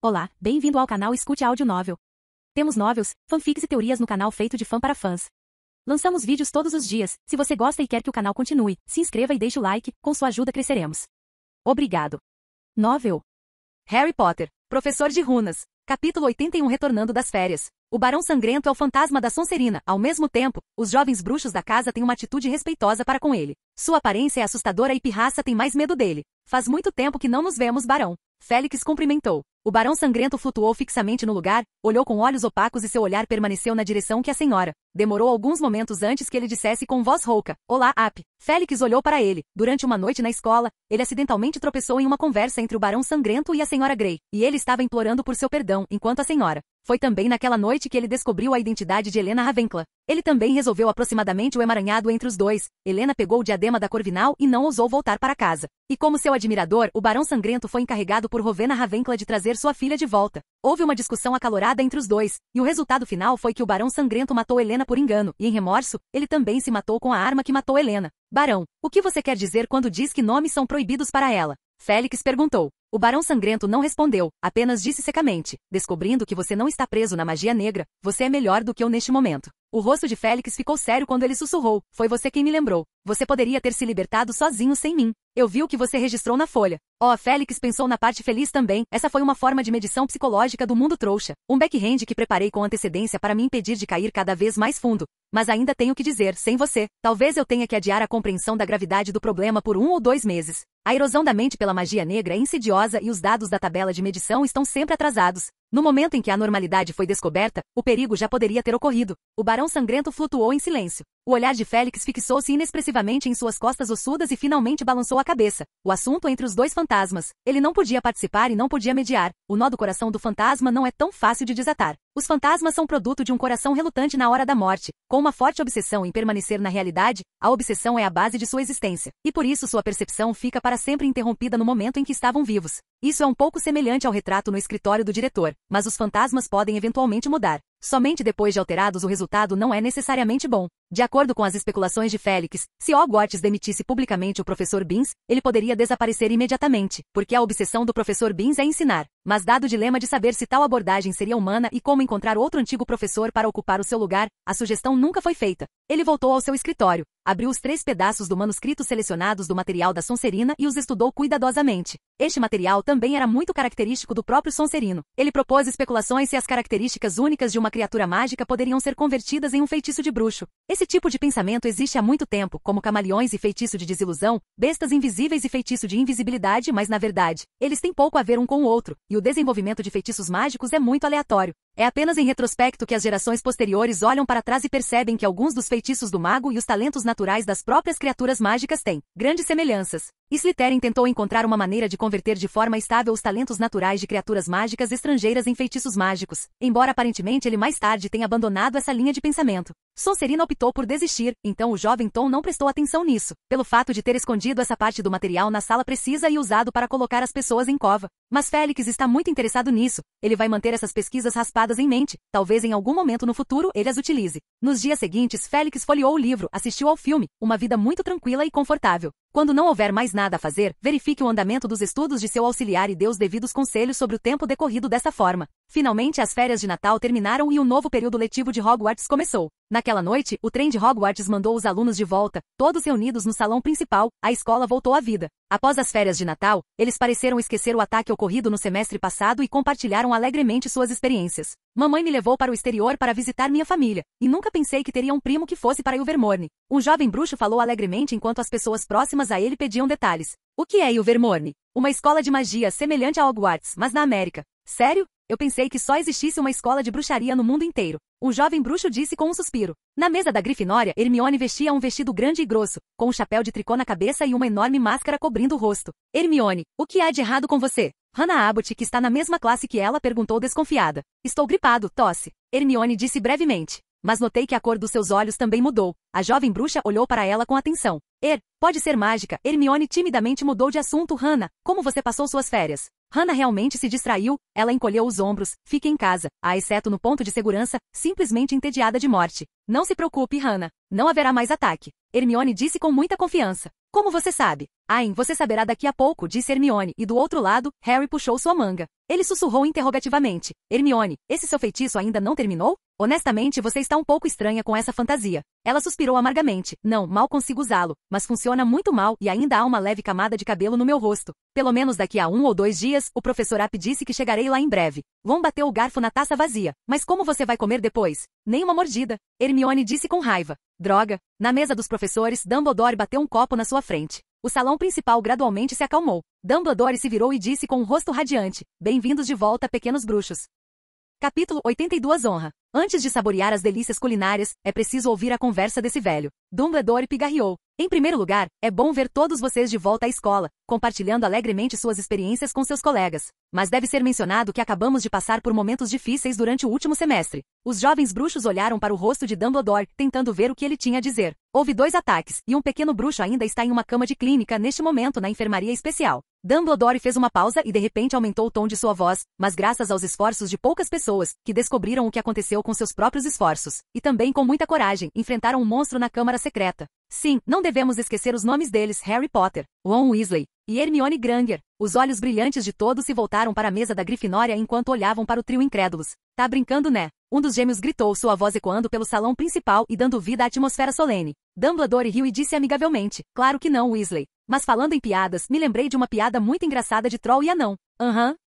Olá, bem-vindo ao canal Escute Áudio Novel. Temos novels, fanfics e teorias no canal feito de fã para fãs. Lançamos vídeos todos os dias. Se você gosta e quer que o canal continue, se inscreva e deixe o like, com sua ajuda cresceremos. Obrigado. Novel. Harry Potter, Professor de Runas. Capítulo 81. Retornando das férias. O Barão Sangrento é o fantasma da Sonserina. Ao mesmo tempo, os jovens bruxos da casa têm uma atitude respeitosa para com ele. Sua aparência é assustadora e Pirraça tem mais medo dele. Faz muito tempo que não nos vemos, Barão. Félix cumprimentou. O Barão Sangrento flutuou fixamente no lugar, olhou com olhos opacos e seu olhar permaneceu na direção que a senhora. Demorou alguns momentos antes que ele dissesse com voz rouca: "Olá, Ap." Félix olhou para ele. Durante uma noite na escola, ele acidentalmente tropeçou em uma conversa entre o Barão Sangrento e a senhora Grey, e ele estava implorando por seu perdão, enquanto a senhora. Foi também naquela noite que ele descobriu a identidade de Helena Ravenclaw. Ele também resolveu aproximadamente o emaranhado entre os dois. Helena pegou o diadema da Corvinal e não ousou voltar para casa. E como seu admirador, o Barão Sangrento foi encarregado por Rowena Ravenclaw de trazer sua filha de volta. Houve uma discussão acalorada entre os dois, e o resultado final foi que o Barão Sangrento matou Helena por engano, e em remorso, ele também se matou com a arma que matou Helena. Barão, o que você quer dizer quando diz que nomes são proibidos para ela? Félix perguntou. O Barão Sangrento não respondeu, apenas disse secamente: "Descobrindo que você não está preso na magia negra, você é melhor do que eu neste momento." O rosto de Félix ficou sério quando ele sussurrou: "Foi você quem me lembrou. Você poderia ter se libertado sozinho sem mim. Eu vi o que você registrou na folha." Oh, Félix pensou na parte feliz também. Essa foi uma forma de medição psicológica do mundo trouxa. Um backhand que preparei com antecedência para me impedir de cair cada vez mais fundo. Mas ainda tenho que dizer, sem você, talvez eu tenha que adiar a compreensão da gravidade do problema por 1 ou 2 meses. A erosão da mente pela magia negra é insidiosa e os dados da tabela de medição estão sempre atrasados. No momento em que a anormalidade foi descoberta, o perigo já poderia ter ocorrido. O Barão Sangrento flutuou em silêncio. O olhar de Félix fixou-se inexpressivamente em suas costas ossudas e finalmente balançou a cabeça. O assunto entre os dois fantasmas. Ele não podia participar e não podia mediar. O nó do coração do fantasma não é tão fácil de desatar. Os fantasmas são produto de um coração relutante na hora da morte. Com uma forte obsessão em permanecer na realidade, a obsessão é a base de sua existência. E por isso sua percepção fica para sempre interrompida no momento em que estavam vivos. Isso é um pouco semelhante ao retrato no escritório do diretor, mas os fantasmas podem eventualmente mudar. Somente depois de alterados o resultado não é necessariamente bom. De acordo com as especulações de Félix, se Hogwarts demitisse publicamente o professor Binns, ele poderia desaparecer imediatamente, porque a obsessão do professor Binns é ensinar. Mas dado o dilema de saber se tal abordagem seria humana e como encontrar outro antigo professor para ocupar o seu lugar, a sugestão nunca foi feita. Ele voltou ao seu escritório, abriu os 3 pedaços do manuscrito selecionados do material da Sonserina e os estudou cuidadosamente. Este material também era muito característico do próprio Sonserino. Ele propôs especulações se as características únicas de uma criatura mágica poderiam ser convertidas em um feitiço de bruxo. Esse tipo de pensamento existe há muito tempo, como camaleões e feitiço de desilusão, bestas invisíveis e feitiço de invisibilidade, mas na verdade, eles têm pouco a ver um com o outro, e o desenvolvimento de feitiços mágicos é muito aleatório. É apenas em retrospecto que as gerações posteriores olham para trás e percebem que alguns dos feitiços do mago e os talentos naturais das próprias criaturas mágicas têm grandes semelhanças. Slytherin tentou encontrar uma maneira de converter de forma estável os talentos naturais de criaturas mágicas estrangeiras em feitiços mágicos, embora aparentemente ele mais tarde tenha abandonado essa linha de pensamento. Sonserina optou por desistir, então o jovem Tom não prestou atenção nisso, pelo fato de ter escondido essa parte do material na sala precisa e usado para colocar as pessoas em cova. Mas Félix está muito interessado nisso. Ele vai manter essas pesquisas raspadas em mente. Talvez em algum momento no futuro ele as utilize. Nos dias seguintes, Félix folheou o livro, assistiu ao filme, uma vida muito tranquila e confortável. Quando não houver mais nada a fazer, verifique o andamento dos estudos de seu auxiliar e dê os devidos conselhos sobre o tempo decorrido dessa forma. Finalmente as férias de Natal terminaram e o novo período letivo de Hogwarts começou. Naquela noite, o trem de Hogwarts mandou os alunos de volta, todos reunidos no salão principal, a escola voltou à vida. Após as férias de Natal, eles pareceram esquecer o ataque ocorrido no semestre passado e compartilharam alegremente suas experiências. Mamãe me levou para o exterior para visitar minha família, e nunca pensei que teria um primo que fosse para Ilvermorny. Um jovem bruxo falou alegremente enquanto as pessoas próximas a ele pediam detalhes. O que é Ilvermorny? Uma escola de magia semelhante a Hogwarts, mas na América. Sério? Eu pensei que só existisse uma escola de bruxaria no mundo inteiro. Um jovem bruxo disse com um suspiro. Na mesa da Grifinória, Hermione vestia um vestido grande e grosso, com um chapéu de tricô na cabeça e uma enorme máscara cobrindo o rosto. Hermione, o que há de errado com você? Hannah Abbott, que está na mesma classe que ela, perguntou desconfiada. Estou gripado, tosse. Hermione disse brevemente. Mas notei que a cor dos seus olhos também mudou. A jovem bruxa olhou para ela com atenção. Pode ser mágica. Hermione timidamente mudou de assunto. Hannah, como você passou suas férias? Hannah realmente se distraiu, ela encolheu os ombros, fique em casa, exceto no ponto de segurança, simplesmente entediada de morte. Não se preocupe, Hannah, não haverá mais ataque. Hermione disse com muita confiança. Como você sabe? Você saberá daqui a pouco, disse Hermione, e do outro lado, Harry puxou sua manga. Ele sussurrou interrogativamente. Hermione, esse seu feitiço ainda não terminou? Honestamente, você está um pouco estranha com essa fantasia. Ela suspirou amargamente. Não, mal consigo usá-lo, mas funciona muito mal e ainda há uma leve camada de cabelo no meu rosto. Pelo menos daqui a 1 ou 2 dias, o professor App disse que chegarei lá em breve. Ron bateu o garfo na taça vazia. Mas como você vai comer depois? Nem uma mordida. Hermione disse com raiva. Droga. Na mesa dos professores, Dumbledore bateu um copo na sua frente. O salão principal gradualmente se acalmou. Dumbledore se virou e disse com um rosto radiante. Bem-vindos de volta, pequenos bruxos. Capítulo 82 Honra. Antes de saborear as delícias culinárias, é preciso ouvir a conversa desse velho. Dumbledore pigarreou. Em primeiro lugar, é bom ver todos vocês de volta à escola, compartilhando alegremente suas experiências com seus colegas. Mas deve ser mencionado que acabamos de passar por momentos difíceis durante o último semestre. Os jovens bruxos olharam para o rosto de Dumbledore, tentando ver o que ele tinha a dizer. Houve 2 ataques, e um pequeno bruxo ainda está em uma cama de clínica neste momento na enfermaria especial. Dumbledore fez uma pausa e de repente aumentou o tom de sua voz, mas graças aos esforços de poucas pessoas, que descobriram o que aconteceu com seus próprios esforços, e também com muita coragem, enfrentaram um monstro na Câmara Secreta. Sim, não devemos esquecer os nomes deles: Harry Potter, Ron Weasley e Hermione Granger. Os olhos brilhantes de todos se voltaram para a mesa da Grifinória enquanto olhavam para o trio incrédulos. Tá brincando, né? Um dos gêmeos gritou, sua voz ecoando pelo salão principal e dando vida à atmosfera solene. Dumbledore riu e disse amigavelmente, claro que não, Weasley. Mas falando em piadas, me lembrei de uma piada muito engraçada de Troll e Anão.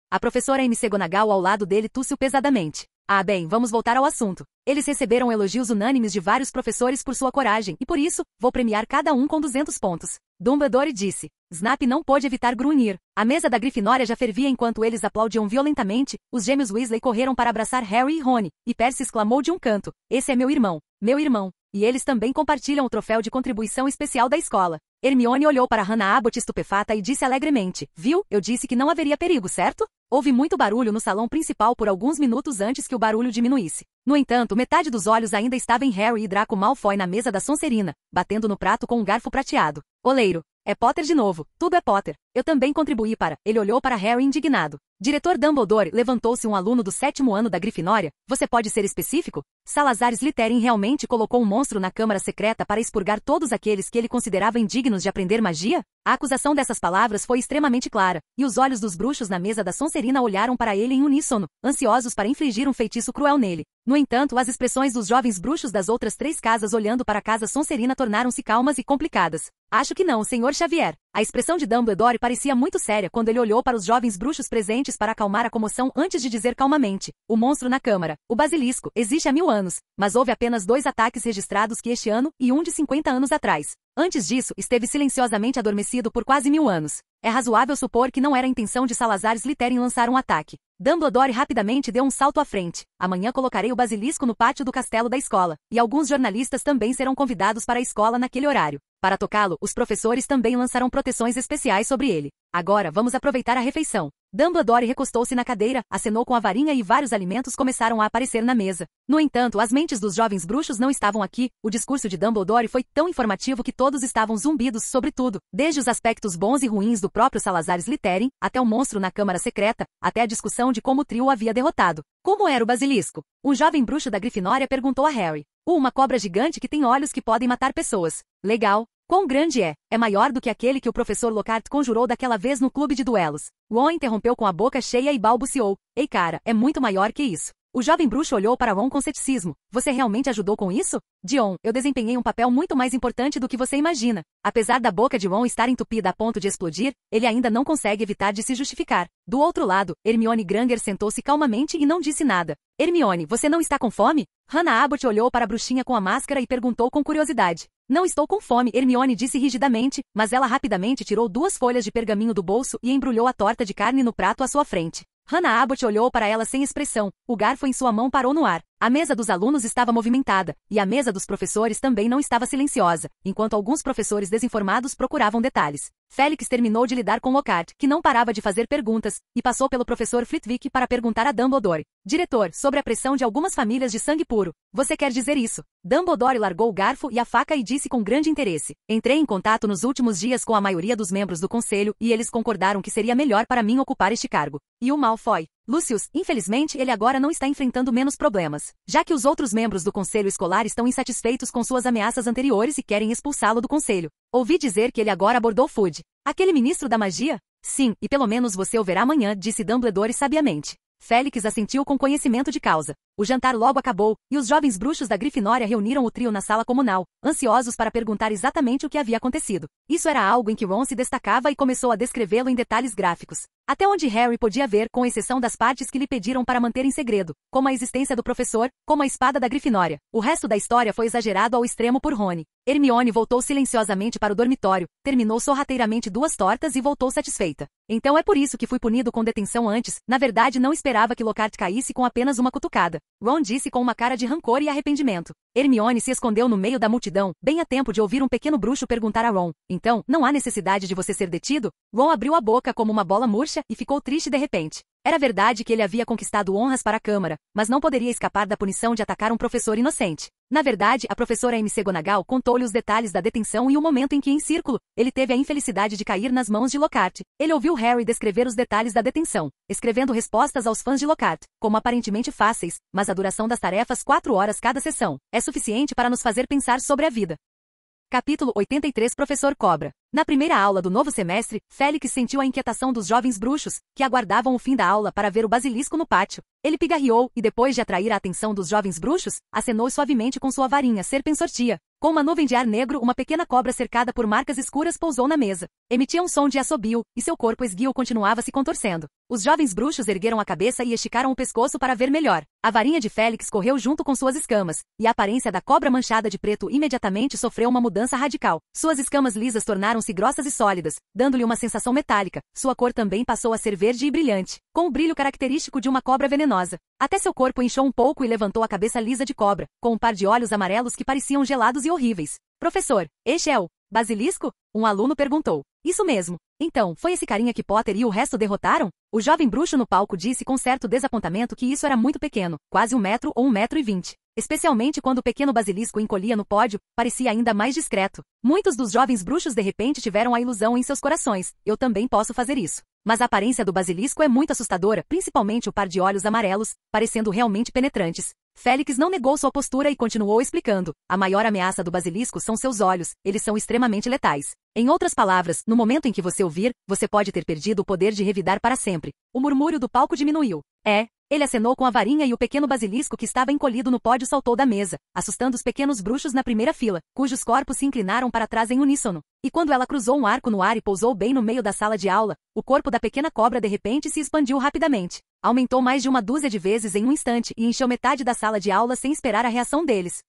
A professora McGonagall ao lado dele tossiu pesadamente. Bem, vamos voltar ao assunto. Eles receberam elogios unânimes de vários professores por sua coragem, e por isso, vou premiar cada um com 200 pontos. Dumbledore disse. Snape não pôde evitar grunhir. A mesa da Grifinória já fervia enquanto eles aplaudiam violentamente. Os gêmeos Weasley correram para abraçar Harry e Rony, e Percy exclamou de um canto. Esse é meu irmão. Meu irmão. E eles também compartilham o troféu de contribuição especial da escola. Hermione olhou para Hannah Abbott estupefata e disse alegremente, viu, eu disse que não haveria perigo, certo? Houve muito barulho no salão principal por alguns minutos antes que o barulho diminuísse. No entanto, metade dos olhos ainda estava em Harry e Draco Malfoy na mesa da Sonserina, batendo no prato com um garfo prateado. Oleiro. É Potter de novo. Tudo é Potter. Eu também contribuí para... Ele olhou para Harry indignado. Diretor Dumbledore, levantou-se um aluno do 7º ano da Grifinória. Você pode ser específico? Salazar Slytherin realmente colocou um monstro na Câmara Secreta para expurgar todos aqueles que ele considerava indignos de aprender magia? A acusação dessas palavras foi extremamente clara, e os olhos dos bruxos na mesa da Sonserina olharam para ele em uníssono, ansiosos para infligir um feitiço cruel nele. No entanto, as expressões dos jovens bruxos das outras 3 casas olhando para a casa Sonserina tornaram-se calmas e complicadas. Acho que não, Sr. Xavier. A expressão de Dumbledore parecia muito séria quando ele olhou para os jovens bruxos presentes para acalmar a comoção antes de dizer calmamente. O monstro na Câmara, o basilisco, existe há 1000 anos, mas houve apenas 2 ataques registrados que este ano e um de 50 anos atrás. Antes disso, esteve silenciosamente adormecido por quase 1000 anos. É razoável supor que não era a intenção de Salazar Slytherin lançar um ataque. Dumbledore rapidamente deu um salto à frente. Amanhã colocarei o basilisco no pátio do castelo da escola, e alguns jornalistas também serão convidados para a escola naquele horário. Para tocá-lo, os professores também lançarão proteções especiais sobre ele. Agora, vamos aproveitar a refeição. Dumbledore recostou-se na cadeira, acenou com a varinha e vários alimentos começaram a aparecer na mesa. No entanto, as mentes dos jovens bruxos não estavam aqui. O discurso de Dumbledore foi tão informativo que todos estavam zumbidos sobre tudo, desde os aspectos bons e ruins do próprio Salazar Slytherin, até o monstro na Câmara Secreta, até a discussão de como o trio o havia derrotado. Como era o basilisco? Um jovem bruxo da Grifinória perguntou a Harry. Uma cobra gigante que tem olhos que podem matar pessoas. Legal. Quão grande é? É maior do que aquele que o professor Lockhart conjurou daquela vez no clube de duelos. Ron interrompeu com a boca cheia e balbuciou. Ei cara, é muito maior que isso. O jovem bruxo olhou para Ron com ceticismo. Você realmente ajudou com isso? Dion, eu desempenhei um papel muito mais importante do que você imagina. Apesar da boca de Ron estar entupida a ponto de explodir, ele ainda não consegue evitar de se justificar. Do outro lado, Hermione Granger sentou-se calmamente e não disse nada. Hermione, você não está com fome? Hannah Abbott olhou para a bruxinha com a máscara e perguntou com curiosidade. Não estou com fome, Hermione disse rigidamente, mas ela rapidamente tirou 2 folhas de pergaminho do bolso e embrulhou a torta de carne no prato à sua frente. Hannah Abbott olhou para ela sem expressão. O garfo em sua mão parou no ar. A mesa dos alunos estava movimentada, e a mesa dos professores também não estava silenciosa, enquanto alguns professores desinformados procuravam detalhes. Félix terminou de lidar com Lockhart, que não parava de fazer perguntas, e passou pelo professor Flitwick para perguntar a Dumbledore. Diretor, sobre a pressão de algumas famílias de sangue puro. Você quer dizer isso? Dumbledore largou o garfo e a faca e disse com grande interesse. Entrei em contato nos últimos dias com a maioria dos membros do conselho, e eles concordaram que seria melhor para mim ocupar este cargo. E o Malfoy? Lucius, infelizmente ele agora não está enfrentando menos problemas, já que os outros membros do conselho escolar estão insatisfeitos com suas ameaças anteriores e querem expulsá-lo do conselho. Ouvi dizer que ele agora abordou Fudge. Aquele ministro da magia? Sim, e pelo menos você o verá amanhã, disse Dumbledore sabiamente. Félix assentiu com conhecimento de causa. O jantar logo acabou, e os jovens bruxos da Grifinória reuniram o trio na sala comunal, ansiosos para perguntar exatamente o que havia acontecido. Isso era algo em que Ron se destacava e começou a descrevê-lo em detalhes gráficos. Até onde Harry podia ver, com exceção das partes que lhe pediram para manter em segredo, como a existência do professor, como a espada da Grifinória. O resto da história foi exagerado ao extremo por Rony. Hermione voltou silenciosamente para o dormitório, terminou sorrateiramente 2 tortas e voltou satisfeita. Então é por isso que fui punido com detenção antes, na verdade não esperava que Lockhart caísse com apenas uma cutucada. Ron disse com uma cara de rancor e arrependimento. Hermione se escondeu no meio da multidão, bem a tempo de ouvir um pequeno bruxo perguntar a Ron, então, não há necessidade de você ser detido? Ron abriu a boca como uma bola murcha e ficou triste de repente. Era verdade que ele havia conquistado honras para a Câmara, mas não poderia escapar da punição de atacar um professor inocente. Na verdade, a professora McGonagall contou-lhe os detalhes da detenção e o momento em que, em círculo, ele teve a infelicidade de cair nas mãos de Lockhart. Ele ouviu Harry descrever os detalhes da detenção, escrevendo respostas aos fãs de Lockhart, como aparentemente fáceis, mas a duração das tarefas 4 horas cada sessão. É suficiente para nos fazer pensar sobre a vida. Capítulo 83 Professor Cobra. Na primeira aula do novo semestre, Félix sentiu a inquietação dos jovens bruxos, que aguardavam o fim da aula para ver o basilisco no pátio. Ele pigarreou e, depois de atrair a atenção dos jovens bruxos, acenou suavemente com sua varinha Serpensortia. Com uma nuvem de ar negro, uma pequena cobra cercada por marcas escuras pousou na mesa. Emitia um som de assobio, e seu corpo esguio continuava se contorcendo. Os jovens bruxos ergueram a cabeça e esticaram o pescoço para ver melhor. A varinha de Félix correu junto com suas escamas, e a aparência da cobra manchada de preto imediatamente sofreu uma mudança radical. Suas escamas lisas tornaram-se grossas e sólidas, dando-lhe uma sensação metálica. Sua cor também passou a ser verde e brilhante, com o brilho característico de uma cobra venenosa. Até seu corpo inchou um pouco e levantou a cabeça lisa de cobra, com um par de olhos amarelos que pareciam gelados e horríveis. Professor, este é o basilisco? Um aluno perguntou. Isso mesmo. Então, foi esse carinha que Potter e o resto derrotaram? O jovem bruxo no palco disse com certo desapontamento que isso era muito pequeno, quase 1 metro ou 1,20 m. Especialmente quando o pequeno basilisco encolhia no pódio, parecia ainda mais discreto. Muitos dos jovens bruxos de repente tiveram a ilusão em seus corações. Eu também posso fazer isso. Mas a aparência do basilisco é muito assustadora, principalmente o par de olhos amarelos, parecendo realmente penetrantes. Félix não negou sua postura e continuou explicando. A maior ameaça do basilisco são seus olhos, eles são extremamente letais. Em outras palavras, no momento em que você o vir, você pode ter perdido o poder de revidar para sempre. O murmúrio do palco diminuiu. Ele acenou com a varinha e o pequeno basilisco que estava encolhido no pódio saltou da mesa, assustando os pequenos bruxos na primeira fila, cujos corpos se inclinaram para trás em uníssono. E quando ela cruzou um arco no ar e pousou bem no meio da sala de aula, o corpo da pequena cobra de repente se expandiu rapidamente. Aumentou mais de 1 dúzia de vezes em um instante e encheu metade da sala de aula sem esperar a reação deles.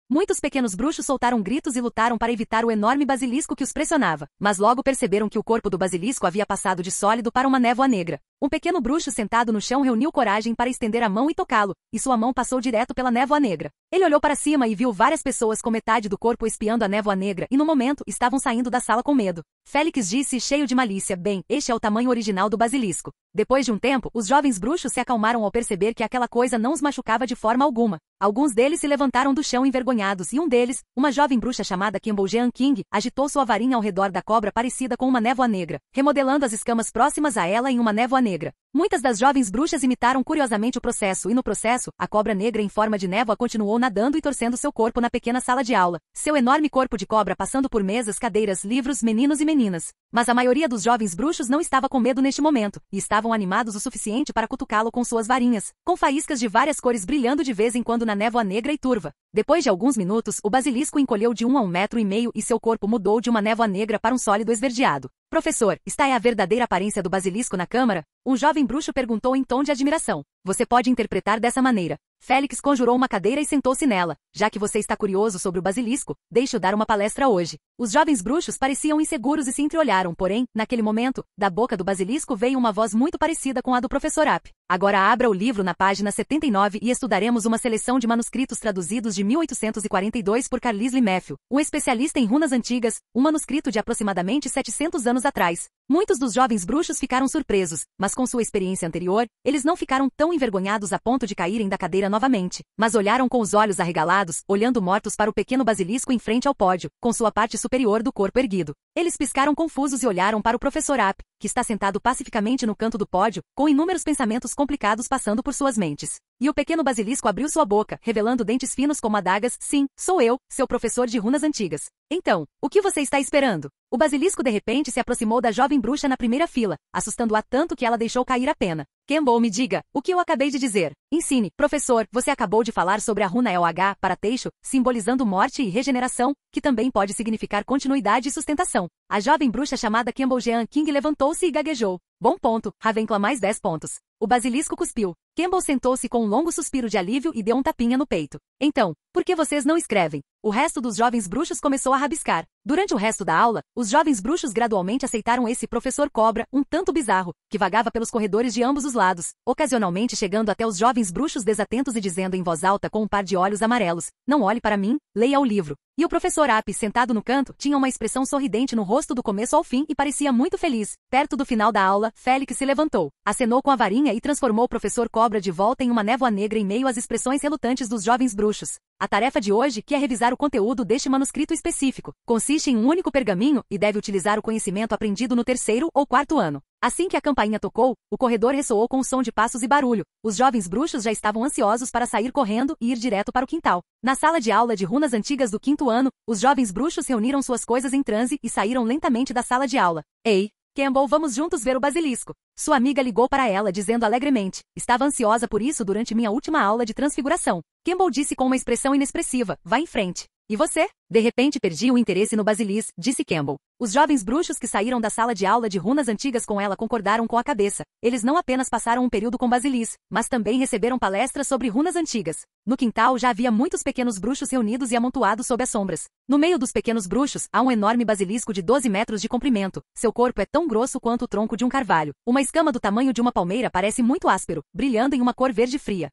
Muitos pequenos bruxos soltaram gritos e lutaram para evitar o enorme basilisco que os pressionava, mas logo perceberam que o corpo do basilisco havia passado de sólido para uma névoa negra. Um pequeno bruxo sentado no chão reuniu coragem para estender a mão e tocá-lo, e sua mão passou direto pela névoa negra. Ele olhou para cima e viu várias pessoas com metade do corpo espiando a névoa negra e no momento estavam saindo da sala com medo. Félix disse cheio de malícia, bem, este é o tamanho original do basilisco. Depois de um tempo, os jovens bruxos se acalmaram ao perceber que aquela coisa não os machucava de forma alguma. Alguns deles se levantaram do chão envergonhados e um deles, uma jovem bruxa chamada Kimble Jean King, agitou sua varinha ao redor da cobra parecida com uma névoa negra, remodelando as escamas próximas a ela em uma névoa negra. Muitas das jovens bruxas imitaram curiosamente o processo e no processo, a cobra negra em forma de névoa continuou nadando e torcendo seu corpo na pequena sala de aula, seu enorme corpo de cobra passando por mesas, cadeiras, livros, meninos e meninas. Mas a maioria dos jovens bruxos não estava com medo neste momento, e estavam animados o suficiente para cutucá-lo com suas varinhas, com faíscas de várias cores brilhando de vez em quando na névoa negra e turva. Depois de alguns minutos, o basilisco encolheu de 1 a 1,5 m e seu corpo mudou de uma névoa negra para um sólido esverdeado. Professor, esta é a verdadeira aparência do basilisco na câmara? Um jovem bruxo perguntou em tom de admiração. Você pode interpretar dessa maneira. Félix conjurou uma cadeira e sentou-se nela. Já que você está curioso sobre o basilisco, deixe-o dar uma palestra hoje. Os jovens bruxos pareciam inseguros e se entreolharam, porém, naquele momento, da boca do basilisco veio uma voz muito parecida com a do professor App. Agora abra o livro na página 79 e estudaremos uma seleção de manuscritos traduzidos de 1842 por Carlisle Matthew, um especialista em runas antigas, um manuscrito de aproximadamente 700 anos atrás. Muitos dos jovens bruxos ficaram surpresos, mas com sua experiência anterior, eles não ficaram tão envergonhados a ponto de caírem da cadeira novamente, mas olharam com os olhos arregalados, olhando mortos para o pequeno basilisco em frente ao pódio, com sua parte superior do corpo erguido. Eles piscaram confusos e olharam para o professor App, que está sentado pacificamente no canto do pódio, com inúmeros pensamentos complicados passando por suas mentes. E o pequeno basilisco abriu sua boca, revelando dentes finos como adagas. Sim, sou eu, seu professor de runas antigas. Então, o que você está esperando? O basilisco de repente se aproximou da jovem bruxa na primeira fila, assustando-a tanto que ela deixou cair a pena. Campbell, me diga, o que eu acabei de dizer? Ensine, professor, você acabou de falar sobre a runa LH para Teixo, simbolizando morte e regeneração, que também pode significar continuidade e sustentação. A jovem bruxa chamada Campbell Jean King levantou-se e gaguejou. Bom ponto, Ravenclaw mais 10 pontos. O basilisco cuspiu. Campbell sentou-se com um longo suspiro de alívio e deu um tapinha no peito. Então, por que vocês não escrevem? O resto dos jovens bruxos começou a rabiscar. Durante o resto da aula, os jovens bruxos gradualmente aceitaram esse professor cobra, um tanto bizarro, que vagava pelos corredores de ambos os lados, ocasionalmente chegando até os jovens bruxos desatentos e dizendo em voz alta com um par de olhos amarelos: não olhe para mim, leia o livro. E o professor App, sentado no canto, tinha uma expressão sorridente no rosto do começo ao fim e parecia muito feliz. Perto do final da aula, Félix se levantou, acenou com a varinha e transformou o professor cobra de volta em uma névoa negra em meio às expressões relutantes dos jovens bruxos. A tarefa de hoje, que é revisar o conteúdo deste manuscrito específico, consiste em um único pergaminho e deve utilizar o conhecimento aprendido no 3º ou 4º ano. Assim que a campainha tocou, o corredor ressoou com o som de passos e barulho. Os jovens bruxos já estavam ansiosos para sair correndo e ir direto para o quintal. Na sala de aula de runas antigas do 5º ano, os jovens bruxos reuniram suas coisas em transe e saíram lentamente da sala de aula. Ei, Campbell, vamos juntos ver o basilisco. Sua amiga ligou para ela dizendo alegremente: estava ansiosa por isso durante minha última aula de transfiguração. Campbell disse com uma expressão inexpressiva: vá em frente. E você? De repente perdi o interesse no basilis, disse Campbell. Os jovens bruxos que saíram da sala de aula de runas antigas com ela concordaram com a cabeça. Eles não apenas passaram um período com basilis, mas também receberam palestras sobre runas antigas. No quintal já havia muitos pequenos bruxos reunidos e amontoados sob as sombras. No meio dos pequenos bruxos há um enorme basilisco de 12 metros de comprimento. Seu corpo é tão grosso quanto o tronco de um carvalho. Uma escama do tamanho de uma palmeira parece muito áspero, brilhando em uma cor verde fria.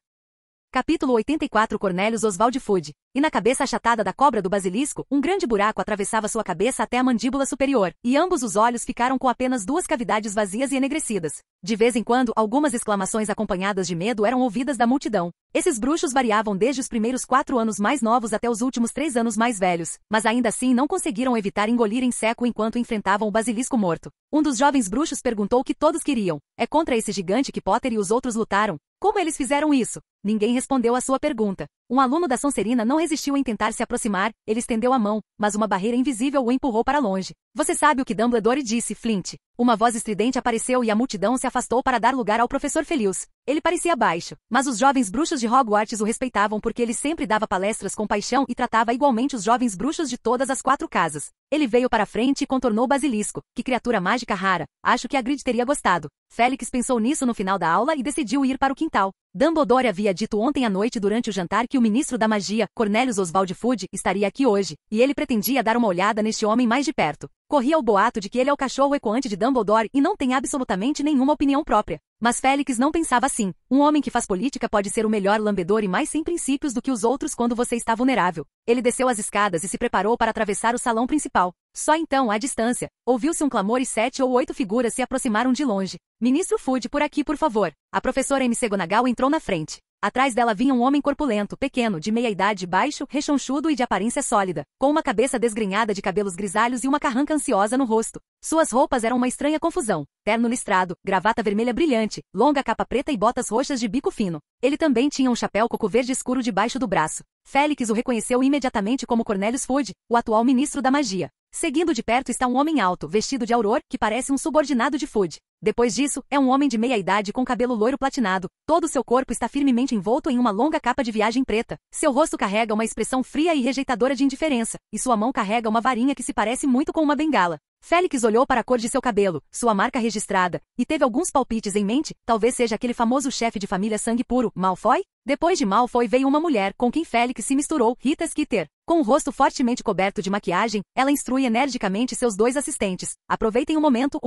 Capítulo 84 Cornelius Oswald Fudge. E na cabeça achatada da cobra do basilisco, um grande buraco atravessava sua cabeça até a mandíbula superior, e ambos os olhos ficaram com apenas 2 cavidades vazias e enegrecidas. De vez em quando, algumas exclamações acompanhadas de medo eram ouvidas da multidão. Esses bruxos variavam desde os primeiros 4 anos mais novos até os últimos 3 anos mais velhos, mas ainda assim não conseguiram evitar engolir em seco enquanto enfrentavam o basilisco morto. Um dos jovens bruxos perguntou o que todos queriam. É contra esse gigante que Potter e os outros lutaram? Como eles fizeram isso? Ninguém respondeu à sua pergunta. Um aluno da Sonserina não resistiu em tentar se aproximar, ele estendeu a mão, mas uma barreira invisível o empurrou para longe. Você sabe o que Dumbledore disse, Flint? Uma voz estridente apareceu e a multidão se afastou para dar lugar ao professor Felius. Ele parecia baixo, mas os jovens bruxos de Hogwarts o respeitavam porque ele sempre dava palestras com paixão e tratava igualmente os jovens bruxos de todas as 4 casas. Ele veio para frente e contornou o basilisco. Que criatura mágica rara. Acho que a Grid teria gostado. Félix pensou nisso no final da aula e decidiu ir para o quintal. Dumbledore havia dito ontem à noite durante o jantar que o ministro da magia, Cornelius Oswald Fudge, estaria aqui hoje, e ele pretendia dar uma olhada neste homem mais de perto. Corria o boato de que ele é o cachorro ecoante de Dumbledore e não tem absolutamente nenhuma opinião própria. Mas Félix não pensava assim. Um homem que faz política pode ser o melhor lambedor e mais sem princípios do que os outros quando você está vulnerável. Ele desceu as escadas e se preparou para atravessar o salão principal. Só então, à distância, ouviu-se um clamor e 7 ou 8 figuras se aproximaram de longe. Ministro Fudge, por aqui, por favor. A professora McGonagall entrou na frente. Atrás dela vinha um homem corpulento, pequeno, de meia-idade, baixo, rechonchudo e de aparência sólida, com uma cabeça desgrenhada de cabelos grisalhos e uma carranca ansiosa no rosto. Suas roupas eram uma estranha confusão. Terno listrado, gravata vermelha brilhante, longa capa preta e botas roxas de bico fino. Ele também tinha um chapéu coco verde escuro debaixo do braço. Félix o reconheceu imediatamente como Cornelius Fudge, o atual ministro da magia. Seguindo de perto está um homem alto, vestido de auror, que parece um subordinado de Fudge. Depois disso, é um homem de meia-idade com cabelo loiro platinado. Todo seu corpo está firmemente envolto em uma longa capa de viagem preta. Seu rosto carrega uma expressão fria e rejeitadora de indiferença, e sua mão carrega uma varinha que se parece muito com uma bengala. Félix olhou para a cor de seu cabelo, sua marca registrada, e teve alguns palpites em mente. Talvez seja aquele famoso chefe de família sangue puro, Malfoy? Depois de Malfoy veio uma mulher, com quem Félix se misturou, Rita Skeeter. Com o rosto fortemente coberto de maquiagem, ela instrui energicamente seus 2 assistentes. Aproveitem o momento.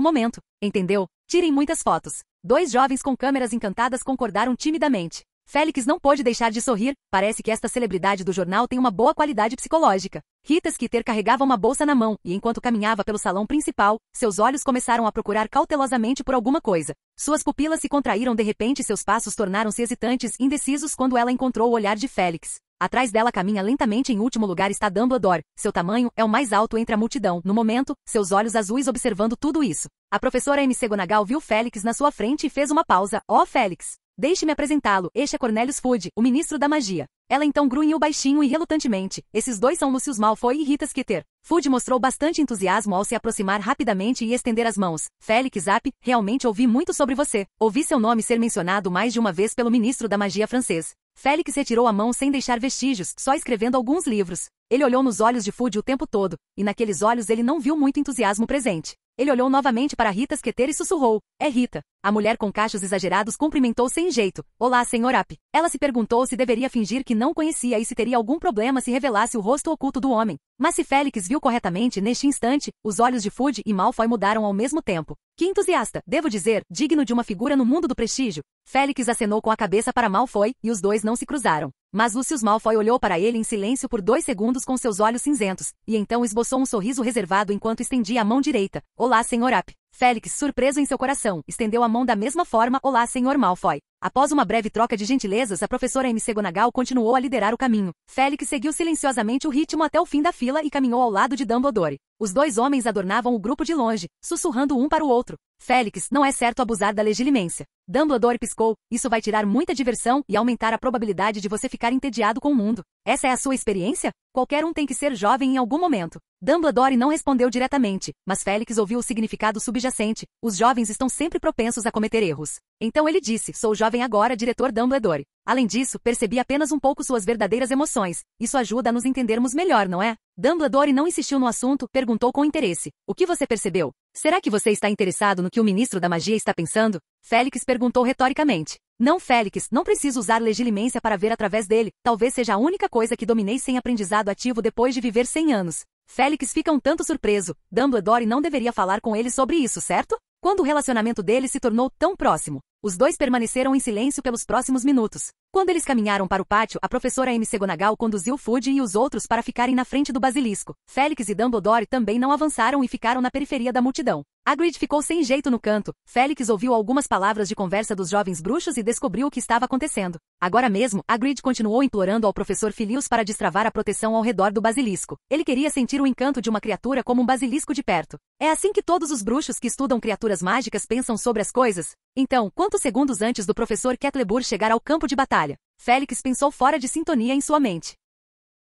Entendeu? Tirem muitas fotos. 2 jovens com câmeras encantadas concordaram timidamente. Félix não pôde deixar de sorrir, parece que esta celebridade do jornal tem uma boa qualidade psicológica. Rita Skeeter carregava uma bolsa na mão, e enquanto caminhava pelo salão principal, seus olhos começaram a procurar cautelosamente por alguma coisa. Suas pupilas se contraíram de repente e seus passos tornaram-se hesitantes, indecisos quando ela encontrou o olhar de Félix. Atrás dela caminha lentamente em último lugar está Dumbledore. Seu tamanho é o mais alto entre a multidão. No momento, seus olhos azuis observando tudo isso. A professora McGonagall viu Félix na sua frente e fez uma pausa. Oh, Félix! Deixe-me apresentá-lo. Este é Cornelius Fudge, o ministro da magia. Ela então grunhiu baixinho e relutantemente. Esses dois são Lucius Malfoy e Rita Skeeter. Fudge mostrou bastante entusiasmo ao se aproximar rapidamente e estender as mãos. Félix Zap, realmente ouvi muito sobre você. Ouvi seu nome ser mencionado mais de uma vez pelo ministro da magia francês. Félix retirou a mão sem deixar vestígios, só escrevendo alguns livros. Ele olhou nos olhos de Fudge o tempo todo, e naqueles olhos ele não viu muito entusiasmo presente. Ele olhou novamente para Rita Skeeter e sussurrou. É Rita. A mulher com cachos exagerados cumprimentou sem jeito. Olá, Sr. App. Ela se perguntou se deveria fingir que não conhecia e se teria algum problema se revelasse o rosto oculto do homem. Mas se Félix viu corretamente neste instante, os olhos de Fudge e Malfoy mudaram ao mesmo tempo. Que entusiasta, devo dizer, digno de uma figura no mundo do prestígio. Félix acenou com a cabeça para Malfoy, e os dois não se cruzaram. Mas Lucius Malfoy olhou para ele em silêncio por 2 segundos com seus olhos cinzentos, e então esboçou um sorriso reservado enquanto estendia a mão direita. Olá, Sr. App. Félix, surpreso em seu coração, estendeu a mão da mesma forma. Olá, Sr. Malfoy. Após uma breve troca de gentilezas, a professora McGonagall continuou a liderar o caminho. Félix seguiu silenciosamente o ritmo até o fim da fila e caminhou ao lado de Dumbledore. Os dois homens adornavam o grupo de longe, sussurrando um para o outro. Félix, não é certo abusar da legilimência. Dumbledore piscou. Isso vai tirar muita diversão e aumentar a probabilidade de você ficar entediado com o mundo. Essa é a sua experiência? Qualquer um tem que ser jovem em algum momento. Dumbledore não respondeu diretamente, mas Félix ouviu o significado subjacente. Os jovens estão sempre propensos a cometer erros. Então ele disse, sou jovem agora, diretor Dumbledore. Além disso, percebi apenas um pouco suas verdadeiras emoções. Isso ajuda a nos entendermos melhor, não é? Dumbledore não insistiu no assunto, perguntou com interesse. O que você percebeu? Será que você está interessado no que o ministro da magia está pensando? Félix perguntou retoricamente. Não, Félix, não preciso usar legilimência para ver através dele. Talvez seja a única coisa que dominei sem aprendizado ativo depois de viver 100 anos. Félix fica um tanto surpreso. Dumbledore não deveria falar com ele sobre isso, certo? Quando o relacionamento deles se tornou tão próximo. Os dois permaneceram em silêncio pelos próximos minutos. Quando eles caminharam para o pátio, a professora McGonagall conduziu Fudge e os outros para ficarem na frente do basilisco. Félix e Dumbledore também não avançaram e ficaram na periferia da multidão. Hagrid ficou sem jeito no canto. Félix ouviu algumas palavras de conversa dos jovens bruxos e descobriu o que estava acontecendo. Agora mesmo, Hagrid continuou implorando ao professor Filius para destravar a proteção ao redor do basilisco. Ele queria sentir o encanto de uma criatura como um basilisco de perto. É assim que todos os bruxos que estudam criaturas mágicas pensam sobre as coisas? Então, quantos segundos antes do professor Ketlebur chegar ao campo de batalha? Félix pensou fora de sintonia em sua mente.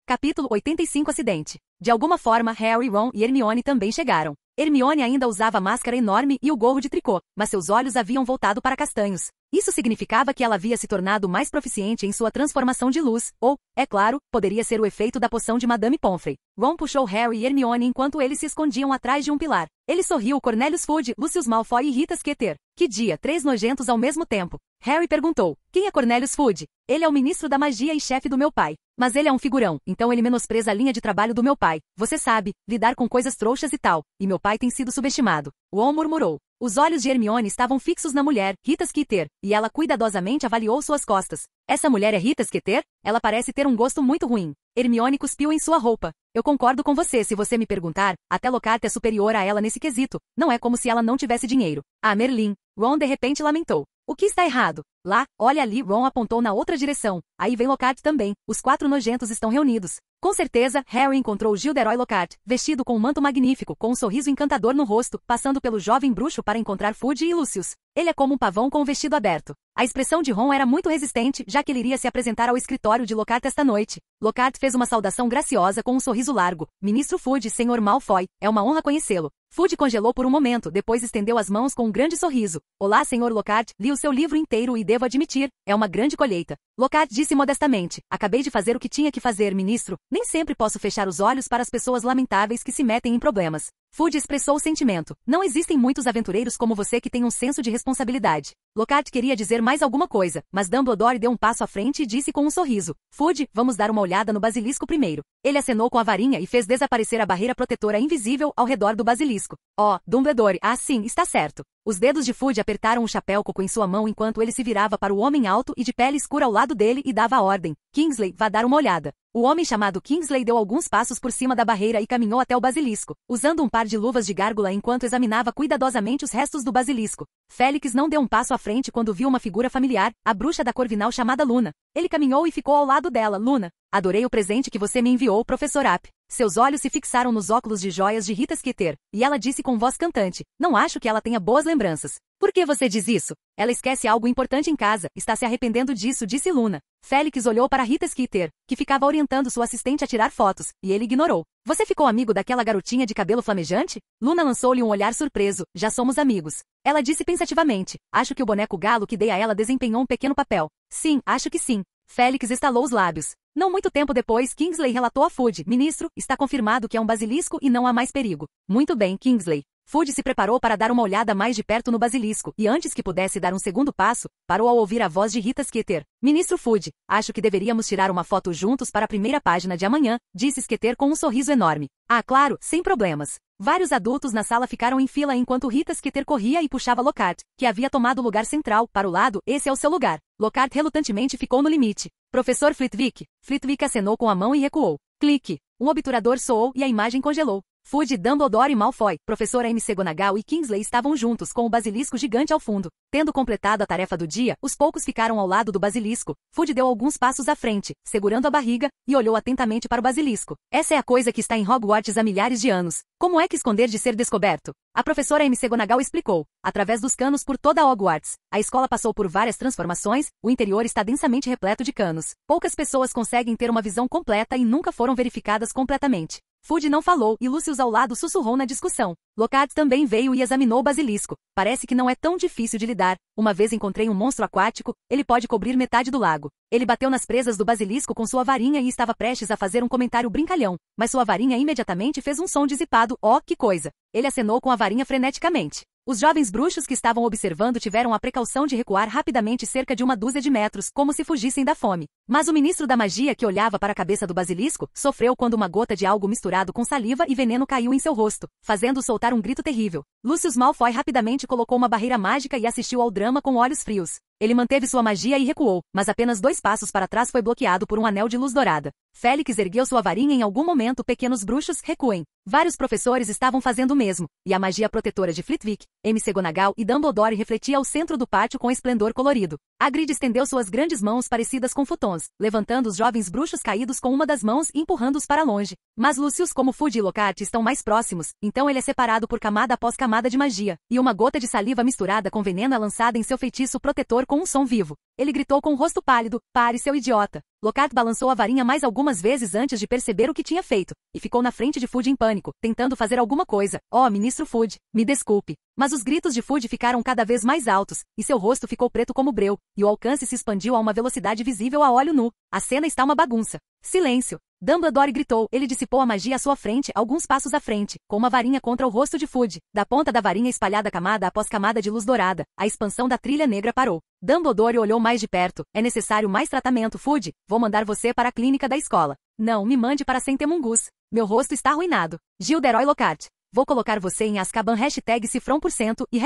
Capítulo 85 Acidente. De alguma forma, Harry, Ron e Hermione também chegaram. Hermione ainda usava a máscara enorme e o gorro de tricô, mas seus olhos haviam voltado para castanhos. Isso significava que ela havia se tornado mais proficiente em sua transformação de luz, ou, é claro, poderia ser o efeito da poção de Madame Pomfrey. Ron puxou Harry e Hermione enquanto eles se escondiam atrás de um pilar. Ele sorriu. Cornelius Fudge, Lucius Malfoy e Rita Skeeter. Que dia, 3 nojentos ao mesmo tempo. Harry perguntou. Quem é Cornelius Fudge? Ele é o ministro da magia e chefe do meu pai. Mas ele é um figurão, então ele menospreza a linha de trabalho do meu pai. Você sabe, lidar com coisas trouxas e tal. E meu pai tem sido subestimado. Ron murmurou. Os olhos de Hermione estavam fixos na mulher, Rita Skeeter, e ela cuidadosamente avaliou suas costas. Essa mulher é Rita Skeeter? Ela parece ter um gosto muito ruim. Hermione cuspiu em sua roupa. Eu concordo com você se você me perguntar, até Lockhart é superior a ela nesse quesito. Não é como se ela não tivesse dinheiro. Ah, Merlin. Ron de repente lamentou. O que está errado? Lá, olha ali, Ron apontou na outra direção. Aí vem Lockhart também. Os 4 nojentos estão reunidos. Com certeza, Harry encontrou Gilderoy Lockhart, vestido com um manto magnífico, com um sorriso encantador no rosto, passando pelo jovem bruxo para encontrar Fudge e Lucius. Ele é como um pavão com o vestido aberto. A expressão de Ron era muito resistente, já que ele iria se apresentar ao escritório de Lockhart esta noite. Lockhart fez uma saudação graciosa com um sorriso largo. Ministro Fudge, Sr. Malfoy, é uma honra conhecê-lo. Fudge congelou por um momento, depois estendeu as mãos com um grande sorriso. Olá, Sr. Lockhart, li o seu livro inteiro e devo admitir, é uma grande colheita. Lockhart disse modestamente, acabei de fazer o que tinha que fazer, ministro. Nem sempre posso fechar os olhos para as pessoas lamentáveis que se metem em problemas. Fudge expressou o sentimento. Não existem muitos aventureiros como você que têm um senso de responsabilidade. Lockhart queria dizer mais alguma coisa, mas Dumbledore deu um passo à frente e disse com um sorriso. Fudge, vamos dar uma olhada no basilisco primeiro. Ele acenou com a varinha e fez desaparecer a barreira protetora invisível ao redor do basilisco. Oh, Dumbledore, ah sim, está certo. Os dedos de Fudge apertaram o chapéu coco em sua mão enquanto ele se virava para o homem alto e de pele escura ao lado dele e dava a ordem. Kingsley, vá dar uma olhada. O homem chamado Kingsley deu alguns passos por cima da barreira e caminhou até o basilisco, usando um par de luvas de gárgula enquanto examinava cuidadosamente os restos do basilisco. Félix não deu um passo à frente quando viu uma figura familiar, a bruxa da Corvinal chamada Luna. Ele caminhou e ficou ao lado dela. Luna, adorei o presente que você me enviou, Professor App. Seus olhos se fixaram nos óculos de joias de Rita Skeeter, e ela disse com voz cantante, não acho que ela tenha boas lembranças. Por que você diz isso? Ela esquece algo importante em casa, está se arrependendo disso, disse Luna. Félix olhou para Rita Skeeter, que ficava orientando sua assistente a tirar fotos, e ele ignorou. Você ficou amigo daquela garotinha de cabelo flamejante? Luna lançou-lhe um olhar surpreso, já somos amigos. Ela disse pensativamente, acho que o boneco galo que dei a ela desempenhou um pequeno papel. Sim, acho que sim. Félix estalou os lábios. Não muito tempo depois, Kingsley relatou a Fudge, ministro, está confirmado que é um basilisco e não há mais perigo. Muito bem, Kingsley. Fudge se preparou para dar uma olhada mais de perto no basilisco, e antes que pudesse dar um segundo passo, parou ao ouvir a voz de Rita Skeeter. Ministro Fudge, acho que deveríamos tirar uma foto juntos para a primeira página de amanhã, disse Skeeter com um sorriso enorme. Ah, claro, sem problemas. Vários adultos na sala ficaram em fila enquanto Rita Skeeter corria e puxava Lockhart, que havia tomado o lugar central, para o lado, esse é o seu lugar. Lockhart relutantemente ficou no limite. Professor Flitwick. Flitwick acenou com a mão e recuou. Clique. Um obturador soou e a imagem congelou. Fudge, Dumbledore e Malfoy, professora McGonagall e Kingsley estavam juntos com o basilisco gigante ao fundo. Tendo completado a tarefa do dia, os poucos ficaram ao lado do basilisco. Fudge deu alguns passos à frente, segurando a barriga, e olhou atentamente para o basilisco. Essa é a coisa que está em Hogwarts há milhares de anos. Como é que esconder de ser descoberto? A professora McGonagall explicou. Através dos canos por toda Hogwarts. A escola passou por várias transformações, o interior está densamente repleto de canos. Poucas pessoas conseguem ter uma visão completa e nunca foram verificadas completamente. Fudge não falou e Lucius ao lado sussurrou na discussão. Lockhart também veio e examinou o basilisco. Parece que não é tão difícil de lidar. Uma vez encontrei um monstro aquático, ele pode cobrir metade do lago. Ele bateu nas presas do basilisco com sua varinha e estava prestes a fazer um comentário brincalhão, mas sua varinha imediatamente fez um som dissipado. Oh, que coisa! Ele acenou com a varinha freneticamente. Os jovens bruxos que estavam observando tiveram a precaução de recuar rapidamente cerca de uma dúzia de metros, como se fugissem da fome. Mas o ministro da magia que olhava para a cabeça do basilisco, sofreu quando uma gota de algo misturado com saliva e veneno caiu em seu rosto, fazendo-o soltar um grito terrível. Lucius Malfoy rapidamente colocou uma barreira mágica e assistiu ao drama com olhos frios. Ele manteve sua magia e recuou, mas apenas 2 passos para trás foi bloqueado por um anel de luz dourada. Félix ergueu sua varinha e em algum momento pequenos bruxos recuem. Vários professores estavam fazendo o mesmo, e a magia protetora de Flitwick, McGonagall e Dumbledore refletia ao centro do pátio com esplendor colorido. Hagrid estendeu suas grandes mãos parecidas com futons, levantando os jovens bruxos caídos com uma das mãos e empurrando-os para longe. Mas Lucius, como Fudge e Lockhart estão mais próximos, então ele é separado por camada após camada de magia, e uma gota de saliva misturada com veneno é lançada em seu feitiço protetor com um som vivo. Ele gritou com o rosto pálido, pare, seu idiota. Lockhart balançou a varinha mais algumas vezes antes de perceber o que tinha feito, e ficou na frente de Fudge em pânico, tentando fazer alguma coisa. Oh, ministro Fudge, me desculpe. Mas os gritos de Fudge ficaram cada vez mais altos, e seu rosto ficou preto como breu, e o alcance se expandiu a uma velocidade visível a olho nu. A cena está uma bagunça. Silêncio. Dumbledore gritou. Ele dissipou a magia à sua frente, alguns passos à frente, com uma varinha contra o rosto de Fudge. Da ponta da varinha espalhada camada após camada de luz dourada, a expansão da trilha negra parou. Dumbledore olhou mais de perto. É necessário mais tratamento, Fudge. Vou mandar você para a clínica da escola. Não, me mande para Centemungus. Meu rosto está arruinado. Gilderoy Lockhart. Vou colocar você em Azkaban #cifrão% e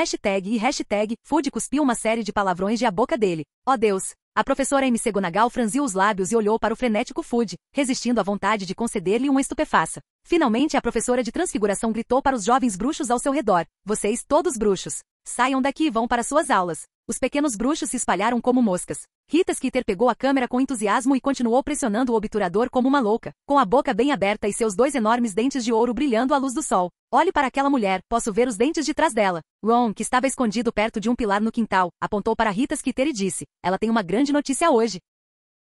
Fudge cuspiu uma série de palavrões de a boca dele. Oh Deus! A professora McGonagall franziu os lábios e olhou para o frenético Fudge, resistindo à vontade de conceder-lhe uma estupefaça. Finalmente a professora de transfiguração gritou para os jovens bruxos ao seu redor. Vocês, todos bruxos, saiam daqui e vão para suas aulas. Os pequenos bruxos se espalharam como moscas. Rita Skeeter pegou a câmera com entusiasmo e continuou pressionando o obturador como uma louca, com a boca bem aberta e seus 2 enormes dentes de ouro brilhando à luz do sol. Olhe para aquela mulher, posso ver os dentes de trás dela. Ron, que estava escondido perto de um pilar no quintal, apontou para Rita Skeeter e disse, ela tem uma grande notícia hoje.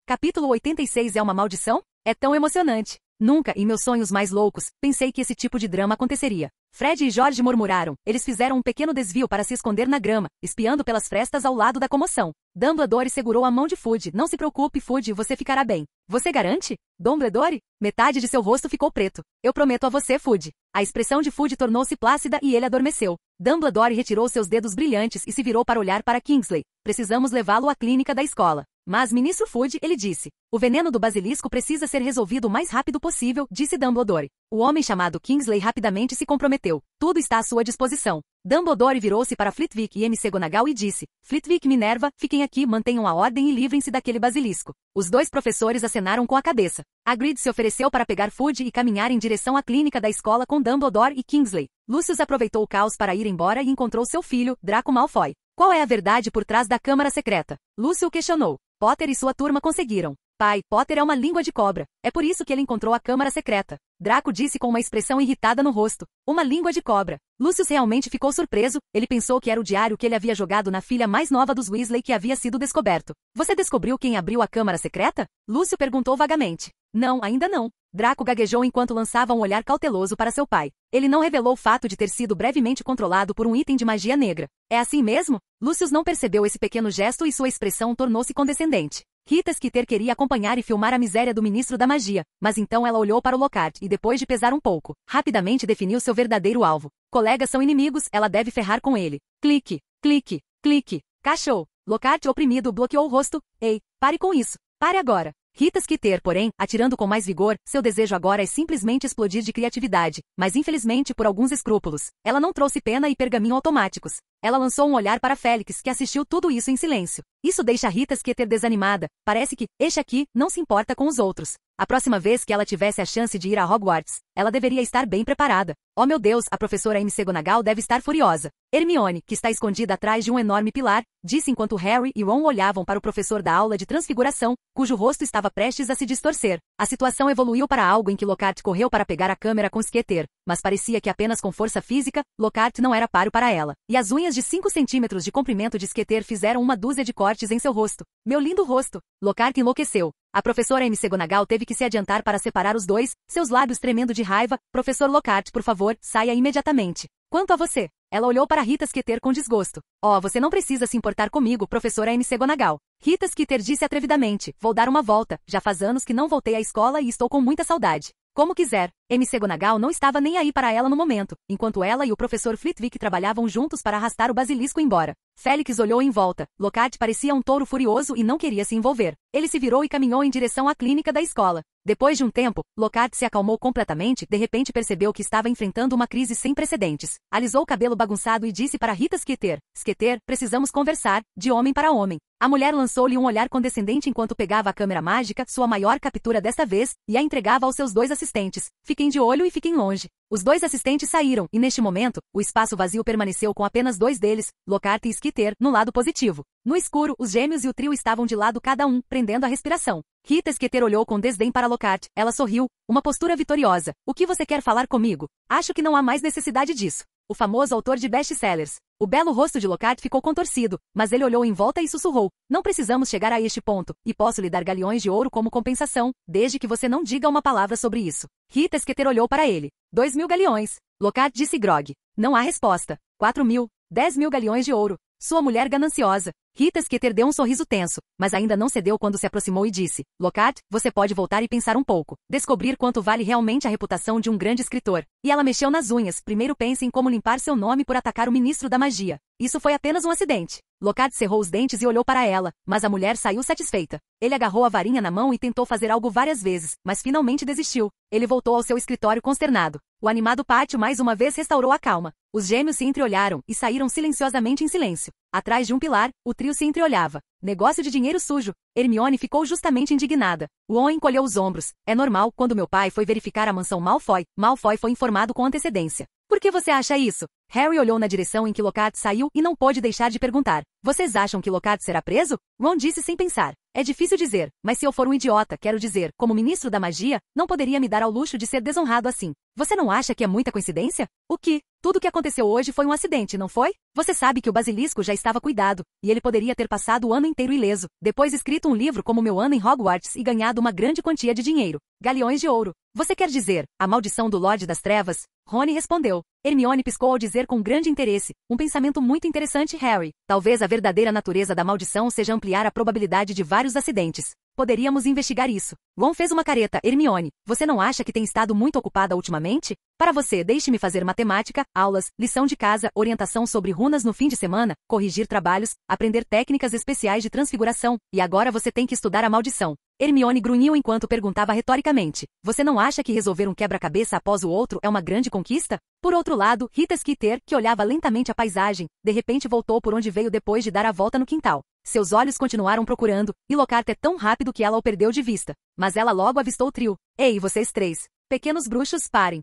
Capítulo 86 é uma maldição? É tão emocionante. Nunca, em meus sonhos mais loucos, pensei que esse tipo de drama aconteceria. Fred e George murmuraram. Eles fizeram um pequeno desvio para se esconder na grama, espiando pelas frestas ao lado da comoção. Dumbledore segurou a mão de Fudge. Não se preocupe, Fudge, você ficará bem. Você garante? Dumbledore? Metade de seu rosto ficou preto. Eu prometo a você, Fudge. A expressão de Fudge tornou-se plácida e ele adormeceu. Dumbledore retirou seus dedos brilhantes e se virou para olhar para Kingsley. Precisamos levá-lo à clínica da escola. Mas, Ministro Fudge, ele disse. O veneno do basilisco precisa ser resolvido o mais rápido possível, disse Dumbledore. O homem chamado Kingsley rapidamente se comprometeu. Tudo está à sua disposição. Dumbledore virou-se para Flitwick e McGonagall e disse. Flitwick e Minerva, fiquem aqui, mantenham a ordem e livrem-se daquele basilisco. Os dois professores acenaram com a cabeça. Hagrid se ofereceu para pegar Fudge e caminhar em direção à clínica da escola com Dumbledore e Kingsley. Lucius aproveitou o caos para ir embora e encontrou seu filho, Draco Malfoy. Qual é a verdade por trás da Câmara Secreta? Lúcio questionou. Potter e sua turma conseguiram. Pai, Potter é uma língua de cobra. É por isso que ele encontrou a Câmara Secreta. Draco disse com uma expressão irritada no rosto. Uma língua de cobra. Lucius realmente ficou surpreso. Ele pensou que era o diário que ele havia jogado na filha mais nova dos Weasley que havia sido descoberto. Você descobriu quem abriu a Câmara Secreta? Lúcio perguntou vagamente. Não, ainda não. Draco gaguejou enquanto lançava um olhar cauteloso para seu pai. Ele não revelou o fato de ter sido brevemente controlado por um item de magia negra. É assim mesmo? Lucius não percebeu esse pequeno gesto e sua expressão tornou-se condescendente. Rita Skeeter queria acompanhar e filmar a miséria do ministro da magia, mas então ela olhou para o Lockhart e depois de pesar um pouco, rapidamente definiu seu verdadeiro alvo. Colegas são inimigos, ela deve ferrar com ele. Clique, clique, clique. Cachou. Lockhart oprimido bloqueou o rosto. Ei, pare com isso. Pare agora. Rita Skeeter, porém, atirando com mais vigor, seu desejo agora é simplesmente explodir de criatividade, mas infelizmente por alguns escrúpulos, ela não trouxe pena e pergaminho automáticos. Ela lançou um olhar para Félix, que assistiu tudo isso em silêncio. Isso deixa Rita Skeeter desanimada. Parece que, este aqui, não se importa com os outros. A próxima vez que ela tivesse a chance de ir a Hogwarts, ela deveria estar bem preparada. Oh meu Deus, a professora McGonagall deve estar furiosa. Hermione, que está escondida atrás de um enorme pilar, disse enquanto Harry e Ron olhavam para o professor da aula de transfiguração, cujo rosto estava prestes a se distorcer. A situação evoluiu para algo em que Lockhart correu para pegar a câmera com Skeeter, mas parecia que apenas com força física, Lockhart não era páreo para ela. E as unhas de 5 centímetros de comprimento de Skeeter fizeram uma dúzia de cortes em seu rosto. Meu lindo rosto! Lockhart enlouqueceu. A professora McGonagall teve que se adiantar para separar os dois, seus lábios tremendo de raiva. Professor Lockhart, por favor, saia imediatamente. Quanto a você? Ela olhou para Rita Skeeter com desgosto. Oh, você não precisa se importar comigo, professora McGonagall. Rita Skeeter disse atrevidamente. Vou dar uma volta. Já faz anos que não voltei à escola e estou com muita saudade. Como quiser. McGonagall não estava nem aí para ela no momento, enquanto ela e o professor Flitwick trabalhavam juntos para arrastar o basilisco embora. Félix olhou em volta. Lockhart parecia um touro furioso e não queria se envolver. Ele se virou e caminhou em direção à clínica da escola. Depois de um tempo, Lockhart se acalmou completamente, de repente percebeu que estava enfrentando uma crise sem precedentes. Alisou o cabelo bagunçado e disse para Rita Skeeter. Skeeter, precisamos conversar, de homem para homem. A mulher lançou-lhe um olhar condescendente enquanto pegava a câmera mágica, sua maior captura desta vez, e a entregava aos seus dois assistentes. Fiquem de olho e fiquem longe. Os dois assistentes saíram, e neste momento, o espaço vazio permaneceu com apenas dois deles, Lockhart e Skeeter, no lado positivo. No escuro, os gêmeos e o trio estavam de lado cada um, prendendo a respiração. Rita Skeeter olhou com desdém para Lockhart. Ela sorriu, uma postura vitoriosa. O que você quer falar comigo? Acho que não há mais necessidade disso. O famoso autor de best-sellers. O belo rosto de Lockhart ficou contorcido, mas ele olhou em volta e sussurrou. Não precisamos chegar a este ponto, e posso lhe dar galeões de ouro como compensação, desde que você não diga uma palavra sobre isso. Rita Skeeter olhou para ele. 2.000 galeões. Lockhart disse grog. Não há resposta. 4.000. 10.000 galeões de ouro. Sua mulher gananciosa. Rita Skeeter deu um sorriso tenso, mas ainda não cedeu quando se aproximou e disse. Lockhart, você pode voltar e pensar um pouco. Descobrir quanto vale realmente a reputação de um grande escritor. E ela mexeu nas unhas. Primeiro pense em como limpar seu nome por atacar o ministro da magia. Isso foi apenas um acidente. Lockhart cerrou os dentes e olhou para ela, mas a mulher saiu satisfeita. Ele agarrou a varinha na mão e tentou fazer algo várias vezes, mas finalmente desistiu. Ele voltou ao seu escritório consternado. O animado pátio mais uma vez restaurou a calma. Os gêmeos se entreolharam e saíram silenciosamente em silêncio. Atrás de um pilar, o trio se entreolhava. Negócio de dinheiro sujo. Hermione ficou justamente indignada. Ron encolheu os ombros. É normal, quando meu pai foi verificar a mansão Malfoy, Malfoy foi informado com antecedência. Por que você acha isso? Harry olhou na direção em que Lockhart saiu e não pôde deixar de perguntar. Vocês acham que Lockhart será preso? Ron disse sem pensar. É difícil dizer, mas se eu for um idiota, quero dizer, como ministro da magia, não poderia me dar ao luxo de ser desonrado assim. Você não acha que é muita coincidência? O que? Tudo o que aconteceu hoje foi um acidente, não foi? Você sabe que o basilisco já estava cuidado, e ele poderia ter passado o ano inteiro ileso, depois escrito um livro como Meu Ano em Hogwarts e ganhado uma grande quantia de dinheiro. Galeões de ouro. Você quer dizer, a maldição do Lorde das Trevas? Rony respondeu. Hermione piscou ao dizer com grande interesse. Um pensamento muito interessante, Harry. Talvez a verdadeira natureza da maldição seja ampliar a probabilidade de vários acidentes. Poderíamos investigar isso. Ron fez uma careta. Hermione, você não acha que tem estado muito ocupada ultimamente? Para você, deixe-me fazer matemática, aulas, lição de casa, orientação sobre runas no fim de semana, corrigir trabalhos, aprender técnicas especiais de transfiguração, e agora você tem que estudar a maldição. Hermione grunhiu enquanto perguntava retoricamente. Você não acha que resolver um quebra-cabeça após o outro é uma grande conquista? Por outro lado, Rita Skeeter, que olhava lentamente a paisagem, de repente voltou por onde veio depois de dar a volta no quintal. Seus olhos continuaram procurando, e Lockhart é tão rápido que ela o perdeu de vista. Mas ela logo avistou o trio. Ei, vocês três. Pequenos bruxos, parem.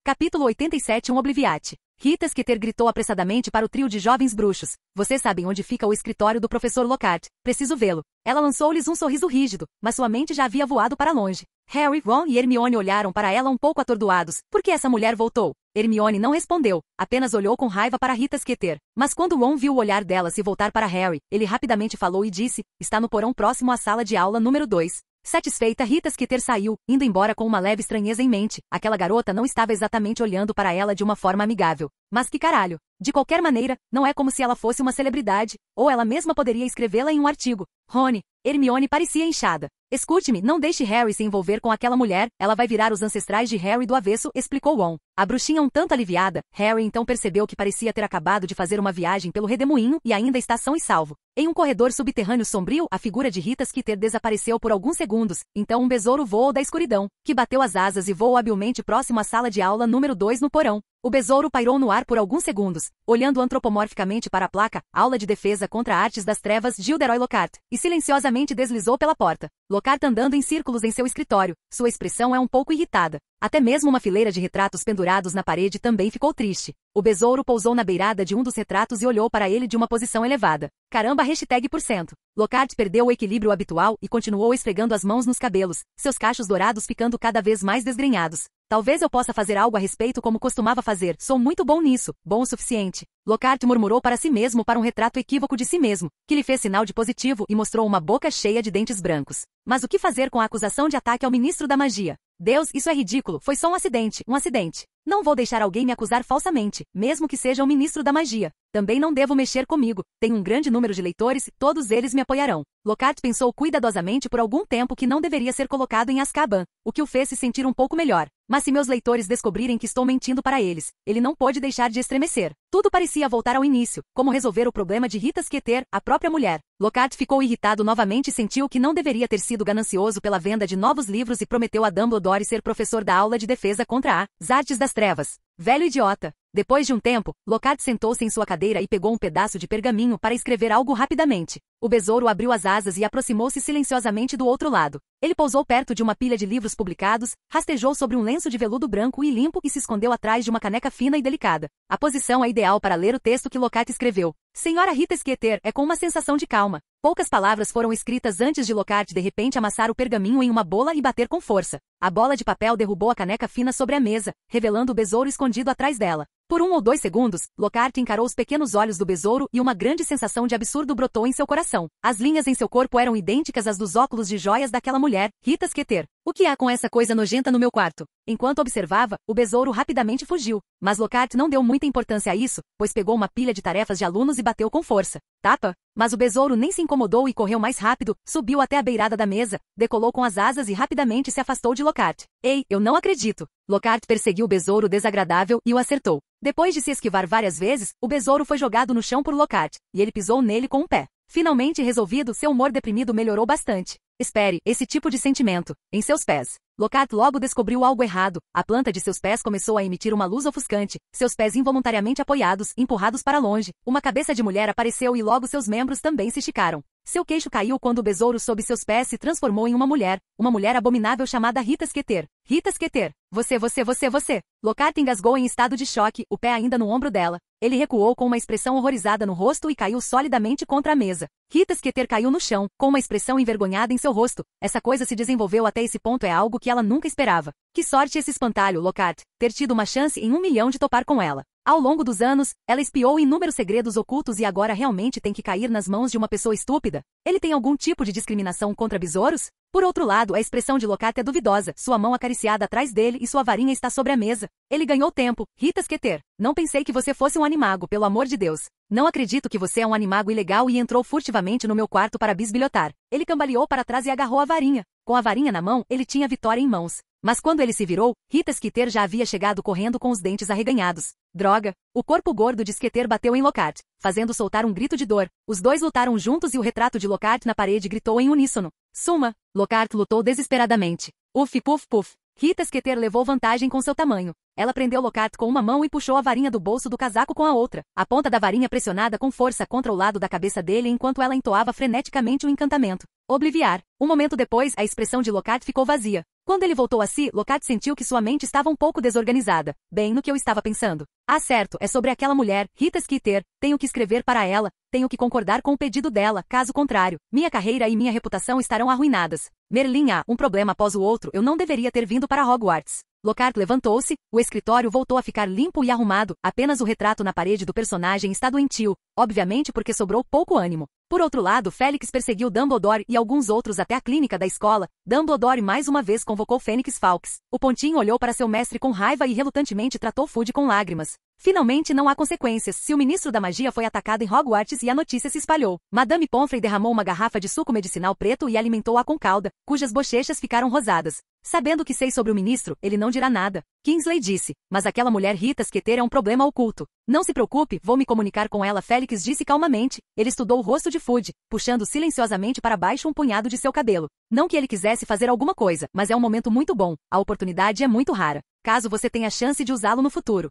Capítulo 87 Um Obliviate. Rita Skeeter gritou apressadamente para o trio de jovens bruxos. Vocês sabem onde fica o escritório do professor Lockhart. Preciso vê-lo. Ela lançou-lhes um sorriso rígido, mas sua mente já havia voado para longe. Harry, Ron e Hermione olharam para ela um pouco atordoados. Por que essa mulher voltou? Hermione não respondeu, apenas olhou com raiva para Rita Skeeter. Mas quando Ron viu o olhar dela se voltar para Harry, ele rapidamente falou e disse, está no porão próximo à sala de aula número 2. Satisfeita, Rita Skeeter saiu, indo embora com uma leve estranheza em mente. Aquela garota não estava exatamente olhando para ela de uma forma amigável. Mas que caralho! De qualquer maneira, não é como se ela fosse uma celebridade, ou ela mesma poderia escrevê-la em um artigo. Rony, Hermione parecia inchada. Escute-me, não deixe Harry se envolver com aquela mulher, ela vai virar os ancestrais de Harry do avesso, explicou Ron. A bruxinha um tanto aliviada, Harry então percebeu que parecia ter acabado de fazer uma viagem pelo redemoinho e ainda está são e salvo. Em um corredor subterrâneo sombrio, a figura de Rita Skeeter desapareceu por alguns segundos, então um besouro voou da escuridão, que bateu as asas e voou habilmente próximo à sala de aula número 2 no porão. O besouro pairou no ar por alguns segundos, olhando antropomorficamente para a placa, Aula de Defesa contra Artes das Trevas Gilderoy Lockhart, e silenciosamente deslizou pela porta. Lockhart andando em círculos em seu escritório, sua expressão é um pouco irritada. Até mesmo uma fileira de retratos pendurados na parede também ficou triste. O besouro pousou na beirada de um dos retratos e olhou para ele de uma posição elevada. Caramba, #%. Lockhart perdeu o equilíbrio habitual e continuou esfregando as mãos nos cabelos, seus cachos dourados ficando cada vez mais desgrenhados. Talvez eu possa fazer algo a respeito como costumava fazer. Sou muito bom nisso, bom o suficiente. Lockhart murmurou para si mesmo para um retrato equívoco de si mesmo, que lhe fez sinal de positivo e mostrou uma boca cheia de dentes brancos. Mas o que fazer com a acusação de ataque ao ministro da magia? Deus, isso é ridículo, foi só um acidente, um acidente. Não vou deixar alguém me acusar falsamente, mesmo que seja o ministro da magia. Também não devo mexer comigo, tenho um grande número de leitores, todos eles me apoiarão. Lockhart pensou cuidadosamente por algum tempo que não deveria ser colocado em Azkaban, o que o fez se sentir um pouco melhor. Mas se meus leitores descobrirem que estou mentindo para eles, ele não pôde deixar de estremecer. Tudo parecia voltar ao início, como resolver o problema de Rita Skeeter, a própria mulher. Lockhart ficou irritado novamente e sentiu que não deveria ter sido ganancioso pela venda de novos livros e prometeu a Dumbledore ser professor da aula de defesa contra as artes das trevas. Velho idiota. Depois de um tempo, Lockhart sentou-se em sua cadeira e pegou um pedaço de pergaminho para escrever algo rapidamente. O besouro abriu as asas e aproximou-se silenciosamente do outro lado. Ele pousou perto de uma pilha de livros publicados, rastejou sobre um lenço de veludo branco e limpo e se escondeu atrás de uma caneca fina e delicada. A posição é ideal para ler o texto que Lockhart escreveu. Senhora Rita Skeeter, é com uma sensação de calma. Poucas palavras foram escritas antes de Lockhart de repente amassar o pergaminho em uma bola e bater com força. A bola de papel derrubou a caneca fina sobre a mesa, revelando o besouro escondido atrás dela. Por 1 ou 2 segundos, Lockhart encarou os pequenos olhos do besouro e uma grande sensação de absurdo brotou em seu coração. As linhas em seu corpo eram idênticas às dos óculos de joias daquela mulher, Rita Skeeter. O que há com essa coisa nojenta no meu quarto? Enquanto observava, o besouro rapidamente fugiu. Mas Lockhart não deu muita importância a isso, pois pegou uma pilha de tarefas de alunos e bateu com força. Tapa! Mas o besouro nem se incomodou e correu mais rápido, subiu até a beirada da mesa, decolou com as asas e rapidamente se afastou de Lockhart. Ei, eu não acredito! Lockhart perseguiu o besouro desagradável e o acertou. Depois de se esquivar várias vezes, o besouro foi jogado no chão por Lockhart, e ele pisou nele com um pé. Finalmente resolvido, seu humor deprimido melhorou bastante. Espere, esse tipo de sentimento, em seus pés. Lockhart logo descobriu algo errado. A planta de seus pés começou a emitir uma luz ofuscante, seus pés involuntariamente apoiados, empurrados para longe. Uma cabeça de mulher apareceu e logo seus membros também se esticaram. Seu queixo caiu quando o besouro sob seus pés se transformou em uma mulher abominável chamada Rita Skeeter. Rita Skeeter, você. Lockhart engasgou em estado de choque, o pé ainda no ombro dela. Ele recuou com uma expressão horrorizada no rosto e caiu solidamente contra a mesa. Rita Skeeter caiu no chão, com uma expressão envergonhada em seu rosto. Essa coisa se desenvolveu até esse ponto é algo que ela nunca esperava. Que sorte esse espantalho, Lockhart, ter tido uma chance em 1 milhão de topar com ela. Ao longo dos anos, ela espiou inúmeros segredos ocultos e agora realmente tem que cair nas mãos de uma pessoa estúpida. Ele tem algum tipo de discriminação contra besouros? Por outro lado, a expressão de Lockhart é duvidosa, sua mão acariciada atrás dele e sua varinha está sobre a mesa. Ele ganhou tempo. Rita Skeeter, não pensei que você fosse um animago, pelo amor de Deus. Não acredito que você é um animago ilegal e entrou furtivamente no meu quarto para bisbilhotar. Ele cambaleou para trás e agarrou a varinha. Com a varinha na mão, ele tinha a vitória em mãos. Mas quando ele se virou, Rita Skeeter já havia chegado correndo com os dentes arreganhados. Droga! O corpo gordo de Skeeter bateu em Lockhart, fazendo soltar um grito de dor. Os dois lutaram juntos e o retrato de Lockhart na parede gritou em uníssono. Suma! Lockhart lutou desesperadamente. Uf, puf, puf. Rita Skeeter levou vantagem com seu tamanho. Ela prendeu Lockhart com uma mão e puxou a varinha do bolso do casaco com a outra. A ponta da varinha pressionada com força contra o lado da cabeça dele enquanto ela entoava freneticamente o encantamento. Obliviar. Um momento depois, a expressão de Lockhart ficou vazia. Quando ele voltou a si, Lockhart sentiu que sua mente estava um pouco desorganizada. Bem no que eu estava pensando. Ah, certo, é sobre aquela mulher, Rita Skeeter. Tenho que escrever para ela. Tenho que concordar com o pedido dela, caso contrário, minha carreira e minha reputação estarão arruinadas. Merlin, um problema após o outro, eu não deveria ter vindo para Hogwarts. Lockhart levantou-se, o escritório voltou a ficar limpo e arrumado, apenas o retrato na parede do personagem está doentio, obviamente porque sobrou pouco ânimo. Por outro lado, Félix perseguiu Dumbledore e alguns outros até a clínica da escola. Dumbledore mais uma vez convocou Fênix Fawkes. O Pontinho olhou para seu mestre com raiva e relutantemente tratou Fudge com lágrimas. Finalmente não há consequências se o ministro da magia foi atacado em Hogwarts e a notícia se espalhou. Madame Pomfrey derramou uma garrafa de suco medicinal preto e alimentou-a com calda, cujas bochechas ficaram rosadas. Sabendo que sei sobre o ministro, ele não dirá nada. Kingsley disse, mas aquela mulher Rita Skeeter é um problema oculto. Não se preocupe, vou me comunicar com ela, Félix disse calmamente. Ele estudou o rosto de Fudge, puxando silenciosamente para baixo um punhado de seu cabelo. Não que ele quisesse fazer alguma coisa, mas é um momento muito bom. A oportunidade é muito rara. Caso você tenha chance de usá-lo no futuro.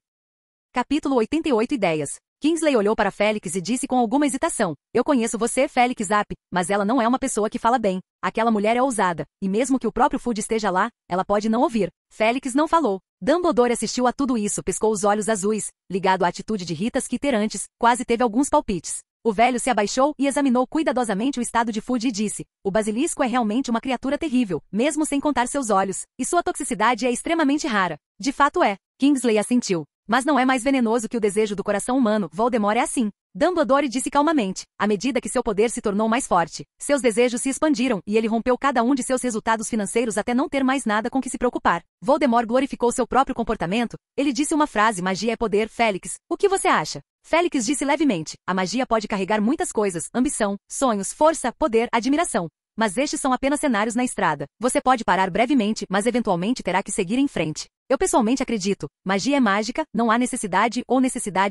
Capítulo 88 Ideias. Kingsley olhou para Félix e disse com alguma hesitação. Eu conheço você, Félix Zapp, mas ela não é uma pessoa que fala bem. Aquela mulher é ousada, e mesmo que o próprio Fudge esteja lá, ela pode não ouvir. Félix não falou. Dumbledore assistiu a tudo isso, pescou os olhos azuis, ligado à atitude de Rita Skeeter antes, quase teve alguns palpites. O velho se abaixou e examinou cuidadosamente o estado de Fudge e disse, o basilisco é realmente uma criatura terrível, mesmo sem contar seus olhos, e sua toxicidade é extremamente rara. De fato é. Kingsley assentiu. Mas não é mais venenoso que o desejo do coração humano, Voldemort é assim. Dumbledore disse calmamente, à medida que seu poder se tornou mais forte. Seus desejos se expandiram e ele rompeu cada um de seus resultados financeiros até não ter mais nada com que se preocupar. Voldemort glorificou seu próprio comportamento. Ele disse uma frase, magia é poder, Félix. O que você acha? Félix disse levemente, a magia pode carregar muitas coisas, ambição, sonhos, força, poder, admiração. Mas estes são apenas cenários na estrada. Você pode parar brevemente, mas eventualmente terá que seguir em frente. Eu pessoalmente acredito, magia é mágica, não há necessidade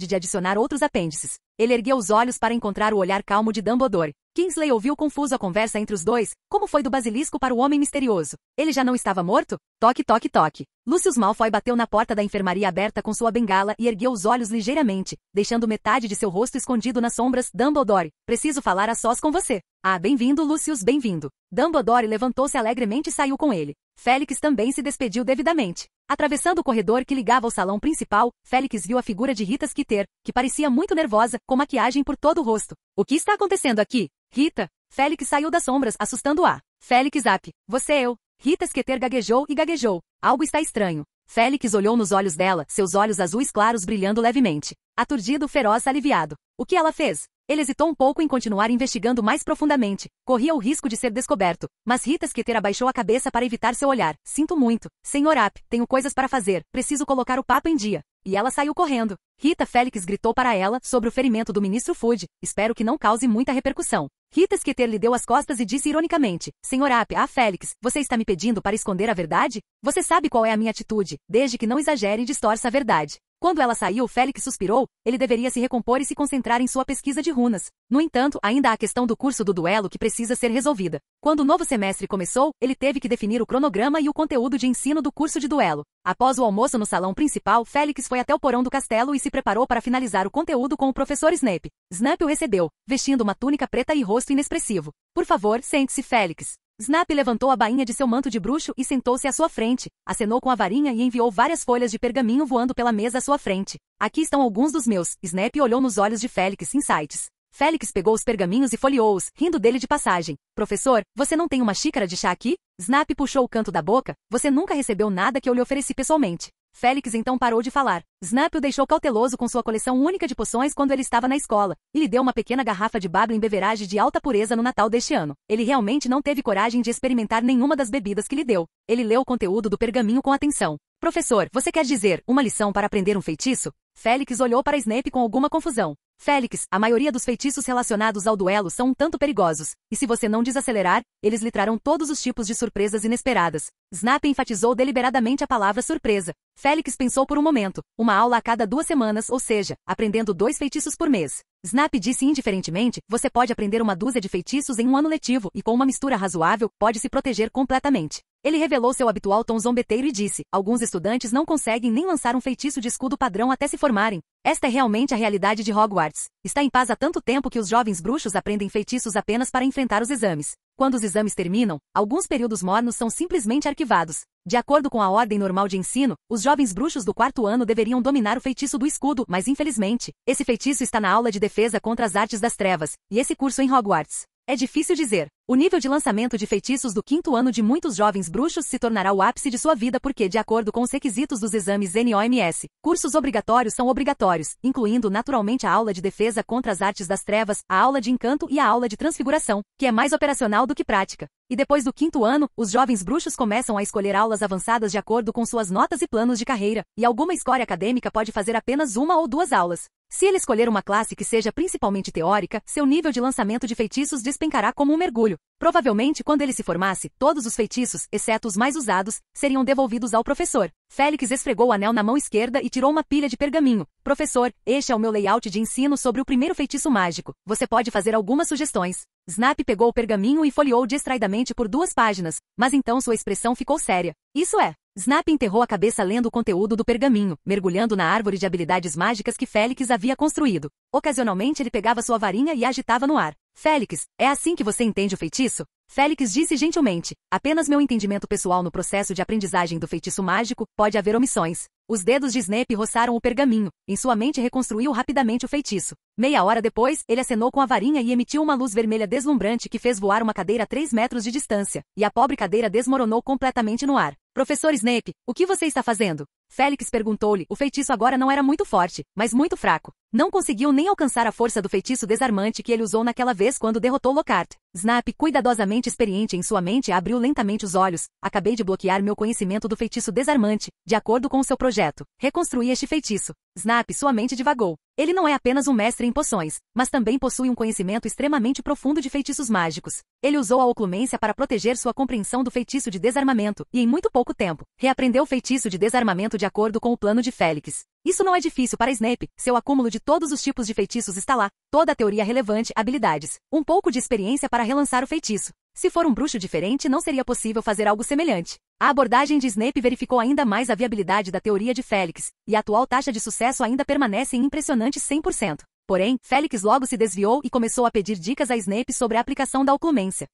de adicionar outros apêndices. Ele ergueu os olhos para encontrar o olhar calmo de Dumbledore. Kingsley ouviu confuso a conversa entre os dois, como foi do basilisco para o homem misterioso. Ele já não estava morto? Toque, toque, toque. Lucius Malfoy bateu na porta da enfermaria aberta com sua bengala e ergueu os olhos ligeiramente, deixando metade de seu rosto escondido nas sombras. Dumbledore, preciso falar a sós com você. Ah, bem-vindo, Lucius, bem-vindo. Dumbledore levantou-se alegremente e saiu com ele. Félix também se despediu devidamente. Atravessando o corredor que ligava ao salão principal, Félix viu a figura de Rita Skeeter, que parecia muito nervosa, com maquiagem por todo o rosto. O que está acontecendo aqui? Rita? Félix saiu das sombras, assustando-a. Félix Zapp, você eu. Rita Skeeter gaguejou e gaguejou. Algo está estranho. Félix olhou nos olhos dela, seus olhos azuis claros brilhando levemente. Aturdido, feroz, aliviado. O que ela fez? Ele hesitou um pouco em continuar investigando mais profundamente. Corria o risco de ser descoberto. Mas Rita Skeeter abaixou a cabeça para evitar seu olhar. Sinto muito. Senhor App, tenho coisas para fazer. Preciso colocar o papo em dia. E ela saiu correndo. Rita Félix gritou para ela sobre o ferimento do ministro Fudge. Espero que não cause muita repercussão. Rita Skeeter lhe deu as costas e disse ironicamente. Senhor App, Félix, você está me pedindo para esconder a verdade? Você sabe qual é a minha atitude, desde que não exagere e distorça a verdade. Quando ela saiu, Félix suspirou, ele deveria se recompor e se concentrar em sua pesquisa de runas. No entanto, ainda há a questão do curso do duelo que precisa ser resolvida. Quando o novo semestre começou, ele teve que definir o cronograma e o conteúdo de ensino do curso de duelo. Após o almoço no salão principal, Félix foi até o porão do castelo e se preparou para finalizar o conteúdo com o professor Snape. Snape o recebeu, vestindo uma túnica preta e rosto inexpressivo. Por favor, sente-se, Félix. Snape levantou a bainha de seu manto de bruxo e sentou-se à sua frente, acenou com a varinha e enviou várias folhas de pergaminho voando pela mesa à sua frente. Aqui estão alguns dos meus. Snape olhou nos olhos de Félix, insights. Félix pegou os pergaminhos e folheou-os, rindo dele de passagem. Professor, você não tem uma xícara de chá aqui? Snape puxou o canto da boca. Você nunca recebeu nada que eu lhe ofereci pessoalmente. Félix então parou de falar. Snap o deixou cauteloso com sua coleção única de poções quando ele estava na escola, e lhe deu uma pequena garrafa de Babbling Beverage de alta pureza no Natal deste ano. Ele realmente não teve coragem de experimentar nenhuma das bebidas que lhe deu. Ele leu o conteúdo do pergaminho com atenção. Professor, você quer dizer, uma lição para aprender um feitiço? Félix olhou para Snape com alguma confusão. Félix, a maioria dos feitiços relacionados ao duelo são um tanto perigosos, e se você não desacelerar, eles lhe trarão todos os tipos de surpresas inesperadas. Snap enfatizou deliberadamente a palavra surpresa. Félix pensou por um momento, uma aula a cada 2 semanas, ou seja, aprendendo 2 feitiços por mês. Snap disse indiferentemente, você pode aprender uma dúzia de feitiços em um ano letivo e com uma mistura razoável, pode se proteger completamente. Ele revelou seu habitual tom zombeteiro e disse, alguns estudantes não conseguem nem lançar um feitiço de escudo padrão até se formarem. Esta é realmente a realidade de Hogwarts. Está em paz há tanto tempo que os jovens bruxos aprendem feitiços apenas para enfrentar os exames. Quando os exames terminam, alguns períodos mornos são simplesmente arquivados. De acordo com a ordem normal de ensino, os jovens bruxos do 4º ano deveriam dominar o feitiço do escudo, mas infelizmente, esse feitiço está na aula de defesa contra as artes das trevas, e esse curso em Hogwarts. É difícil dizer. O nível de lançamento de feitiços do 5º ano de muitos jovens bruxos se tornará o ápice de sua vida porque, de acordo com os requisitos dos exames NOMS, cursos obrigatórios são obrigatórios, incluindo naturalmente a aula de defesa contra as artes das trevas, a aula de encanto e a aula de transfiguração, que é mais operacional do que prática. E depois do 5º ano, os jovens bruxos começam a escolher aulas avançadas de acordo com suas notas e planos de carreira, e alguma escolha acadêmica pode fazer apenas 1 ou 2 aulas. Se ele escolher uma classe que seja principalmente teórica, seu nível de lançamento de feitiços despencará como um mergulho. Provavelmente, quando ele se formasse, todos os feitiços, exceto os mais usados, seriam devolvidos ao professor. Félix esfregou o anel na mão esquerda e tirou uma pilha de pergaminho. Professor, este é o meu layout de ensino sobre o primeiro feitiço mágico. Você pode fazer algumas sugestões. Snap pegou o pergaminho e folheou distraidamente por 2 páginas, mas então sua expressão ficou séria. Isso é. Snap enterrou a cabeça lendo o conteúdo do pergaminho, mergulhando na árvore de habilidades mágicas que Félix havia construído. Ocasionalmente ele pegava sua varinha e a agitava no ar. Félix, é assim que você entende o feitiço? Félix disse gentilmente, apenas meu entendimento pessoal no processo de aprendizagem do feitiço mágico, pode haver omissões. Os dedos de Snape roçaram o pergaminho, em sua mente reconstruiu rapidamente o feitiço. Meia hora depois, ele acenou com a varinha e emitiu uma luz vermelha deslumbrante que fez voar uma cadeira a 3 metros de distância, e a pobre cadeira desmoronou completamente no ar. Professor Snape, o que você está fazendo? Félix perguntou-lhe, o feitiço agora não era muito forte, mas muito fraco. Não conseguiu nem alcançar a força do feitiço desarmante que ele usou naquela vez quando derrotou Lockhart. Snap, cuidadosamente experiente em sua mente, abriu lentamente os olhos. Acabei de bloquear meu conhecimento do feitiço desarmante, de acordo com o seu projeto. Reconstruí este feitiço. Snap, sua mente divagou. Ele não é apenas um mestre em poções, mas também possui um conhecimento extremamente profundo de feitiços mágicos. Ele usou a oclumência para proteger sua compreensão do feitiço de desarmamento, e em muito pouco tempo, reaprendeu o feitiço de desarmamento de acordo com o plano de Félix. Isso não é difícil para Snape, seu acúmulo de todos os tipos de feitiços está lá, toda a teoria relevante, habilidades, um pouco de experiência para relançar o feitiço. Se for um bruxo diferente, não seria possível fazer algo semelhante. A abordagem de Snape verificou ainda mais a viabilidade da teoria de Félix, e a atual taxa de sucesso ainda permanece em impressionantes 100%. Porém, Félix logo se desviou e começou a pedir dicas a Snape sobre a aplicação da oclumência.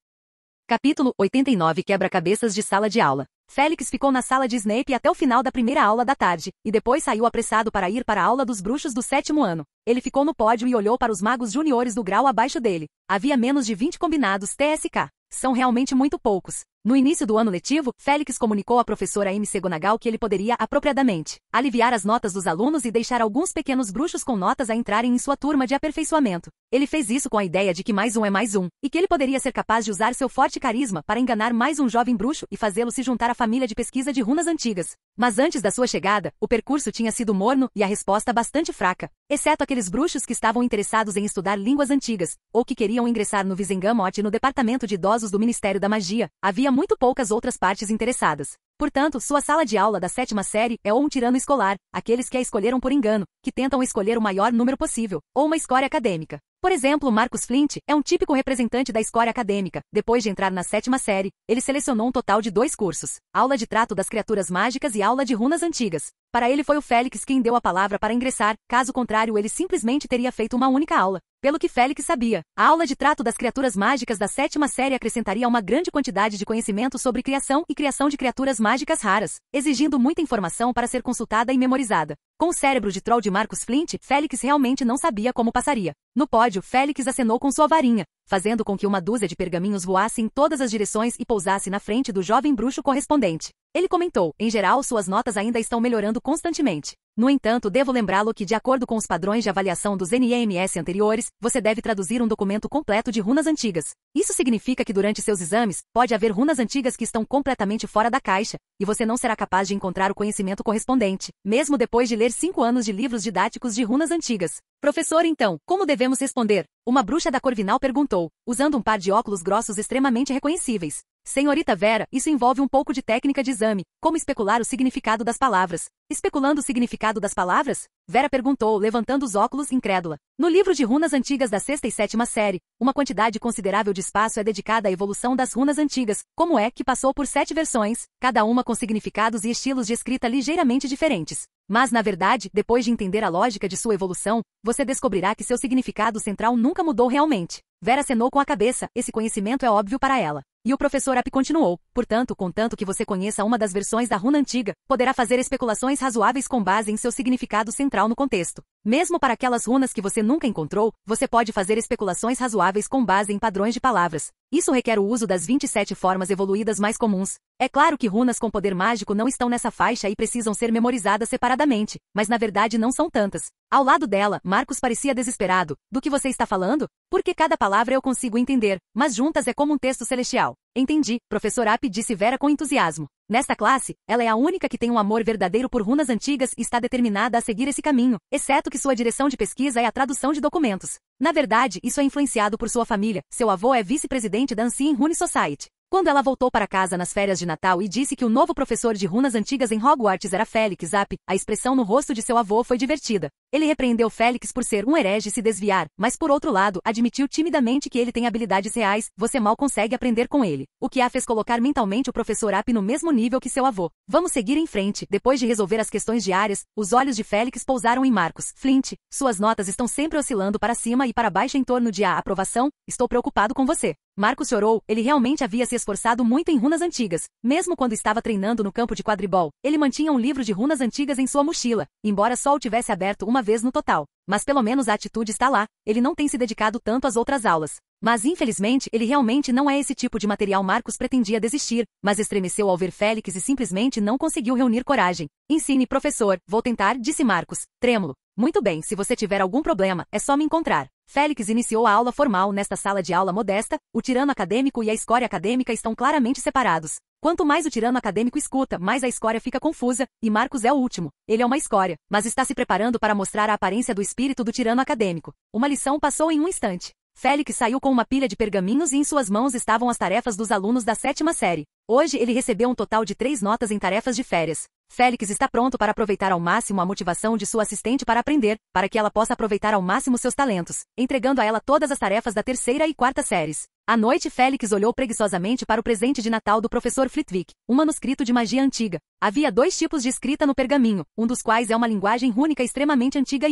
Capítulo 89 Quebra-cabeças de sala de aula. Félix ficou na sala de Snape até o final da primeira aula da tarde, e depois saiu apressado para ir para a aula dos bruxos do 7º ano. Ele ficou no pódio e olhou para os magos juniores do grau abaixo dele. Havia menos de 20 combinados TSK. São realmente muito poucos. No início do ano letivo, Félix comunicou à professora McGonagall que ele poderia, apropriadamente, aliviar as notas dos alunos e deixar alguns pequenos bruxos com notas a entrarem em sua turma de aperfeiçoamento. Ele fez isso com a ideia de que mais um é mais um, e que ele poderia ser capaz de usar seu forte carisma para enganar mais um jovem bruxo e fazê-lo se juntar à família de pesquisa de runas antigas. Mas antes da sua chegada, o percurso tinha sido morno e a resposta bastante fraca, exceto aqueles bruxos que estavam interessados em estudar línguas antigas, ou que queriam ingressar no Wizengamot no departamento de idosos do Ministério da Magia. Havia muito poucas outras partes interessadas. Portanto, sua sala de aula da 7ª série é ou um tirano escolar, aqueles que a escolheram por engano, que tentam escolher o maior número possível, ou uma escória acadêmica. Por exemplo, Marcus Flint é um típico representante da escória acadêmica. Depois de entrar na 7ª série, ele selecionou um total de 2 cursos: aula de trato das criaturas mágicas e aula de runas antigas. Para ele foi o Félix quem deu a palavra para ingressar, caso contrário ele simplesmente teria feito uma única aula. Pelo que Félix sabia, a aula de trato das criaturas mágicas da 7ª série acrescentaria uma grande quantidade de conhecimento sobre criação e criação de criaturas mágicas raras, exigindo muita informação para ser consultada e memorizada. Com o cérebro de troll de Marcus Flint, Félix realmente não sabia como passaria. No pódio, Félix acenou com sua varinha, fazendo com que uma dúzia de pergaminhos voasse em todas as direções e pousasse na frente do jovem bruxo correspondente. Ele comentou, em geral suas notas ainda estão melhorando constantemente. No entanto, devo lembrá-lo que, de acordo com os padrões de avaliação dos NEMS anteriores, você deve traduzir um documento completo de runas antigas. Isso significa que durante seus exames, pode haver runas antigas que estão completamente fora da caixa, e você não será capaz de encontrar o conhecimento correspondente, mesmo depois de ler 5 anos de livros didáticos de runas antigas. Professor, então, como devemos responder? Uma bruxa da Corvinal perguntou, usando um par de óculos grossos extremamente reconhecíveis. Senhorita Vera, isso envolve um pouco de técnica de exame, como especular o significado das palavras. Especulando o significado das palavras? Vera perguntou, levantando os óculos, incrédula. No livro de runas antigas da 6ª e 7ª série, uma quantidade considerável de espaço é dedicada à evolução das runas antigas, como é que passou por 7 versões, cada uma com significados e estilos de escrita ligeiramente diferentes. Mas, na verdade, depois de entender a lógica de sua evolução, você descobrirá que seu significado central nunca mudou realmente. Vera acenou com a cabeça, esse conhecimento é óbvio para ela. E o professor App continuou, portanto, contanto que você conheça uma das versões da runa antiga, poderá fazer especulações razoáveis com base em seu significado central no contexto. Mesmo para aquelas runas que você nunca encontrou, você pode fazer especulações razoáveis com base em padrões de palavras. Isso requer o uso das 27 formas evoluídas mais comuns. É claro que runas com poder mágico não estão nessa faixa e precisam ser memorizadas separadamente, mas na verdade não são tantas. Ao lado dela, Marcos parecia desesperado. Do que você está falando? Porque cada palavra eu consigo entender, mas juntas é como um texto celestial. Entendi, professor App, disse Vera com entusiasmo. Nesta classe, ela é a única que tem um amor verdadeiro por runas antigas e está determinada a seguir esse caminho, exceto que sua direção de pesquisa é a tradução de documentos. Na verdade, isso é influenciado por sua família. Seu avô é vice-presidente da Ancient Rune Society. Quando ela voltou para casa nas férias de Natal e disse que o novo professor de runas antigas em Hogwarts era Félix App, a expressão no rosto de seu avô foi divertida. Ele repreendeu Félix por ser um herege e se desviar, mas por outro lado, admitiu timidamente que ele tem habilidades reais, você mal consegue aprender com ele. O que a fez colocar mentalmente o professor App no mesmo nível que seu avô. Vamos seguir em frente. Depois de resolver as questões diárias, os olhos de Félix pousaram em Marcos. Flint, suas notas estão sempre oscilando para cima e para baixo em torno de A aprovação, estou preocupado com você. Marcos chorou, ele realmente havia se esforçado muito em runas antigas. Mesmo quando estava treinando no campo de quadribol, ele mantinha um livro de runas antigas em sua mochila, embora só o tivesse aberto uma vez no total. Mas pelo menos a atitude está lá, ele não tem se dedicado tanto às outras aulas. Mas infelizmente, ele realmente não é esse tipo de material. Marcos pretendia desistir, mas estremeceu ao ver Félix e simplesmente não conseguiu reunir coragem. Ensine, professor, vou tentar, disse Marcos, trêmulo. Muito bem, se você tiver algum problema, é só me encontrar. Félix iniciou a aula formal nesta sala de aula modesta, o tirano acadêmico e a escória acadêmica estão claramente separados. Quanto mais o tirano acadêmico escuta, mais a escória fica confusa, e Marcos é o último. Ele é uma escória, mas está se preparando para mostrar a aparência do espírito do tirano acadêmico. Uma lição passou em um instante. Félix saiu com uma pilha de pergaminhos e em suas mãos estavam as tarefas dos alunos da 7ª série. Hoje ele recebeu um total de 3 notas em tarefas de férias. Félix está pronto para aproveitar ao máximo a motivação de sua assistente para aprender, para que ela possa aproveitar ao máximo seus talentos, entregando a ela todas as tarefas da 3ª e 4ª séries. À noite, Félix olhou preguiçosamente para o presente de Natal do professor Flitwick, um manuscrito de magia antiga. Havia 2 tipos de escrita no pergaminho, um dos quais é uma linguagem rúnica extremamente antiga,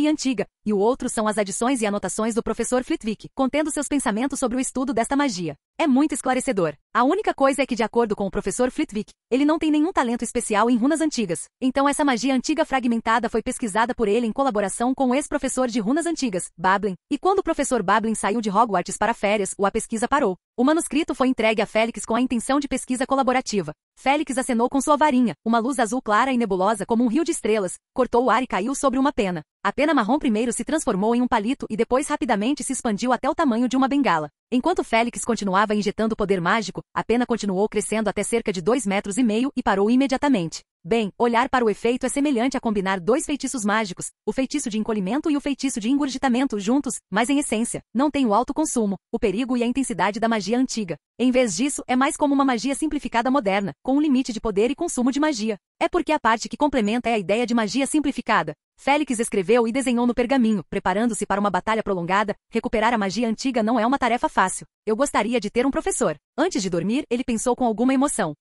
e o outro são as adições e anotações do professor Flitwick, contendo seus pensamentos sobre o estudo desta magia. É muito esclarecedor. A única coisa é que, de acordo com o professor Flitwick, ele não tem nenhum talento especial em runas antigas. Então essa magia antiga fragmentada foi pesquisada por ele em colaboração com o ex-professor de runas antigas, Bablin, e quando o professor Bablin saiu de Hogwarts para férias, a pesquisa parou. O manuscrito foi entregue a Félix com a intenção de pesquisa colaborativa. Félix acenou com sua varinha, uma luz azul clara e nebulosa como um rio de estrelas, cortou o ar e caiu sobre uma pena. A pena marrom primeiro se transformou em um palito e depois rapidamente se expandiu até o tamanho de uma bengala. Enquanto Félix continuava injetando poder mágico, a pena continuou crescendo até cerca de 2,5 metros e parou imediatamente. Bem, olhar para o efeito é semelhante a combinar 2 feitiços mágicos, o feitiço de encolhimento e o feitiço de engurgitamento juntos, mas em essência, não tem o alto consumo, o perigo e a intensidade da magia antiga. Em vez disso, é mais como uma magia simplificada moderna, com um limite de poder e consumo de magia. É porque a parte que complementa é a ideia de magia simplificada. Félix escreveu e desenhou no pergaminho, preparando-se para uma batalha prolongada. Recuperar a magia antiga não é uma tarefa fácil. Eu gostaria de ter um professor. Antes de dormir, ele pensou com alguma emoção.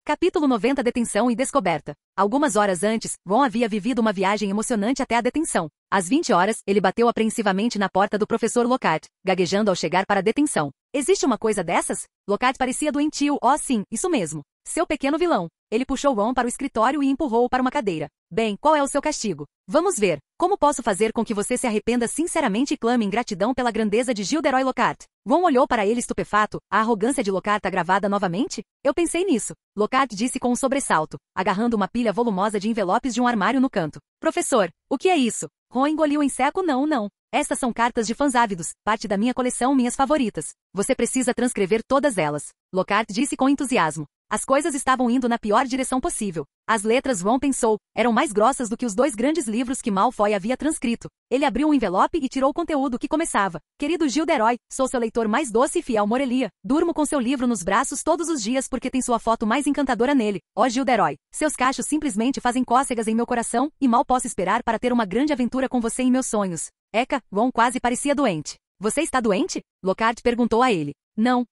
Capítulo 90 Detenção e Descoberta. Algumas horas antes, Ron havia vivido uma viagem emocionante até a detenção. Às 20 horas, ele bateu apreensivamente na porta do professor Lockhart, gaguejando ao chegar para a detenção. Existe uma coisa dessas? Lockhart parecia doentio. Oh sim, isso mesmo. Seu pequeno vilão. Ele puxou Ron para o escritório e empurrou-o para uma cadeira. Bem, qual é o seu castigo? Vamos ver. Como posso fazer com que você se arrependa sinceramente e clame em gratidão pela grandeza de Gilderoy Lockhart? Ron olhou para ele estupefato. A arrogância de Lockhart agravada novamente? Eu pensei nisso. Lockhart disse com um sobressalto, agarrando uma pilha volumosa de envelopes de um armário no canto. Professor, o que é isso? Ron engoliu em seco. Não. Estas são cartas de fãs ávidos, parte da minha coleção, minhas favoritas. Você precisa transcrever todas elas. Lockhart disse com entusiasmo. As coisas estavam indo na pior direção possível. As letras, Ron pensou, eram mais grossas do que os 2 grandes livros que Malfoy havia transcrito. Ele abriu um envelope e tirou o conteúdo que começava. Querido Gilderoy, sou seu leitor mais doce e fiel Morelia. Durmo com seu livro nos braços todos os dias porque tem sua foto mais encantadora nele. Ó Gilderoy, seus cachos simplesmente fazem cócegas em meu coração e mal posso esperar para ter uma grande aventura com você em meus sonhos. Eca, Ron quase parecia doente. Você está doente? Lockhart perguntou a ele. Não.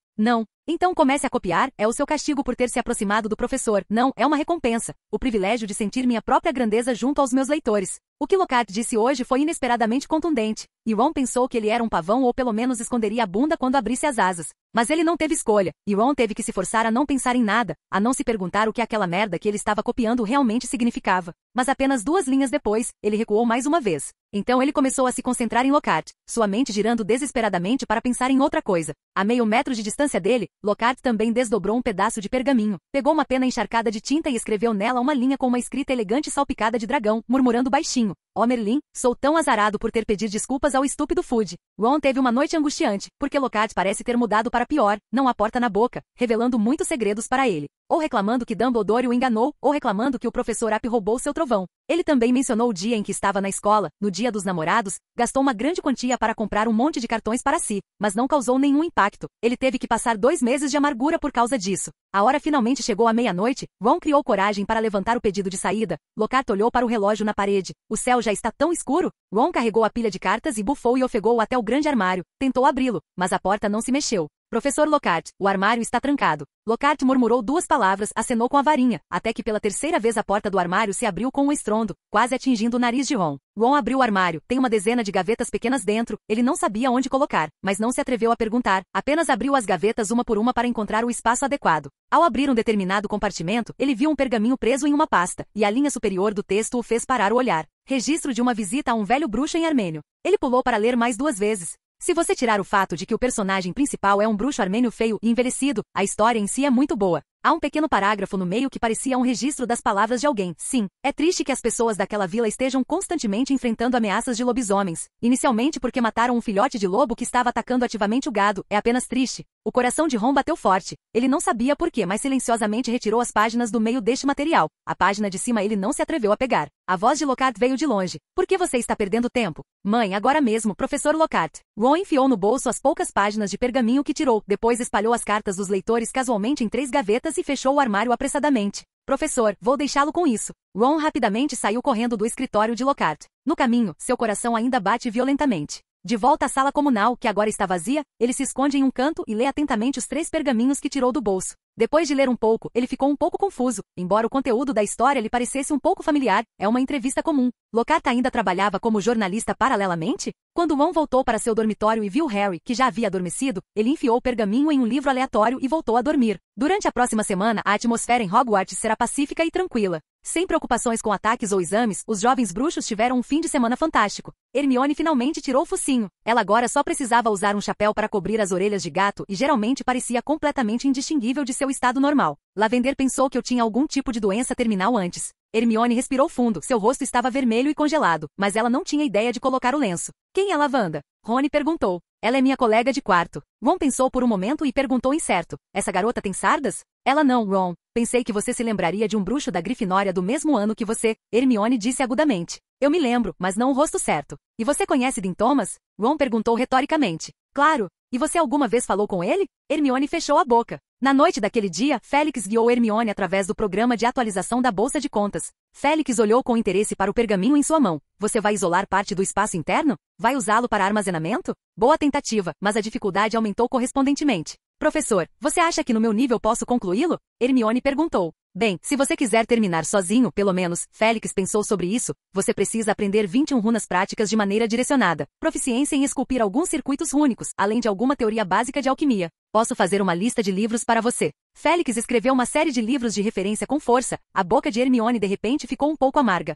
Então comece a copiar, é o seu castigo por ter se aproximado do professor. Não, é uma recompensa. O privilégio de sentir minha própria grandeza junto aos meus leitores. O que Lockhart disse hoje foi inesperadamente contundente, e Ron pensou que ele era um pavão ou pelo menos esconderia a bunda quando abrisse as asas. Mas ele não teve escolha, e Ron teve que se forçar a não pensar em nada, a não se perguntar o que aquela merda que ele estava copiando realmente significava. Mas apenas 2 linhas depois, ele recuou mais uma vez. Então ele começou a se concentrar em Lockhart, sua mente girando desesperadamente para pensar em outra coisa. A meio metro de distância dele, Lockhart também desdobrou um pedaço de pergaminho, pegou uma pena encharcada de tinta e escreveu nela uma linha com uma escrita elegante salpicada de dragão, murmurando baixinho. Ó Merlin, sou tão azarado por ter pedido desculpas ao estúpido Fudge. Ron teve uma noite angustiante, porque Lockhart parece ter mudado para pior, não há porta na boca, revelando muitos segredos para ele. Ou reclamando que Dumbledore o enganou, ou reclamando que o professor App roubou seu trovão. Ele também mencionou o dia em que estava na escola, no dia dos namorados, gastou uma grande quantia para comprar um monte de cartões para si, mas não causou nenhum impacto. Ele teve que passar 2 meses de amargura por causa disso. A hora finalmente chegou à meia-noite, Ron criou coragem para levantar o pedido de saída. Lockhart olhou para o relógio na parede. O céu já está tão escuro? Ron carregou a pilha de cartas e bufou e ofegou até o grande armário. Tentou abri-lo, mas a porta não se mexeu. Professor Lockhart, o armário está trancado. Lockhart murmurou 2 palavras, acenou com a varinha, até que pela 3ª vez a porta do armário se abriu com um estrondo, quase atingindo o nariz de Ron. Ron abriu o armário, tem uma dezena de gavetas pequenas dentro, ele não sabia onde colocar, mas não se atreveu a perguntar, apenas abriu as gavetas uma por uma para encontrar o espaço adequado. Ao abrir um determinado compartimento, ele viu um pergaminho preso em uma pasta, e a linha superior do texto o fez parar o olhar. Registro de uma visita a um velho bruxo em Armênio. Ele pulou para ler mais 2 vezes. Se você tirar o fato de que o personagem principal é um bruxo armênio feio e envelhecido, a história em si é muito boa. Há um pequeno parágrafo no meio que parecia um registro das palavras de alguém. Sim, é triste que as pessoas daquela vila estejam constantemente enfrentando ameaças de lobisomens. Inicialmente porque mataram um filhote de lobo que estava atacando ativamente o gado. É apenas triste. O coração de Ron bateu forte. Ele não sabia por quê, mas silenciosamente retirou as páginas do meio deste material. A página de cima ele não se atreveu a pegar. A voz de Lockhart veio de longe. Por que você está perdendo tempo? Mãe, agora mesmo, professor Lockhart. Ron enfiou no bolso as poucas páginas de pergaminho que tirou. Depois espalhou as cartas dos leitores casualmente em 3 gavetas e fechou o armário apressadamente. Professor, vou deixá-lo com isso. Ron rapidamente saiu correndo do escritório de Lockhart. No caminho, seu coração ainda bate violentamente. De volta à sala comunal, que agora está vazia, ele se esconde em um canto e lê atentamente os 3 pergaminhos que tirou do bolso. Depois de ler um pouco, ele ficou um pouco confuso, embora o conteúdo da história lhe parecesse um pouco familiar, é uma entrevista comum. Lockhart ainda trabalhava como jornalista paralelamente? Quando Ron voltou para seu dormitório e viu Harry, que já havia adormecido, ele enfiou o pergaminho em um livro aleatório e voltou a dormir. Durante a próxima semana, a atmosfera em Hogwarts será pacífica e tranquila. Sem preocupações com ataques ou exames, os jovens bruxos tiveram um fim de semana fantástico. Hermione finalmente tirou o focinho. Ela agora só precisava usar um chapéu para cobrir as orelhas de gato e geralmente parecia completamente indistinguível de seu estado normal. Lavender pensou que eu tinha algum tipo de doença terminal antes. Hermione respirou fundo, seu rosto estava vermelho e congelado, mas ela não tinha ideia de colocar o lenço. Quem é Lavanda? Rony perguntou. Ela é minha colega de quarto. Ron pensou por um momento e perguntou incerto. Essa garota tem sardas? Ela não, Ron. Pensei que você se lembraria de um bruxo da Grifinória do mesmo ano que você, Hermione disse agudamente. Eu me lembro, mas não o rosto certo. E você conhece Dean Thomas? Ron perguntou retoricamente. Claro. E você alguma vez falou com ele? Hermione fechou a boca. Na noite daquele dia, Félix guiou Hermione através do programa de atualização da Bolsa de Contas. Félix olhou com interesse para o pergaminho em sua mão. Você vai isolar parte do espaço interno? Vai usá-lo para armazenamento? Boa tentativa, mas a dificuldade aumentou correspondentemente. Professor, você acha que no meu nível posso concluí-lo? Hermione perguntou. Bem, se você quiser terminar sozinho, pelo menos, Félix pensou sobre isso, você precisa aprender 21 runas práticas de maneira direcionada, proficiência em esculpir alguns circuitos rúnicos, além de alguma teoria básica de alquimia. Posso fazer uma lista de livros para você. Félix escreveu uma série de livros de referência com força, a boca de Hermione de repente ficou um pouco amarga.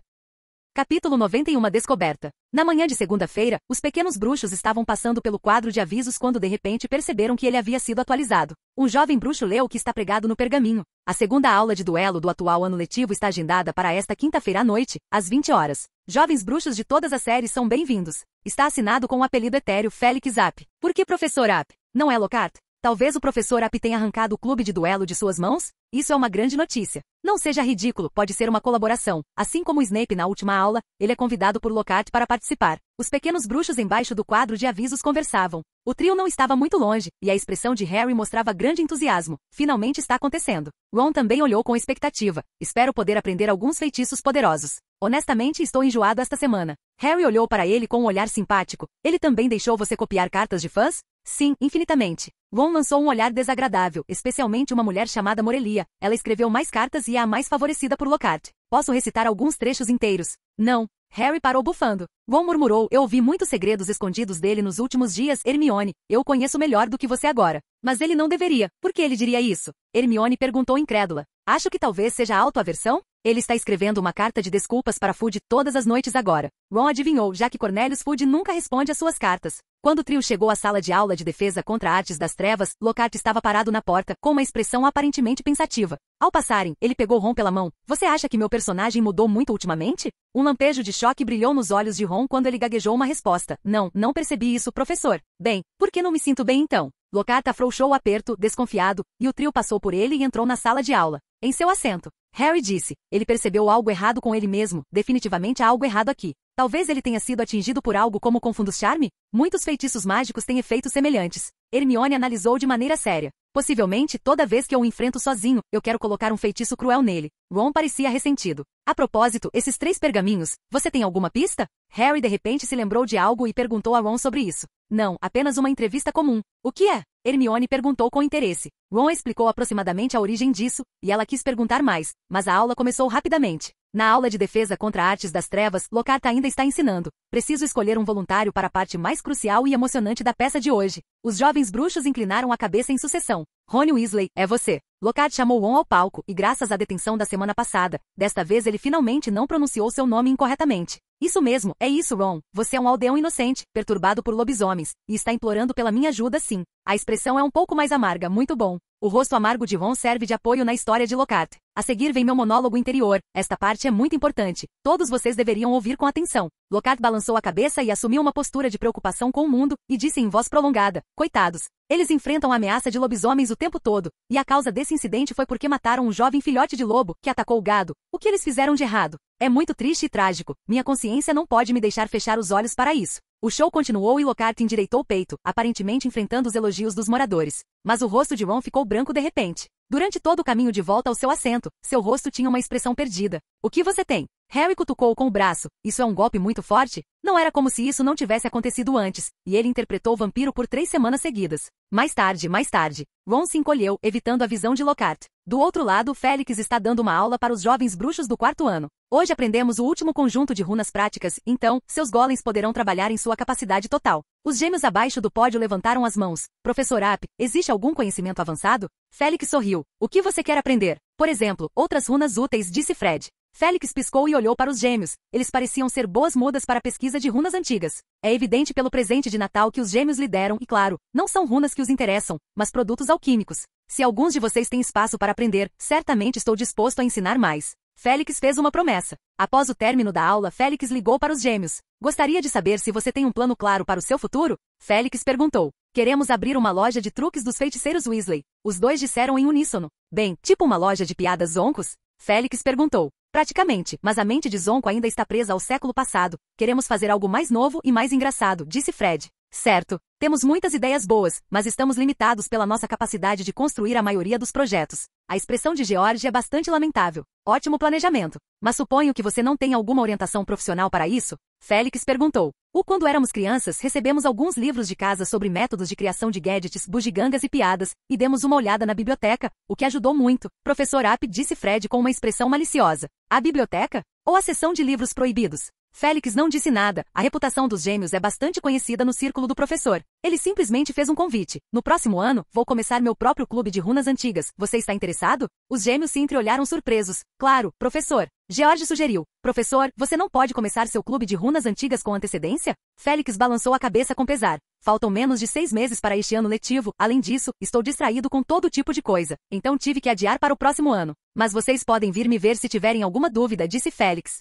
Capítulo 91 Descoberta. Na manhã de segunda-feira, os pequenos bruxos estavam passando pelo quadro de avisos quando de repente perceberam que ele havia sido atualizado. Um jovem bruxo leu o que está pregado no pergaminho. A segunda aula de duelo do atual ano letivo está agendada para esta quinta-feira à noite, às 20 horas. Jovens bruxos de todas as séries são bem-vindos. Está assinado com o apelido etéreo Félix App. Por que professor App? Não é Lockhart? Talvez o professor App tenha arrancado o clube de duelo de suas mãos? Isso é uma grande notícia. Não seja ridículo, pode ser uma colaboração. Assim como Snape na última aula, ele é convidado por Lockhart para participar. Os pequenos bruxos embaixo do quadro de avisos conversavam. O trio não estava muito longe, e a expressão de Harry mostrava grande entusiasmo. Finalmente está acontecendo. Ron também olhou com expectativa. Espero poder aprender alguns feitiços poderosos. Honestamente, estou enjoado esta semana. Harry olhou para ele com um olhar simpático. Ele também deixou você copiar cartas de fãs? Sim, infinitamente. Ron lançou um olhar desagradável, especialmente uma mulher chamada Morelia. Ela escreveu mais cartas e é a mais favorecida por Lockhart. Posso recitar alguns trechos inteiros? Não. Harry parou bufando. Ron murmurou, eu ouvi muitos segredos escondidos dele nos últimos dias, Hermione. Eu o conheço melhor do que você agora. Mas ele não deveria. Por que ele diria isso? Hermione perguntou incrédula. Acho que talvez seja autoaversão? Ele está escrevendo uma carta de desculpas para Fudge todas as noites agora. Ron adivinhou, já que Cornelius Fudge nunca responde às suas cartas. Quando o trio chegou à sala de aula de defesa contra artes das trevas, Lockhart estava parado na porta, com uma expressão aparentemente pensativa. Ao passarem, ele pegou Ron pela mão. Você acha que meu personagem mudou muito ultimamente? Um lampejo de choque brilhou nos olhos de Ron quando ele gaguejou uma resposta. Não percebi isso, professor. Bem, por que não me sinto bem então? Lockhart afrouxou o aperto, desconfiado, e o trio passou por ele e entrou na sala de aula. Em seu assento. Harry disse. Ele percebeu algo errado com ele mesmo. Definitivamente há algo errado aqui. Talvez ele tenha sido atingido por algo como Confundus Charme? Muitos feitiços mágicos têm efeitos semelhantes. Hermione analisou de maneira séria. Possivelmente, toda vez que eu o enfrento sozinho, eu quero colocar um feitiço cruel nele. Ron parecia ressentido. A propósito, esses 3 pergaminhos, você tem alguma pista? Harry de repente se lembrou de algo e perguntou a Ron sobre isso. Não, apenas uma entrevista comum. O que é? Hermione perguntou com interesse. Ron explicou aproximadamente a origem disso, e ela quis perguntar mais, mas a aula começou rapidamente. Na aula de defesa contra artes das trevas, Lockhart ainda está ensinando. Preciso escolher um voluntário para a parte mais crucial e emocionante da peça de hoje. Os jovens bruxos inclinaram a cabeça em sucessão. Rony Weasley, é você. Lockhart chamou Ron ao palco, e graças à detenção da semana passada, desta vez ele finalmente não pronunciou seu nome incorretamente. Isso mesmo, é isso, Ron. Você é um aldeão inocente, perturbado por lobisomens, e está implorando pela minha ajuda, sim. A expressão é um pouco mais amarga, muito bom. O rosto amargo de Ron serve de apoio na história de Lockhart. A seguir vem meu monólogo interior. Esta parte é muito importante. Todos vocês deveriam ouvir com atenção. Lockhart balançou a cabeça e assumiu uma postura de preocupação com o mundo, e disse em voz prolongada, coitados. Eles enfrentam a ameaça de lobisomens o tempo todo, e a causa desse incidente foi porque mataram um jovem filhote de lobo, que atacou o gado. O que eles fizeram de errado? É muito triste e trágico. Minha consciência não pode me deixar fechar os olhos para isso. O show continuou e Lockhart endireitou o peito, aparentemente enfrentando os elogios dos moradores. Mas o rosto de Ron ficou branco de repente. Durante todo o caminho de volta ao seu assento, seu rosto tinha uma expressão perdida. O que você tem? Harry cutucou com o braço. Isso é um golpe muito forte? Não era como se isso não tivesse acontecido antes, e ele interpretou o vampiro por 3 semanas seguidas. Mais tarde. Ron se encolheu, evitando a visão de Lockhart. Do outro lado, Félix está dando uma aula para os jovens bruxos do 4º ano. Hoje aprendemos o último conjunto de runas práticas, então, seus golems poderão trabalhar em sua capacidade total. Os gêmeos abaixo do pódio levantaram as mãos. Professor App, existe algum conhecimento avançado? Félix sorriu. O que você quer aprender? Por exemplo, outras runas úteis, disse Fred. Félix piscou e olhou para os gêmeos. Eles pareciam ser boas mudas para a pesquisa de runas antigas. É evidente pelo presente de Natal que os gêmeos lhe deram, e claro, não são runas que os interessam, mas produtos alquímicos. Se alguns de vocês têm espaço para aprender, certamente estou disposto a ensinar mais. Félix fez uma promessa. Após o término da aula, Félix ligou para os gêmeos. Gostaria de saber se você tem um plano claro para o seu futuro? Félix perguntou. Queremos abrir uma loja de truques dos feiticeiros Weasley. Os dois disseram em uníssono. Bem, tipo uma loja de piadas zoncos? Félix perguntou. Praticamente, mas a mente de Zonco ainda está presa ao século passado. Queremos fazer algo mais novo e mais engraçado, disse Fred. Certo, temos muitas ideias boas, mas estamos limitados pela nossa capacidade de construir a maioria dos projetos. A expressão de George é bastante lamentável. Ótimo planejamento. Mas suponho que você não tem alguma orientação profissional para isso? Félix perguntou. Quando éramos crianças, recebemos alguns livros de casa sobre métodos de criação de gadgets, bugigangas e piadas, e demos uma olhada na biblioteca, o que ajudou muito. Professor App, disse Fred com uma expressão maliciosa. A biblioteca? Ou a seção de livros proibidos? Félix não disse nada. A reputação dos gêmeos é bastante conhecida no círculo do professor. Ele simplesmente fez um convite. No próximo ano, vou começar meu próprio clube de runas antigas. Você está interessado? Os gêmeos se entreolharam surpresos. Claro, professor. George sugeriu. Professor, você não pode começar seu clube de runas antigas com antecedência? Félix balançou a cabeça com pesar. Faltam menos de 6 meses para este ano letivo. Além disso, estou distraído com todo tipo de coisa. Então tive que adiar para o próximo ano. Mas vocês podem vir me ver se tiverem alguma dúvida, disse Félix.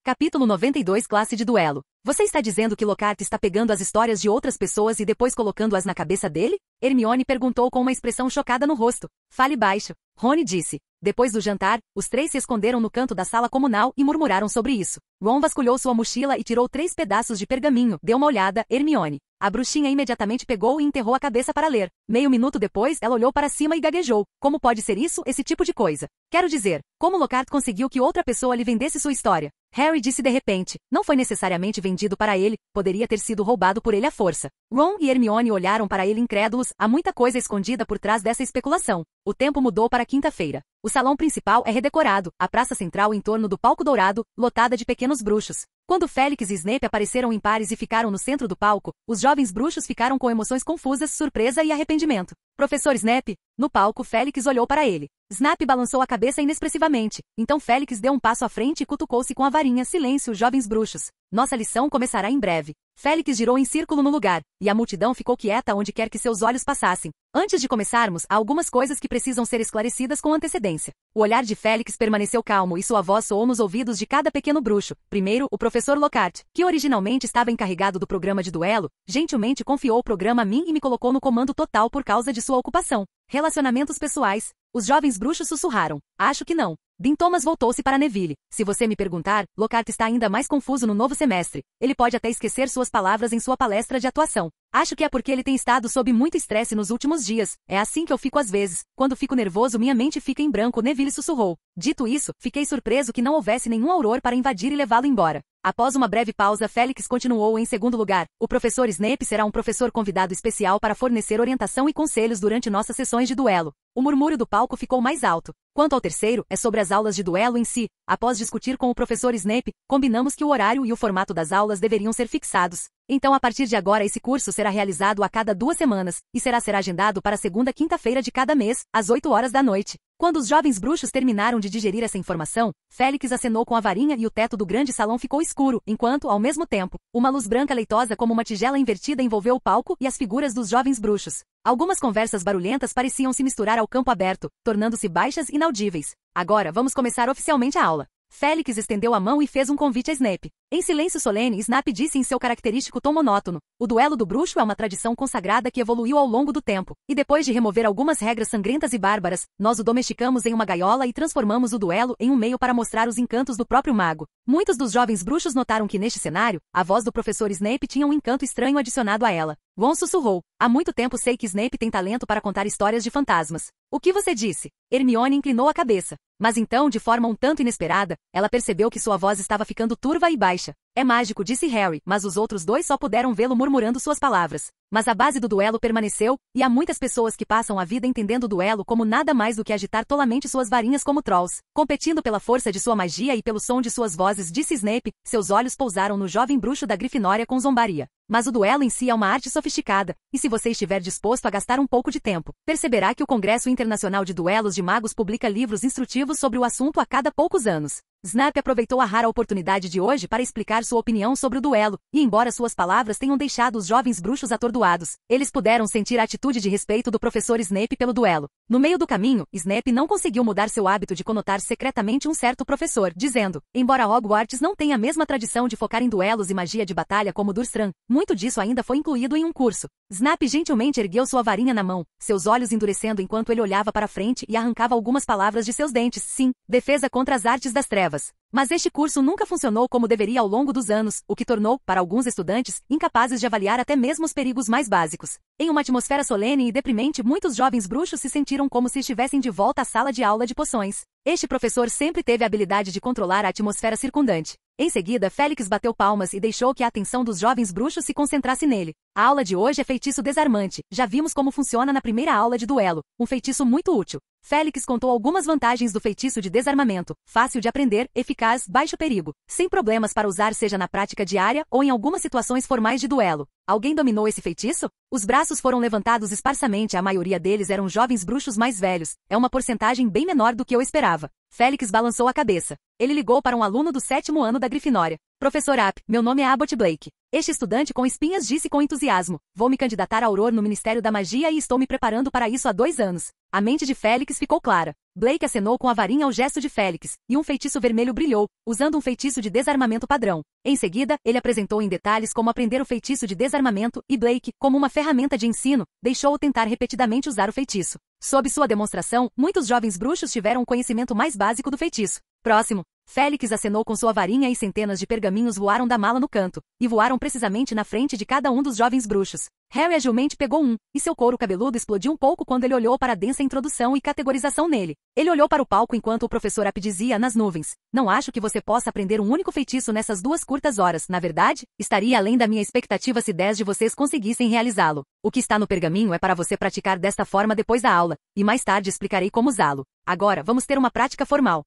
Capítulo 92 Classe de duelo. Você está dizendo que Lockhart está pegando as histórias de outras pessoas e depois colocando-as na cabeça dele? Hermione perguntou com uma expressão chocada no rosto. Fale baixo. Rony disse. Depois do jantar, os 3 se esconderam no canto da sala comunal e murmuraram sobre isso. Ron vasculhou sua mochila e tirou 3 pedaços de pergaminho. Deu uma olhada, Hermione. A bruxinha imediatamente pegou e enterrou a cabeça para ler. Meio minuto depois, ela olhou para cima e gaguejou. Como pode ser isso, esse tipo de coisa? Quero dizer, como Lockhart conseguiu que outra pessoa lhe vendesse sua história? Harry disse de repente. Não foi necessariamente vendido para ele, poderia ter sido roubado por ele à força. Ron e Hermione olharam para ele incrédulos, há muita coisa escondida por trás dessa especulação. O tempo mudou para quinta-feira. O salão principal é redecorado, a praça central em torno do palco dourado, lotada de pequenos bruxos. Quando Félix e Snape apareceram em pares e ficaram no centro do palco, os jovens bruxos ficaram com emoções confusas, surpresa e arrependimento. Professor Snape? No palco, Félix olhou para ele. Snape balançou a cabeça inexpressivamente. Então Félix deu um passo à frente e cutucou-se com a varinha. Silêncio, jovens bruxos. Nossa lição começará em breve. Félix girou em círculo no lugar, e a multidão ficou quieta onde quer que seus olhos passassem. Antes de começarmos, há algumas coisas que precisam ser esclarecidas com antecedência. O olhar de Félix permaneceu calmo e sua voz soou nos ouvidos de cada pequeno bruxo. Primeiro, o professor Lockhart, que originalmente estava encarregado do programa de duelo, gentilmente confiou o programa a mim e me colocou no comando total por causa de sua ocupação. Relacionamentos pessoais. Os jovens bruxos sussurraram. Acho que não. Dean Thomas voltou-se para Neville. Se você me perguntar, Lockhart está ainda mais confuso no novo semestre. Ele pode até esquecer suas palavras em sua palestra de atuação. Acho que é porque ele tem estado sob muito estresse nos últimos dias. É assim que eu fico às vezes. Quando fico nervoso, minha mente fica em branco, Neville sussurrou. Dito isso, fiquei surpreso que não houvesse nenhum auror para invadir e levá-lo embora. Após uma breve pausa, Félix continuou em segundo lugar. O professor Snape será um professor convidado especial para fornecer orientação e conselhos durante nossas sessões de duelo. O murmúrio do palco ficou mais alto. Quanto ao terceiro, é sobre as aulas de duelo em si. Após discutir com o professor Snape, combinamos que o horário e o formato das aulas deveriam ser fixados. Então a partir de agora esse curso será realizado a cada 2 semanas, e será agendado para a segunda quinta-feira de cada mês, às 8 horas da noite. Quando os jovens bruxos terminaram de digerir essa informação, Félix acenou com a varinha e o teto do grande salão ficou escuro, enquanto, ao mesmo tempo, uma luz branca leitosa como uma tigela invertida envolveu o palco e as figuras dos jovens bruxos. Algumas conversas barulhentas pareciam se misturar ao campo aberto, tornando-se baixas e inaudíveis. Agora vamos começar oficialmente a aula. Félix estendeu a mão e fez um convite a Snape. Em silêncio solene, Snape disse em seu característico tom monótono. O duelo do bruxo é uma tradição consagrada que evoluiu ao longo do tempo. E depois de remover algumas regras sangrentas e bárbaras, nós o domesticamos em uma gaiola e transformamos o duelo em um meio para mostrar os encantos do próprio mago. Muitos dos jovens bruxos notaram que neste cenário, a voz do professor Snape tinha um encanto estranho adicionado a ela. Ron sussurrou. Há muito tempo sei que Snape tem talento para contar histórias de fantasmas. O que você disse? Hermione inclinou a cabeça. Mas então, de forma um tanto inesperada, ela percebeu que sua voz estava ficando turva e baixa. É mágico, disse Harry, mas os outros 2 só puderam vê-lo murmurando suas palavras. Mas a base do duelo permaneceu, e há muitas pessoas que passam a vida entendendo o duelo como nada mais do que agitar tolamente suas varinhas como trolls, competindo pela força de sua magia e pelo som de suas vozes, disse Snape. Seus olhos pousaram no jovem bruxo da Grifinória com zombaria. Mas o duelo em si é uma arte sofisticada, e se você estiver disposto a gastar um pouco de tempo, perceberá que o Congresso Internacional de Duelos de Magos publica livros instrutivos sobre o assunto a cada poucos anos. Snape aproveitou a rara oportunidade de hoje para explicar sua opinião sobre o duelo, e embora suas palavras tenham deixado os jovens bruxos atordoados, eles puderam sentir a atitude de respeito do professor Snape pelo duelo. No meio do caminho, Snape não conseguiu mudar seu hábito de conotar secretamente um certo professor, dizendo, embora Hogwarts não tenha a mesma tradição de focar em duelos e magia de batalha como Durmstrang, muito disso ainda foi incluído em um curso. Snape gentilmente ergueu sua varinha na mão, seus olhos endurecendo enquanto ele olhava para frente e arrancava algumas palavras de seus dentes. Sim, defesa contra as artes das trevas. Mas este curso nunca funcionou como deveria ao longo dos anos, o que tornou, para alguns estudantes, incapazes de avaliar até mesmo os perigos mais básicos. Em uma atmosfera solene e deprimente, muitos jovens bruxos se sentiram como se estivessem de volta à sala de aula de poções. Este professor sempre teve a habilidade de controlar a atmosfera circundante. Em seguida, Félix bateu palmas e deixou que a atenção dos jovens bruxos se concentrasse nele. A aula de hoje é feitiço desarmante. Já vimos como funciona na primeira aula de duelo. Um feitiço muito útil. Félix contou algumas vantagens do feitiço de desarmamento. Fácil de aprender, eficaz, baixo perigo. Sem problemas para usar seja na prática diária ou em algumas situações formais de duelo. Alguém dominou esse feitiço? Os braços foram levantados esparsamente, a maioria deles eram jovens bruxos mais velhos. É uma porcentagem bem menor do que eu esperava. Félix balançou a cabeça. Ele ligou para um aluno do 7º ano da Grifinória. Professor App, meu nome é Abbott Blake. Este estudante com espinhas disse com entusiasmo. Vou me candidatar a Auror no Ministério da Magia e estou me preparando para isso há 2 anos. A mente de Félix ficou clara. Blake acenou com a varinha ao gesto de Félix, e um feitiço vermelho brilhou, usando um feitiço de desarmamento padrão. Em seguida, ele apresentou em detalhes como aprender o feitiço de desarmamento, e Blake, como uma ferramenta de ensino, deixou-o tentar repetidamente usar o feitiço. Sob sua demonstração, muitos jovens bruxos tiveram um conhecimento mais básico do feitiço. Próximo. Félix acenou com sua varinha e centenas de pergaminhos voaram da mala no canto, e voaram precisamente na frente de cada um dos jovens bruxos. Harry agilmente pegou um, e seu couro cabeludo explodiu um pouco quando ele olhou para a densa introdução e categorização nele. Ele olhou para o palco enquanto o professor App dizia nas nuvens. Não acho que você possa aprender um único feitiço nessas 2 curtas horas, na verdade? Estaria além da minha expectativa se 10 de vocês conseguissem realizá-lo. O que está no pergaminho é para você praticar desta forma depois da aula, e mais tarde explicarei como usá-lo. Agora, vamos ter uma prática formal.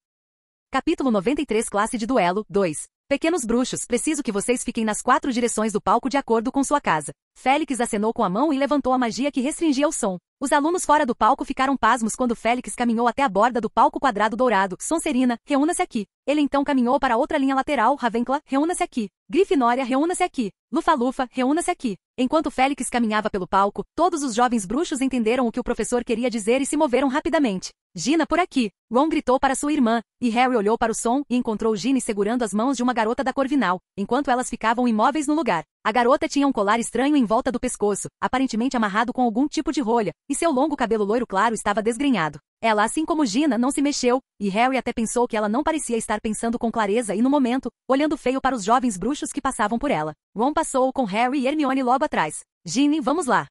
Capítulo 93 Classe de Duelo, 2. Pequenos bruxos, preciso que vocês fiquem nas 4 direções do palco de acordo com sua casa. Félix acenou com a mão e levantou a magia que restringia o som. Os alunos fora do palco ficaram pasmos quando Félix caminhou até a borda do palco quadrado dourado. Sonserina, reúna-se aqui. Ele então caminhou para outra linha lateral. Ravenclaw, reúna-se aqui. Grifinória, reúna-se aqui. Lufa-Lufa, reúna-se aqui. Enquanto Félix caminhava pelo palco, todos os jovens bruxos entenderam o que o professor queria dizer e se moveram rapidamente. Gina, por aqui! Ron gritou para sua irmã, e Harry olhou para o som e encontrou Ginny segurando as mãos de uma garota da Corvinal, enquanto elas ficavam imóveis no lugar. A garota tinha um colar estranho em volta do pescoço, aparentemente amarrado com algum tipo de rolha, e seu longo cabelo loiro claro estava desgrenhado. Ela, assim como Gina, não se mexeu, e Harry até pensou que ela não parecia estar pensando com clareza e no momento, olhando feio para os jovens bruxos que passavam por ela. Ron passou com Harry e Hermione logo atrás. Ginny, vamos lá.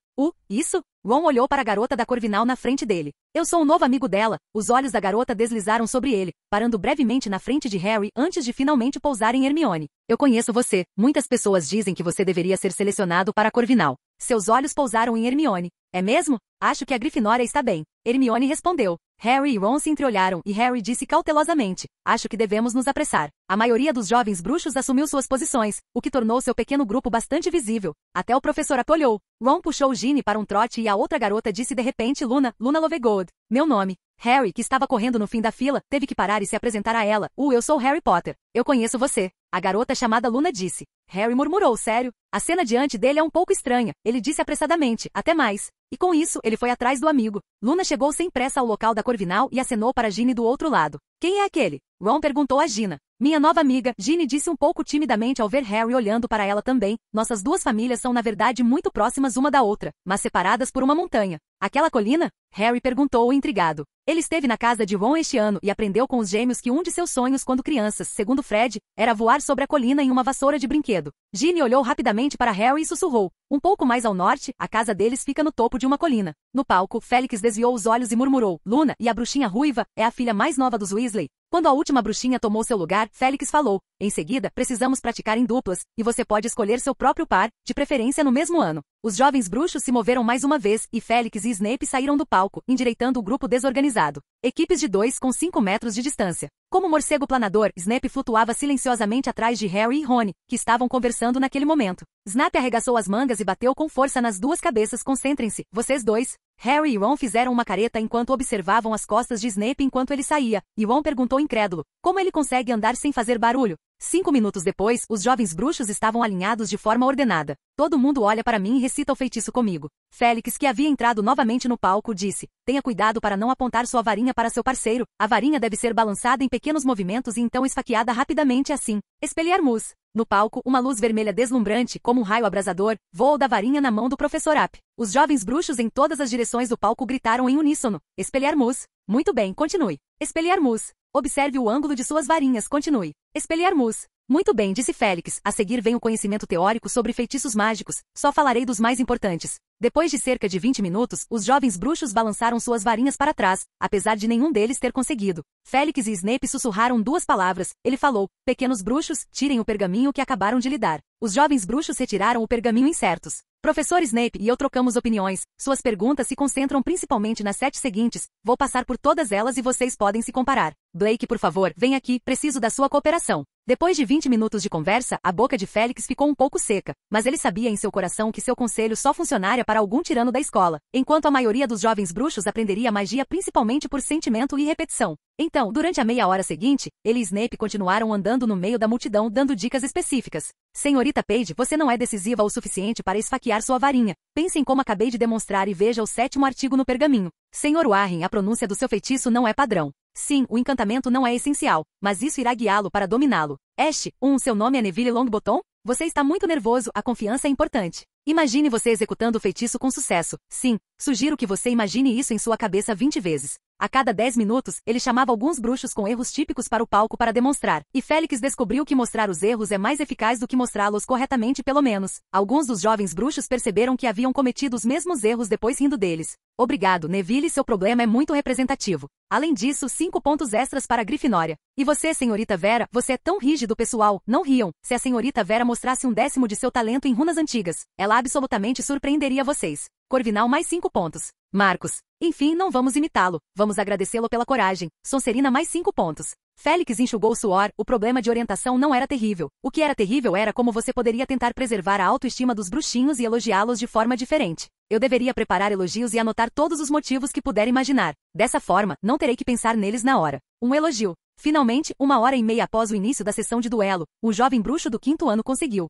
Isso? Ron olhou para a garota da Corvinal na frente dele. Eu sou um novo amigo dela. Os olhos da garota deslizaram sobre ele, parando brevemente na frente de Harry antes de finalmente pousar em Hermione. Eu conheço você. Muitas pessoas dizem que você deveria ser selecionado para a Corvinal. Seus olhos pousaram em Hermione. É mesmo? Acho que a Grifinória está bem. Hermione respondeu. Harry e Ron se entreolharam e Harry disse cautelosamente. Acho que devemos nos apressar. A maioria dos jovens bruxos assumiu suas posições, o que tornou seu pequeno grupo bastante visível. Até o professor apoiou. Ron puxou Ginny para um trote e a outra garota disse de repente Luna Lovegood. Meu nome. Harry, que estava correndo no fim da fila, teve que parar e se apresentar a ela. Eu sou Harry Potter. Eu conheço você. A garota chamada Luna disse. Harry murmurou, sério? A cena diante dele é um pouco estranha. Ele disse apressadamente, até mais. E com isso, ele foi atrás do amigo. Luna chegou sem pressa ao local da Corvinal e acenou para Ginny do outro lado. Quem é aquele? Ron perguntou a Gina. Minha nova amiga, Ginny disse um pouco timidamente ao ver Harry olhando para ela também. Nossas 2 famílias são na verdade muito próximas uma da outra, mas separadas por uma montanha. Aquela colina? Harry perguntou intrigado. Ele esteve na casa de Ron este ano e aprendeu com os gêmeos que um de seus sonhos quando crianças, segundo Fred, era voar sobre a colina em uma vassoura de brinquedo. Ginny olhou rapidamente para Harry e sussurrou. Um pouco mais ao norte, a casa deles fica no topo de uma colina. No palco, Félix desviou os olhos e murmurou. Luna, e a bruxinha ruiva, é a filha mais nova dos Weasley. Quando a última bruxinha tomou seu lugar, Félix falou. Em seguida, precisamos praticar em duplas, e você pode escolher seu próprio par, de preferência no mesmo ano. Os jovens bruxos se moveram mais uma vez, e Félix e Snape saíram do palco, endireitando o grupo desorganizado. Equipes de 2 com 5 metros de distância. Como morcego planador, Snape flutuava silenciosamente atrás de Harry e Rony, que estavam conversando naquele momento. Snape arregaçou as mangas e bateu com força nas 2 cabeças. Concentrem-se, vocês 2. Harry e Ron fizeram uma careta enquanto observavam as costas de Snape enquanto ele saía, e Ron perguntou incrédulo, como ele consegue andar sem fazer barulho? 5 minutos depois, os jovens bruxos estavam alinhados de forma ordenada. Todo mundo olha para mim e recita o feitiço comigo. Félix, que havia entrado novamente no palco, disse, tenha cuidado para não apontar sua varinha para seu parceiro. A varinha deve ser balançada em pequenos movimentos e então esfaqueada rapidamente assim. Expelliarmus. No palco, uma luz vermelha deslumbrante, como um raio abrasador, voou da varinha na mão do professor App. Os jovens bruxos em todas as direções do palco gritaram em uníssono. Expelliarmus. Muito bem, continue. Expelliarmus. Observe o ângulo de suas varinhas, continue. Expelliarmus. Muito bem, disse Félix. A seguir vem o conhecimento teórico sobre feitiços mágicos. Só falarei dos mais importantes. Depois de cerca de 20 minutos, os jovens bruxos balançaram suas varinhas para trás, apesar de nenhum deles ter conseguido. Félix e Snape sussurraram duas palavras. Ele falou: pequenos bruxos, tirem o pergaminho que acabaram de lhe dar. Os jovens bruxos retiraram o pergaminho incertos. Professor Snape e eu trocamos opiniões. Suas perguntas se concentram principalmente nas 7 seguintes. Vou passar por todas elas e vocês podem se comparar. Blake, por favor, vem aqui, preciso da sua cooperação. Depois de 20 minutos de conversa, a boca de Félix ficou um pouco seca, mas ele sabia em seu coração que seu conselho só funcionaria para algum tirano da escola, enquanto a maioria dos jovens bruxos aprenderia magia principalmente por sentimento e repetição. Então, durante a meia hora seguinte, ele e Snape continuaram andando no meio da multidão dando dicas específicas. Senhorita Paige, você não é decisiva o suficiente para esfaquear sua varinha. Pense em como acabei de demonstrar e veja o 7º artigo no pergaminho. Senhor Warren, a pronúncia do seu feitiço não é padrão. Sim, o encantamento não é essencial, mas isso irá guiá-lo para dominá-lo. Ash, seu nome é Neville Longbottom? Você está muito nervoso, a confiança é importante. Imagine você executando o feitiço com sucesso. Sim, sugiro que você imagine isso em sua cabeça 20 vezes. A cada 10 minutos, ele chamava alguns bruxos com erros típicos para o palco para demonstrar, e Félix descobriu que mostrar os erros é mais eficaz do que mostrá-los corretamente pelo menos. Alguns dos jovens bruxos perceberam que haviam cometido os mesmos erros depois rindo deles. Obrigado, Neville, seu problema é muito representativo. Além disso, 5 pontos extras para a Grifinória. E você, senhorita Vera, você é tão rígido, pessoal, não riam. Se a senhorita Vera mostrasse 1/10 de seu talento em runas antigas, ela absolutamente surpreenderia vocês. Corvinal mais 5 pontos. Marcos. Enfim, não vamos imitá-lo. Vamos agradecê-lo pela coragem. Sonserina mais 5 pontos. Félix enxugou o suor. O problema de orientação não era terrível. O que era terrível era como você poderia tentar preservar a autoestima dos bruxinhos e elogiá-los de forma diferente. Eu deveria preparar elogios e anotar todos os motivos que puder imaginar. Dessa forma, não terei que pensar neles na hora. Um elogio. Finalmente, 1h30 após o início da sessão de duelo, o jovem bruxo do 5º ano conseguiu.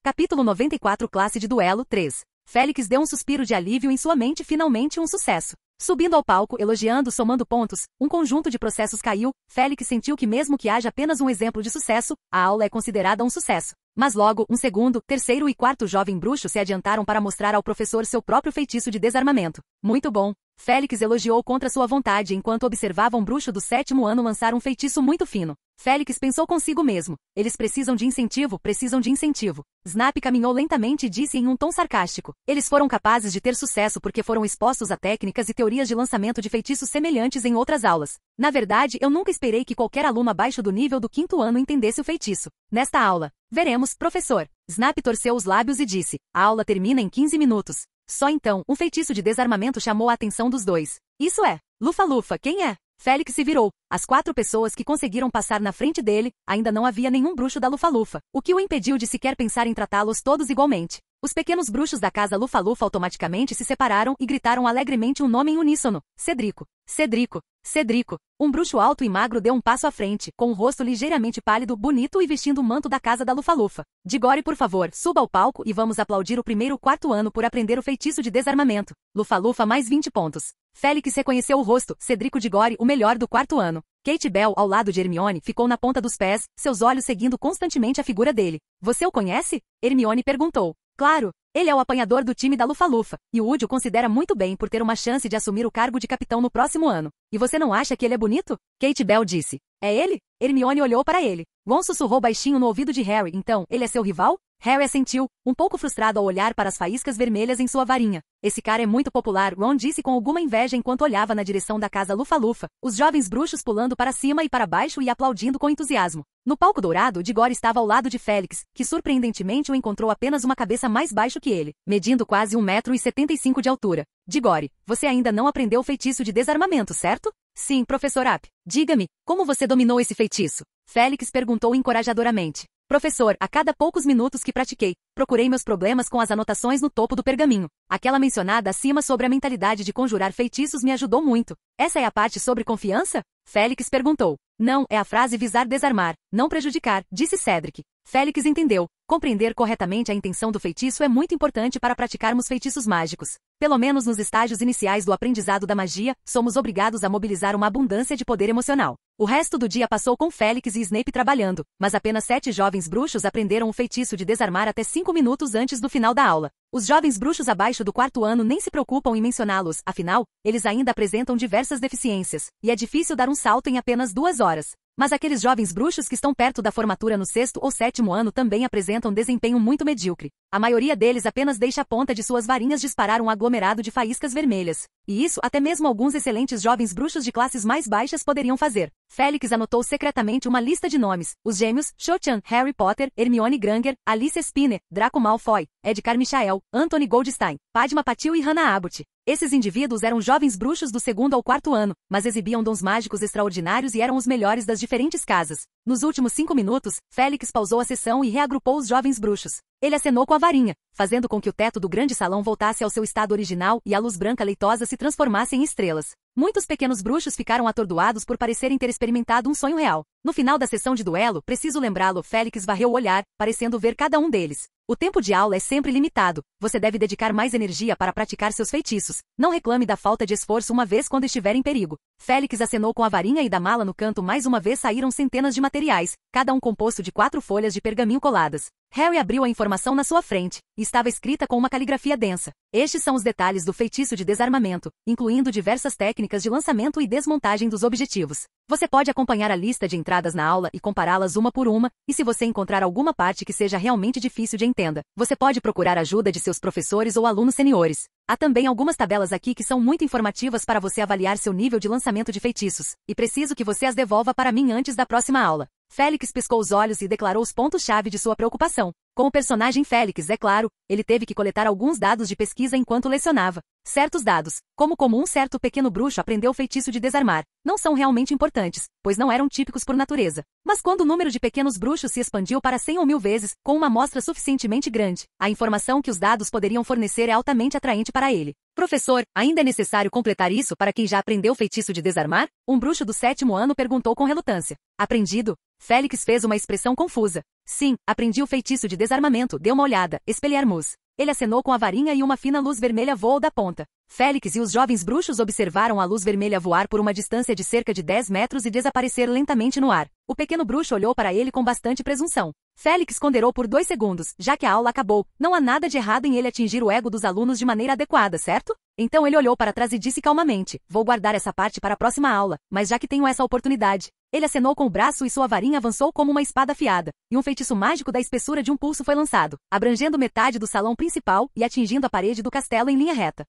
Capítulo 94 Classe de Duelo 3. Félix deu um suspiro de alívio em sua mente, finalmente um sucesso. Subindo ao palco, elogiando, somando pontos, um conjunto de processos caiu. Félix sentiu que mesmo que haja apenas um exemplo de sucesso, a aula é considerada um sucesso. Mas logo, um segundo, terceiro e quarto jovem bruxo se adiantaram para mostrar ao professor seu próprio feitiço de desarmamento. Muito bom. Félix elogiou contra sua vontade enquanto observava um bruxo do 7º ano lançar um feitiço muito fino. Félix pensou consigo mesmo. Eles precisam de incentivo, precisam de incentivo. Snap caminhou lentamente e disse em um tom sarcástico. Eles foram capazes de ter sucesso porque foram expostos a técnicas e teorias de lançamento de feitiços semelhantes em outras aulas. Na verdade, eu nunca esperei que qualquer aluno abaixo do nível do 5º ano entendesse o feitiço. Nesta aula, veremos, professor. Snap torceu os lábios e disse. A aula termina em 15 minutos. Só então, um feitiço de desarmamento chamou a atenção dos dois. Isso é. Lufa-Lufa, quem é? Félix se virou. As 4 pessoas que conseguiram passar na frente dele, ainda não havia nenhum bruxo da Lufa-Lufa, o que o impediu de sequer pensar em tratá-los todos igualmente. Os pequenos bruxos da casa Lufa-Lufa automaticamente se separaram e gritaram alegremente um nome em uníssono. Cedrico. Cedrico. Cedrico. Um bruxo alto e magro deu um passo à frente, com o rosto ligeiramente pálido, bonito e vestindo o manto da casa da Lufa-Lufa. Diggory, por favor, suba ao palco e vamos aplaudir o primeiro 4º ano por aprender o feitiço de desarmamento. Lufa-Lufa mais 20 pontos. Félix reconheceu o rosto, Cedrico Diggory, o melhor do 4º ano. Kate Bell, ao lado de Hermione, ficou na ponta dos pés, seus olhos seguindo constantemente a figura dele. Você o conhece? Hermione perguntou. Claro, ele é o apanhador do time da Lufa-Lufa, e o Woody o considera muito bem por ter uma chance de assumir o cargo de capitão no próximo ano. E você não acha que ele é bonito? Kate Bell disse. É ele? Hermione olhou para ele. Ron sussurrou baixinho no ouvido de Harry. Então, ele é seu rival? Harry assentiu, um pouco frustrado ao olhar para as faíscas vermelhas em sua varinha. Esse cara é muito popular, Ron disse com alguma inveja enquanto olhava na direção da casa Lufa-Lufa, os jovens bruxos pulando para cima e para baixo e aplaudindo com entusiasmo. No palco dourado, Diggory estava ao lado de Félix, que surpreendentemente o encontrou apenas uma cabeça mais baixo que ele, medindo quase 1,75 m de altura. Diggory, você ainda não aprendeu o feitiço de desarmamento, certo? Sim, professor Up. Diga-me, como você dominou esse feitiço? Félix perguntou encorajadoramente. Professor, a cada poucos minutos que pratiquei, procurei meus problemas com as anotações no topo do pergaminho. Aquela mencionada acima sobre a mentalidade de conjurar feitiços me ajudou muito. Essa é a parte sobre confiança? Félix perguntou. Não, é a frase visar desarmar, não prejudicar, disse Cedric. Félix entendeu. Compreender corretamente a intenção do feitiço é muito importante para praticarmos feitiços mágicos. Pelo menos nos estágios iniciais do aprendizado da magia, somos obrigados a mobilizar uma abundância de poder emocional. O resto do dia passou com Félix e Snape trabalhando, mas apenas 7 jovens bruxos aprenderam o feitiço de desarmar até 5 minutos antes do final da aula. Os jovens bruxos abaixo do 4º ano nem se preocupam em mencioná-los, afinal, eles ainda apresentam diversas deficiências, e é difícil dar um salto em apenas 2 horas. Mas aqueles jovens bruxos que estão perto da formatura no 6º ou 7º ano também apresentam desempenho muito medíocre. A maioria deles apenas deixa a ponta de suas varinhas disparar um aglomerado de faíscas vermelhas. E isso até mesmo alguns excelentes jovens bruxos de classes mais baixas poderiam fazer. Félix anotou secretamente uma lista de nomes: os gêmeos, Cho-Chan, Harry Potter, Hermione Granger, Alice Spinner, Draco Malfoy, Edgar Michael, Anthony Goldstein, Padma Patil e Hannah Abbott. Esses indivíduos eram jovens bruxos do 2º ao 4º ano, mas exibiam dons mágicos extraordinários e eram os melhores das diferentes casas. Nos últimos 5 minutos, Félix pausou a sessão e reagrupou os jovens bruxos. Ele acenou com a varinha, fazendo com que o teto do grande salão voltasse ao seu estado original e a luz branca leitosa se transformasse em estrelas. Muitos pequenos bruxos ficaram atordoados por parecerem ter experimentado um sonho real. No final da sessão de duelo, preciso lembrá-lo, Félix varreu o olhar, parecendo ver cada um deles. O tempo de aula é sempre limitado. Você deve dedicar mais energia para praticar seus feitiços. Não reclame da falta de esforço uma vez quando estiver em perigo. Félix acenou com a varinha e da mala no canto mais uma vez saíram centenas de materiais, cada um composto de 4 folhas de pergaminho coladas. Harry abriu a informação na sua frente, e estava escrita com uma caligrafia densa. Estes são os detalhes do feitiço de desarmamento, incluindo diversas técnicas de lançamento e desmontagem dos objetivos. Você pode acompanhar a lista de entradas na aula e compará-las uma por uma, e se você encontrar alguma parte que seja realmente difícil de entender, você pode procurar ajuda de seus professores ou alunos seniores. Há também algumas tabelas aqui que são muito informativas para você avaliar seu nível de lançamento de feitiços, e preciso que você as devolva para mim antes da próxima aula. Félix piscou os olhos e declarou os pontos-chave de sua preocupação. Com o personagem Félix, é claro, ele teve que coletar alguns dados de pesquisa enquanto lecionava. Certos dados, como um certo pequeno bruxo aprendeu o feitiço de desarmar, não são realmente importantes, pois não eram típicos por natureza. Mas quando o número de pequenos bruxos se expandiu para 100 ou 1000 vezes, com uma amostra suficientemente grande, a informação que os dados poderiam fornecer é altamente atraente para ele. Professor, ainda é necessário completar isso para quem já aprendeu o feitiço de desarmar? Um bruxo do 7º ano perguntou com relutância. Aprendido? Félix fez uma expressão confusa. Sim, aprendi o feitiço de desarmamento, dê uma olhada, Expelliarmus. Ele acenou com a varinha e uma fina luz vermelha voou da ponta. Félix e os jovens bruxos observaram a luz vermelha voar por uma distância de cerca de 10 metros e desaparecer lentamente no ar. O pequeno bruxo olhou para ele com bastante presunção. Félix ponderou por 2 segundos, já que a aula acabou. Não há nada de errado em ele atingir o ego dos alunos de maneira adequada, certo? Então ele olhou para trás e disse calmamente, vou guardar essa parte para a próxima aula, mas já que tenho essa oportunidade. Ele acenou com o braço e sua varinha avançou como uma espada afiada, e um feitiço mágico da espessura de um pulso foi lançado, abrangendo metade do salão principal e atingindo a parede do castelo em linha reta.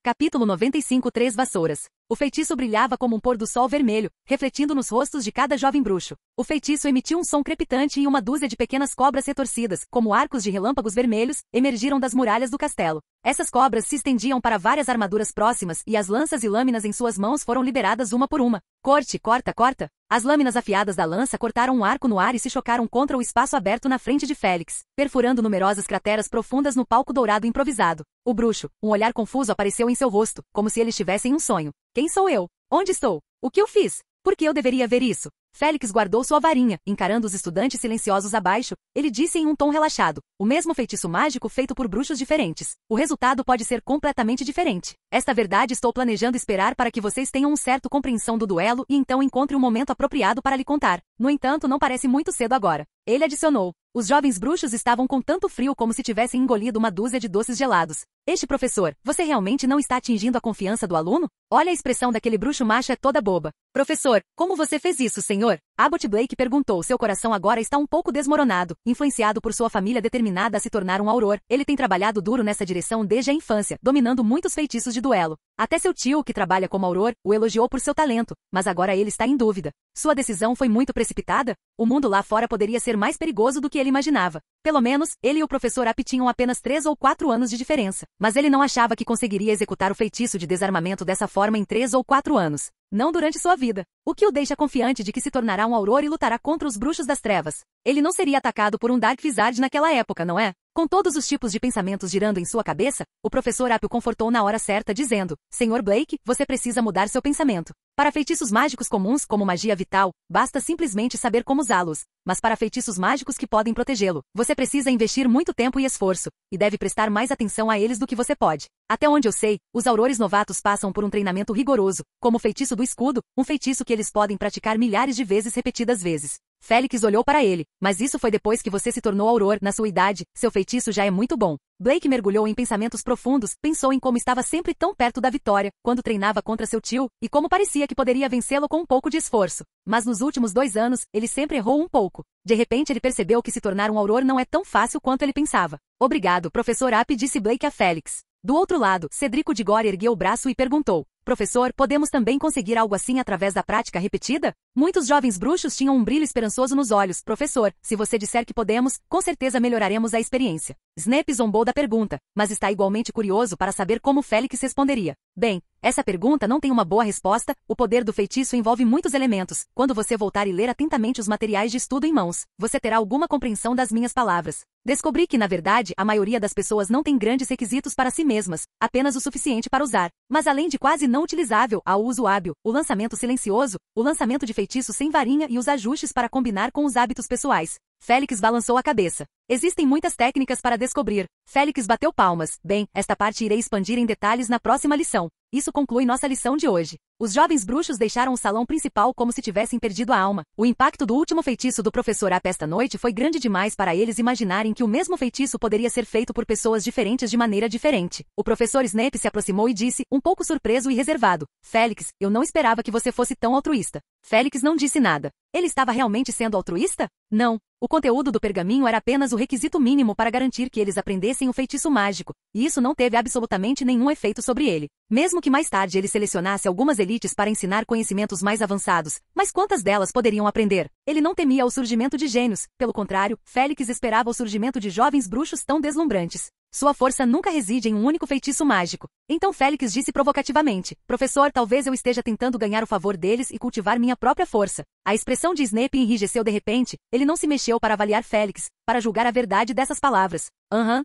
Capítulo 95 Três Vassouras. O feitiço brilhava como um pôr do sol vermelho, refletindo nos rostos de cada jovem bruxo. O feitiço emitiu um som crepitante e uma dúzia de pequenas cobras retorcidas, como arcos de relâmpagos vermelhos, emergiram das muralhas do castelo. Essas cobras se estendiam para várias armaduras próximas e as lanças e lâminas em suas mãos foram liberadas uma por uma. Corte, corta, corta. As lâminas afiadas da lança cortaram um arco no ar e se chocaram contra o espaço aberto na frente de Félix, perfurando numerosas crateras profundas no palco dourado improvisado. O bruxo, um olhar confuso apareceu em seu rosto, como se ele estivesse em um sonho. Quem sou eu? Onde estou? O que eu fiz? Por que eu deveria ver isso? Félix guardou sua varinha, encarando os estudantes silenciosos abaixo, ele disse em um tom relaxado, o mesmo feitiço mágico feito por bruxos diferentes. O resultado pode ser completamente diferente. Esta verdade estou planejando esperar para que vocês tenham um certo compreensão do duelo e então encontre um momento apropriado para lhe contar. No entanto, não parece muito cedo agora. Ele adicionou. Os jovens bruxos estavam com tanto frio como se tivessem engolido uma dúzia de doces gelados. Este professor, você realmente não está atingindo a confiança do aluno? Olha a expressão daquele bruxo macho é toda boba. Professor, como você fez isso, senhor? Abbott Blake perguntou. Seu coração agora está um pouco desmoronado, influenciado por sua família determinada a se tornar um auror. Ele tem trabalhado duro nessa direção desde a infância, dominando muitos feitiços de duelo. Até seu tio, que trabalha como auror, o elogiou por seu talento, mas agora ele está em dúvida. Sua decisão foi muito precipitada? O mundo lá fora poderia ser mais perigoso do que ele imaginava. Pelo menos, ele e o professor App tinham apenas 3 ou 4 anos de diferença, mas ele não achava que conseguiria executar o feitiço de desarmamento dessa forma em 3 ou 4 anos. Não durante sua vida. O que o deixa confiante de que se tornará um auror e lutará contra os bruxos das trevas. Ele não seria atacado por um Dark Wizard naquela época, não é? Com todos os tipos de pensamentos girando em sua cabeça, o professor App o confortou na hora certa dizendo, Sr. Blake, você precisa mudar seu pensamento. Para feitiços mágicos comuns como magia vital, basta simplesmente saber como usá-los. Mas para feitiços mágicos que podem protegê-lo, você precisa investir muito tempo e esforço, e deve prestar mais atenção a eles do que você pode. Até onde eu sei, os aurores novatos passam por um treinamento rigoroso, como o feitiço do escudo, um feitiço que eles podem praticar milhares de vezes repetidas vezes. Félix olhou para ele, mas isso foi depois que você se tornou auror, na sua idade, seu feitiço já é muito bom. Blake mergulhou em pensamentos profundos, pensou em como estava sempre tão perto da vitória, quando treinava contra seu tio, e como parecia que poderia vencê-lo com um pouco de esforço. Mas nos últimos 2 anos, ele sempre errou um pouco. De repente ele percebeu que se tornar um auror não é tão fácil quanto ele pensava. Obrigado, professor App, disse Blake a Félix. Do outro lado, Cedrico de Gore ergueu o braço e perguntou: professor, podemos também conseguir algo assim através da prática repetida? Muitos jovens bruxos tinham um brilho esperançoso nos olhos. Professor, se você disser que podemos, com certeza melhoraremos a experiência. Snape zombou da pergunta, mas está igualmente curioso para saber como Félix responderia. Bem, essa pergunta não tem uma boa resposta. O poder do feitiço envolve muitos elementos. Quando você voltar e ler atentamente os materiais de estudo em mãos, você terá alguma compreensão das minhas palavras. Descobri que, na verdade, a maioria das pessoas não tem grandes requisitos para si mesmas, apenas o suficiente para usar. Mas além de quase não utilizável, há o uso hábil, o lançamento silencioso, o lançamento de feitiço sem varinha e os ajustes para combinar com os hábitos pessoais. Félix balançou a cabeça. Existem muitas técnicas para descobrir. Félix bateu palmas. Bem, esta parte irei expandir em detalhes na próxima lição. Isso conclui nossa lição de hoje. Os jovens bruxos deixaram o salão principal como se tivessem perdido a alma. O impacto do último feitiço do professor App esta noite foi grande demais para eles imaginarem que o mesmo feitiço poderia ser feito por pessoas diferentes de maneira diferente. O professor Snape se aproximou e disse, um pouco surpreso e reservado: Félix, eu não esperava que você fosse tão altruísta. Félix não disse nada. Ele estava realmente sendo altruísta? Não. O conteúdo do pergaminho era apenas o requisito mínimo para garantir que eles aprendessem o feitiço mágico, e isso não teve absolutamente nenhum efeito sobre ele. Mesmo que mais tarde ele selecionasse algumas elites para ensinar conhecimentos mais avançados, mas quantas delas poderiam aprender? Ele não temia o surgimento de gênios, pelo contrário, Félix esperava o surgimento de jovens bruxos tão deslumbrantes. Sua força nunca reside em um único feitiço mágico. Então Félix disse provocativamente: professor, talvez eu esteja tentando ganhar o favor deles e cultivar minha própria força. A expressão de Snape enrijeceu de repente. Ele não se mexeu para avaliar Félix, para julgar a verdade dessas palavras.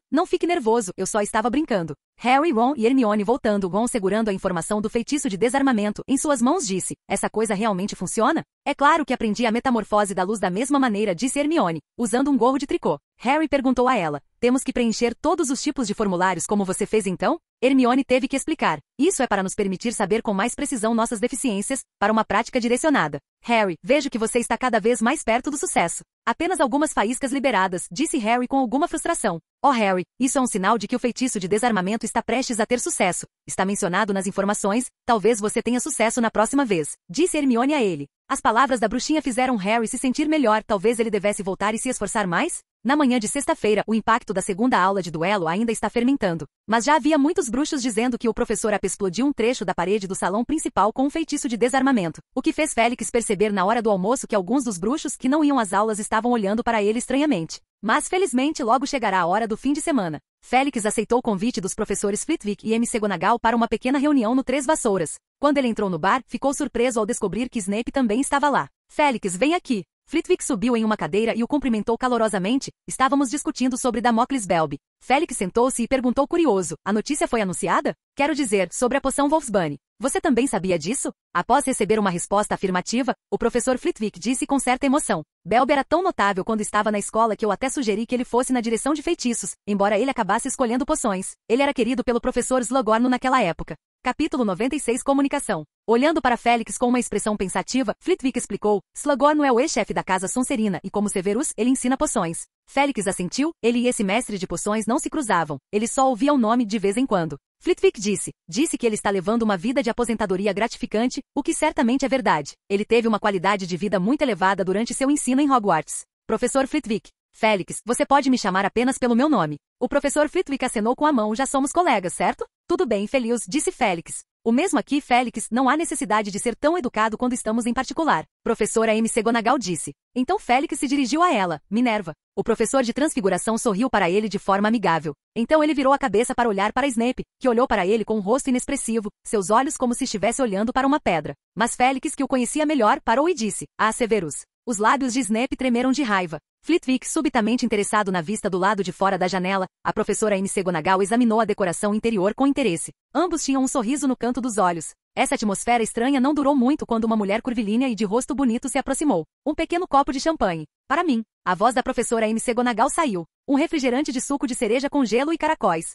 Não fique nervoso, eu só estava brincando. Harry, Ron e Hermione voltando, Ron segurando a informação do feitiço de desarmamento em suas mãos disse: essa coisa realmente funciona? É claro que aprendi a metamorfose da luz da mesma maneira, disse Hermione, usando um gorro de tricô. Harry perguntou a ela: temos que preencher todos os tipos de formulários como você fez então? Hermione teve que explicar. Isso é para nos permitir saber com mais precisão nossas deficiências, para uma prática direcionada. Harry, vejo que você está cada vez mais perto do sucesso. Apenas algumas faíscas liberadas, disse Harry com alguma frustração. Oh Harry, isso é um sinal de que o feitiço de desarmamento está prestes a ter sucesso. Está mencionado nas informações, talvez você tenha sucesso na próxima vez, disse Hermione a ele. As palavras da bruxinha fizeram Harry se sentir melhor, talvez ele devesse voltar e se esforçar mais? Na manhã de sexta-feira, o impacto da segunda aula de duelo ainda está fermentando. Mas já havia muitos bruxos dizendo que o professor App explodiu um trecho da parede do salão principal com um feitiço de desarmamento, o que fez Félix perceber na hora do almoço que alguns dos bruxos que não iam às aulas estavam olhando para ele estranhamente. Mas felizmente logo chegará a hora do fim de semana. Félix aceitou o convite dos professores Flitwick e McGonagall para uma pequena reunião no Três Vassouras. Quando ele entrou no bar, ficou surpreso ao descobrir que Snape também estava lá. Félix, vem aqui. Flitwick subiu em uma cadeira e o cumprimentou calorosamente. Estávamos discutindo sobre Damocles Belby. Félix sentou-se e perguntou curioso: a notícia foi anunciada? Quero dizer, sobre a poção Wolfsbane. Você também sabia disso? Após receber uma resposta afirmativa, o professor Flitwick disse com certa emoção: Belby era tão notável quando estava na escola que eu até sugeri que ele fosse na direção de feitiços, embora ele acabasse escolhendo poções. Ele era querido pelo professor Slughorn naquela época. Capítulo 96 Comunicação. Olhando para Félix com uma expressão pensativa, Flitwick explicou: Slughorn é o ex-chefe da casa Sonserina e, como Severus, ele ensina poções. Félix assentiu. Ele e esse mestre de poções não se cruzavam. Ele só ouvia o nome de vez em quando. Flitwick disse que ele está levando uma vida de aposentadoria gratificante, o que certamente é verdade. Ele teve uma qualidade de vida muito elevada durante seu ensino em Hogwarts. Professor Flitwick. Félix, você pode me chamar apenas pelo meu nome. O professor Flitwick acenou com a mão. Já somos colegas, certo? Tudo bem, Felius, disse Félix. O mesmo aqui, Félix, não há necessidade de ser tão educado quando estamos em particular. Professora McGonagall disse. Então Félix se dirigiu a ela, Minerva. O professor de transfiguração sorriu para ele de forma amigável. Então ele virou a cabeça para olhar para Snape, que olhou para ele com um rosto inexpressivo, seus olhos como se estivesse olhando para uma pedra. Mas Félix, que o conhecia melhor, parou e disse: Ah, Severus. Os lábios de Snape tremeram de raiva. Flitwick, subitamente interessado na vista do lado de fora da janela, a professora McGonagall examinou a decoração interior com interesse. Ambos tinham um sorriso no canto dos olhos. Essa atmosfera estranha não durou muito quando uma mulher curvilínea e de rosto bonito se aproximou. Um pequeno copo de champanhe. Para mim. A voz da professora McGonagall saiu. Um refrigerante de suco de cereja com gelo e caracóis.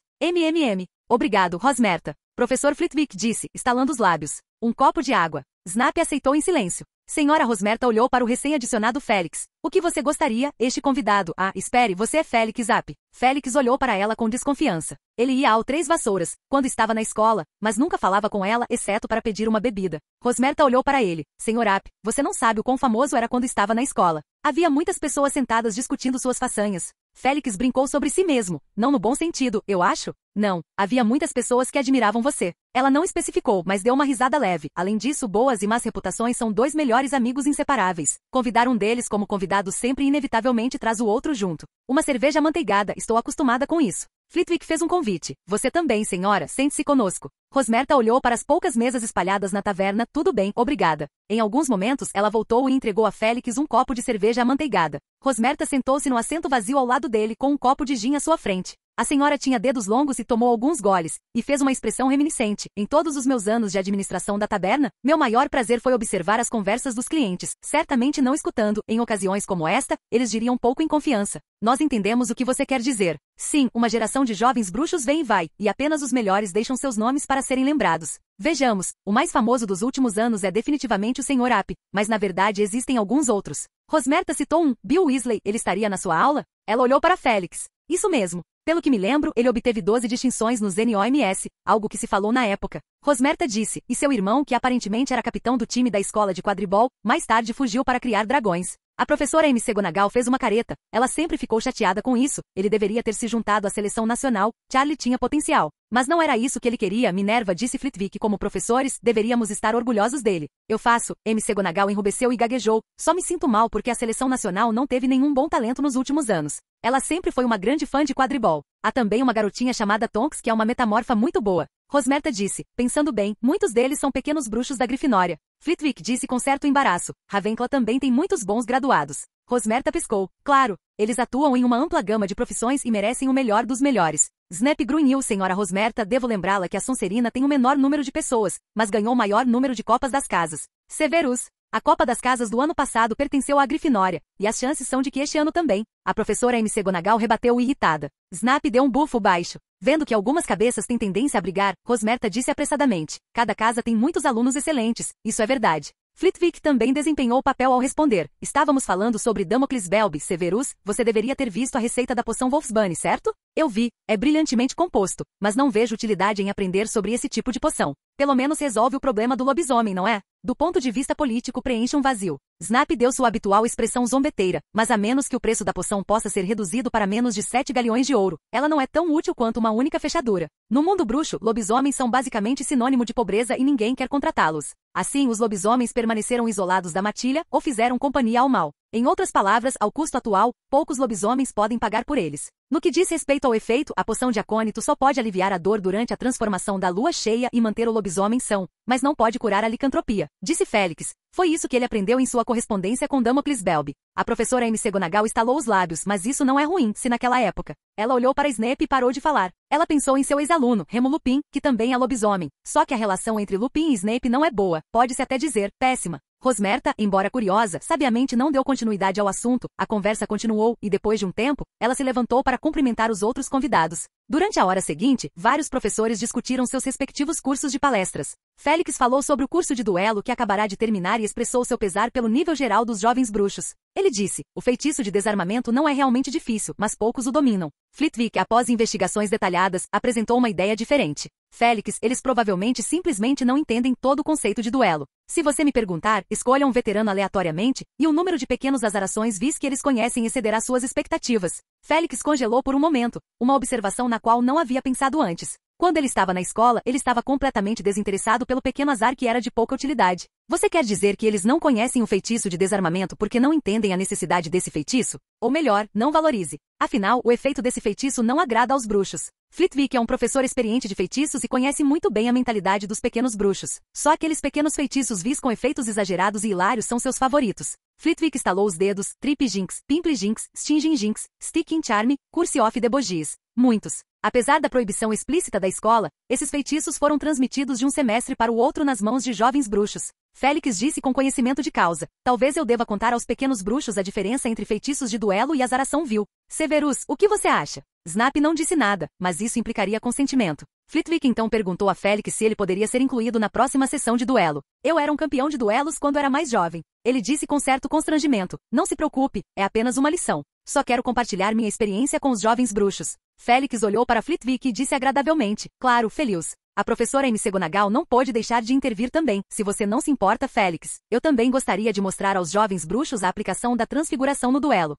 Obrigado, Rosmerta. Professor Flitwick disse, estalando os lábios. Um copo de água. Snape aceitou em silêncio. Senhora Rosmerta olhou para o recém-adicionado Félix. O que você gostaria? Este convidado. Ah, espere, você é Félix App. Félix olhou para ela com desconfiança. Ele ia ao Três Vassouras, quando estava na escola, mas nunca falava com ela, exceto para pedir uma bebida. Rosmerta olhou para ele. Senhor App, você não sabe o quão famoso era quando estava na escola. Havia muitas pessoas sentadas discutindo suas façanhas. Félix brincou sobre si mesmo. Não no bom sentido, eu acho. Não, havia muitas pessoas que admiravam você. Ela não especificou, mas deu uma risada leve. Além disso, boas e más reputações são dois melhores amigos inseparáveis. Convidar um deles como convidado sempre inevitavelmente traz o outro junto. Uma cerveja amanteigada, estou acostumada com isso. Flitwick fez um convite. Você também, senhora, sente-se conosco. Rosmerta olhou para as poucas mesas espalhadas na taverna. Tudo bem, obrigada. Em alguns momentos, ela voltou e entregou a Félix um copo de cerveja amanteigada. Rosmerta sentou-se no assento vazio ao lado dele com um copo de gin à sua frente. A senhora tinha dedos longos e tomou alguns goles, e fez uma expressão reminiscente. Em todos os meus anos de administração da taberna, meu maior prazer foi observar as conversas dos clientes, certamente não escutando. Em ocasiões como esta, eles diriam pouco em confiança. Nós entendemos o que você quer dizer. Sim, uma geração de jovens bruxos vem e vai, e apenas os melhores deixam seus nomes para serem lembrados. Vejamos, o mais famoso dos últimos anos é definitivamente o Sr. App, mas na verdade existem alguns outros. Rosmerta citou um, Bill Weasley, ele estaria na sua aula? Ela olhou para Félix. Isso mesmo. Pelo que me lembro, ele obteve 12 distinções nos NOMS, algo que se falou na época. Rosmerta disse, e seu irmão, que aparentemente era capitão do time da escola de quadribol, mais tarde fugiu para criar dragões. A professora McGonagall fez uma careta. Ela sempre ficou chateada com isso. Ele deveria ter se juntado à seleção nacional. Charlie tinha potencial. Mas não era isso que ele queria. Minerva disse Flitwick. Como professores, deveríamos estar orgulhosos dele. Eu faço. McGonagall enrubesceu e gaguejou. Só me sinto mal porque a seleção nacional não teve nenhum bom talento nos últimos anos. Ela sempre foi uma grande fã de quadribol. Há também uma garotinha chamada Tonks que é uma metamorfa muito boa. Rosmerta disse, pensando bem, muitos deles são pequenos bruxos da Grifinória. Flitwick disse com certo embaraço, Ravenclaw também tem muitos bons graduados. Rosmerta piscou. Claro, eles atuam em uma ampla gama de profissões e merecem o melhor dos melhores. Snap grunhiu, senhora Rosmerta, devo lembrá-la que a Sonserina tem o menor número de pessoas, mas ganhou o maior número de copas das casas. Severus. A Copa das Casas do ano passado pertenceu à Grifinória, e as chances são de que este ano também. A professora McGonagall rebateu irritada. Snap deu um bufo baixo. Vendo que algumas cabeças têm tendência a brigar, Rosmerta disse apressadamente. Cada casa tem muitos alunos excelentes, isso é verdade. Flitwick também desempenhou o papel ao responder. Estávamos falando sobre Damocles Belby, Severus, você deveria ter visto a receita da poção Wolfsbane, certo? Eu vi, é brilhantemente composto, mas não vejo utilidade em aprender sobre esse tipo de poção. Pelo menos resolve o problema do lobisomem, não é? Do ponto de vista político preenche um vazio. Snap deu sua habitual expressão zombeteira, mas a menos que o preço da poção possa ser reduzido para menos de 7 galeões de ouro, ela não é tão útil quanto uma única fechadura. No mundo bruxo, lobisomens são basicamente sinônimo de pobreza e ninguém quer contratá-los. Assim, os lobisomens permaneceram isolados da matilha ou fizeram companhia ao mal. Em outras palavras, ao custo atual, poucos lobisomens podem pagar por eles. No que diz respeito ao efeito, a poção de acônito só pode aliviar a dor durante a transformação da lua cheia e manter o lobisomem são, mas não pode curar a licantropia, disse Félix. Foi isso que ele aprendeu em sua correspondência com Damocles Belby. A professora McGonagall estalou os lábios, mas isso não é ruim, se naquela época. Ela olhou para Snape e parou de falar. Ela pensou em seu ex-aluno, Remo Lupin, que também é lobisomem. Só que a relação entre Lupin e Snape não é boa, pode-se até dizer, péssima. Rosmerta, embora curiosa, sabiamente não deu continuidade ao assunto, a conversa continuou, e depois de um tempo, ela se levantou para cumprimentar os outros convidados. Durante a hora seguinte, vários professores discutiram seus respectivos cursos de palestras. Félix falou sobre o curso de duelo que acabará de terminar e expressou seu pesar pelo nível geral dos jovens bruxos. Ele disse, o feitiço de desarmamento não é realmente difícil, mas poucos o dominam. Flitwick, após investigações detalhadas, apresentou uma ideia diferente. Félix, eles provavelmente simplesmente não entendem todo o conceito de duelo. Se você me perguntar, escolha um veterano aleatoriamente, e o número de pequenos azarações vis que eles conhecem excederá suas expectativas. Félix congelou por um momento, uma observação na qual não havia pensado antes. Quando ele estava na escola, ele estava completamente desinteressado pelo pequeno azar que era de pouca utilidade. Você quer dizer que eles não conhecem o feitiço de desarmamento porque não entendem a necessidade desse feitiço? Ou melhor, não valorize. Afinal, o efeito desse feitiço não agrada aos bruxos. Flitwick é um professor experiente de feitiços e conhece muito bem a mentalidade dos pequenos bruxos. Só aqueles pequenos feitiços vis com efeitos exagerados e hilários são seus favoritos. Flitwick estalou os dedos, Trip Jinx, Pimple Jinx, Stinging Jinx, Sticking Charm, Curse of the Bogies. Muitos. Apesar da proibição explícita da escola, esses feitiços foram transmitidos de um semestre para o outro nas mãos de jovens bruxos. Félix disse com conhecimento de causa. Talvez eu deva contar aos pequenos bruxos a diferença entre feitiços de duelo e azaração vil. Severus, o que você acha? Snap não disse nada, mas isso implicaria consentimento. Flitwick então perguntou a Félix se ele poderia ser incluído na próxima sessão de duelo. Eu era um campeão de duelos quando era mais jovem. Ele disse com certo constrangimento. Não se preocupe, é apenas uma lição. Só quero compartilhar minha experiência com os jovens bruxos. Félix olhou para Flitwick e disse agradavelmente. Claro, Felius. A professora McGonagall não pôde deixar de intervir também. Se você não se importa, Félix. Eu também gostaria de mostrar aos jovens bruxos a aplicação da transfiguração no duelo.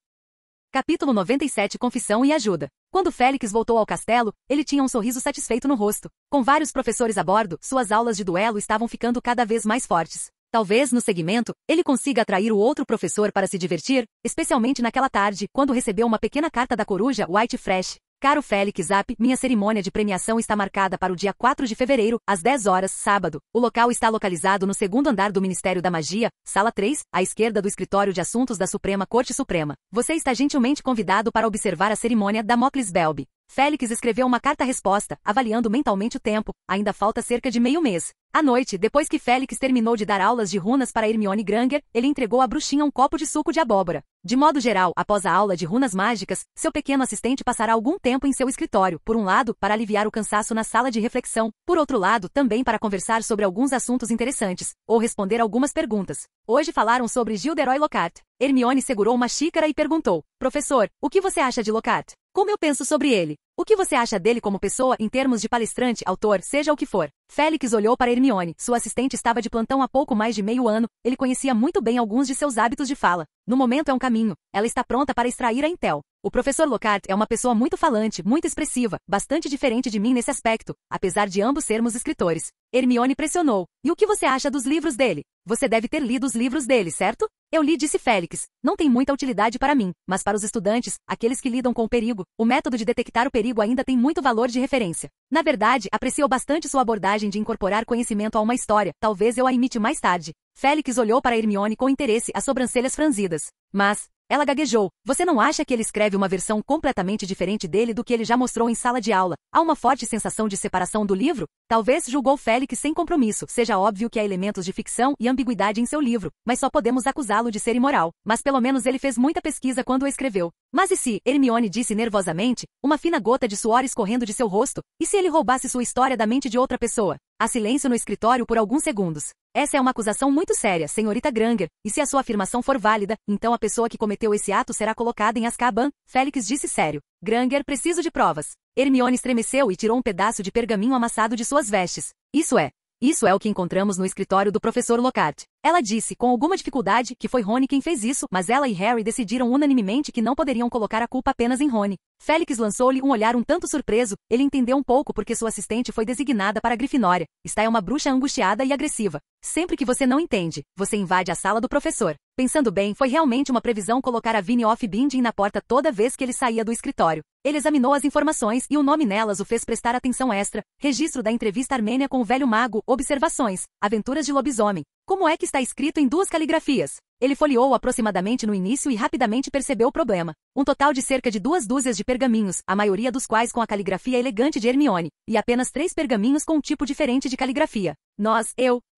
Capítulo 97 Confissão e Ajuda. Quando Félix voltou ao castelo, ele tinha um sorriso satisfeito no rosto. Com vários professores a bordo, suas aulas de duelo estavam ficando cada vez mais fortes. Talvez, no segmento, ele consiga atrair o outro professor para se divertir, especialmente naquela tarde, quando recebeu uma pequena carta da coruja White Fresh. Caro Félix Zapp, minha cerimônia de premiação está marcada para o dia 4 de fevereiro, às 10 horas, sábado. O local está localizado no segundo andar do Ministério da Magia, sala 3, à esquerda do escritório de assuntos da Suprema Corte Suprema. Você está gentilmente convidado para observar a cerimônia da Moclis Belby. Félix escreveu uma carta-resposta, avaliando mentalmente o tempo. Ainda falta cerca de meio mês. À noite, depois que Félix terminou de dar aulas de runas para Hermione Granger, ele entregou à bruxinha um copo de suco de abóbora. De modo geral, após a aula de runas mágicas, seu pequeno assistente passará algum tempo em seu escritório, por um lado, para aliviar o cansaço na sala de reflexão, por outro lado, também para conversar sobre alguns assuntos interessantes, ou responder algumas perguntas. Hoje falaram sobre Gilderoy Lockhart. Hermione segurou uma xícara e perguntou, professor, o que você acha de Lockhart? Como eu penso sobre ele? O que você acha dele como pessoa em termos de palestrante, autor, seja o que for? Félix olhou para Hermione. Sua assistente estava de plantão há pouco mais de meio ano. Ele conhecia muito bem alguns de seus hábitos de fala. No momento é um caminho. Ela está pronta para extrair a intel. O professor Lockhart é uma pessoa muito falante, muito expressiva, bastante diferente de mim nesse aspecto, apesar de ambos sermos escritores. Hermione pressionou. E o que você acha dos livros dele? Você deve ter lido os livros dele, certo? Eu li, disse Félix. Não tem muita utilidade para mim, mas para os estudantes, aqueles que lidam com o perigo, o método de detectar o perigo ainda tem muito valor de referência. Na verdade, aprecio bastante sua abordagem de incorporar conhecimento a uma história, talvez eu a imite mais tarde. Félix olhou para Hermione com interesse, as sobrancelhas franzidas. Mas, ela gaguejou. Você não acha que ele escreve uma versão completamente diferente dele do que ele já mostrou em sala de aula? Há uma forte sensação de separação do livro? Talvez, julgou Félix sem compromisso. Seja óbvio que há elementos de ficção e ambiguidade em seu livro, mas só podemos acusá-lo de ser imoral. Mas pelo menos ele fez muita pesquisa quando o escreveu. Mas e se, Hermione disse nervosamente, uma fina gota de suor escorrendo de seu rosto, e se ele roubasse sua história da mente de outra pessoa? Há silêncio no escritório por alguns segundos. Essa é uma acusação muito séria, senhorita Granger, e se a sua afirmação for válida, então a pessoa que cometeu esse ato será colocada em Azkaban, Félix disse sério. Granger, preciso de provas. Hermione estremeceu e tirou um pedaço de pergaminho amassado de suas vestes. Isso é o que encontramos no escritório do professor Lockhart. Ela disse, com alguma dificuldade, que foi Rony quem fez isso, mas ela e Harry decidiram unanimemente que não poderiam colocar a culpa apenas em Rony. Félix lançou-lhe um olhar um tanto surpreso. Ele entendeu um pouco porque sua assistente foi designada para a Grifinória. Está é uma bruxa angustiada e agressiva. Sempre que você não entende, você invade a sala do professor. Pensando bem, foi realmente uma previsão colocar a Vinny Off-Binding na porta toda vez que ele saía do escritório. Ele examinou as informações e o nome nelas o fez prestar atenção extra. Registro da entrevista armênia com o velho mago, observações, aventuras de lobisomem. Como é que está escrito em 2 caligrafias? Ele folheou aproximadamente no início e rapidamente percebeu o problema. Um total de cerca de 2 dúzias de pergaminhos, a maioria dos quais com a caligrafia elegante de Hermione, e apenas 3 pergaminhos com um tipo diferente de caligrafia.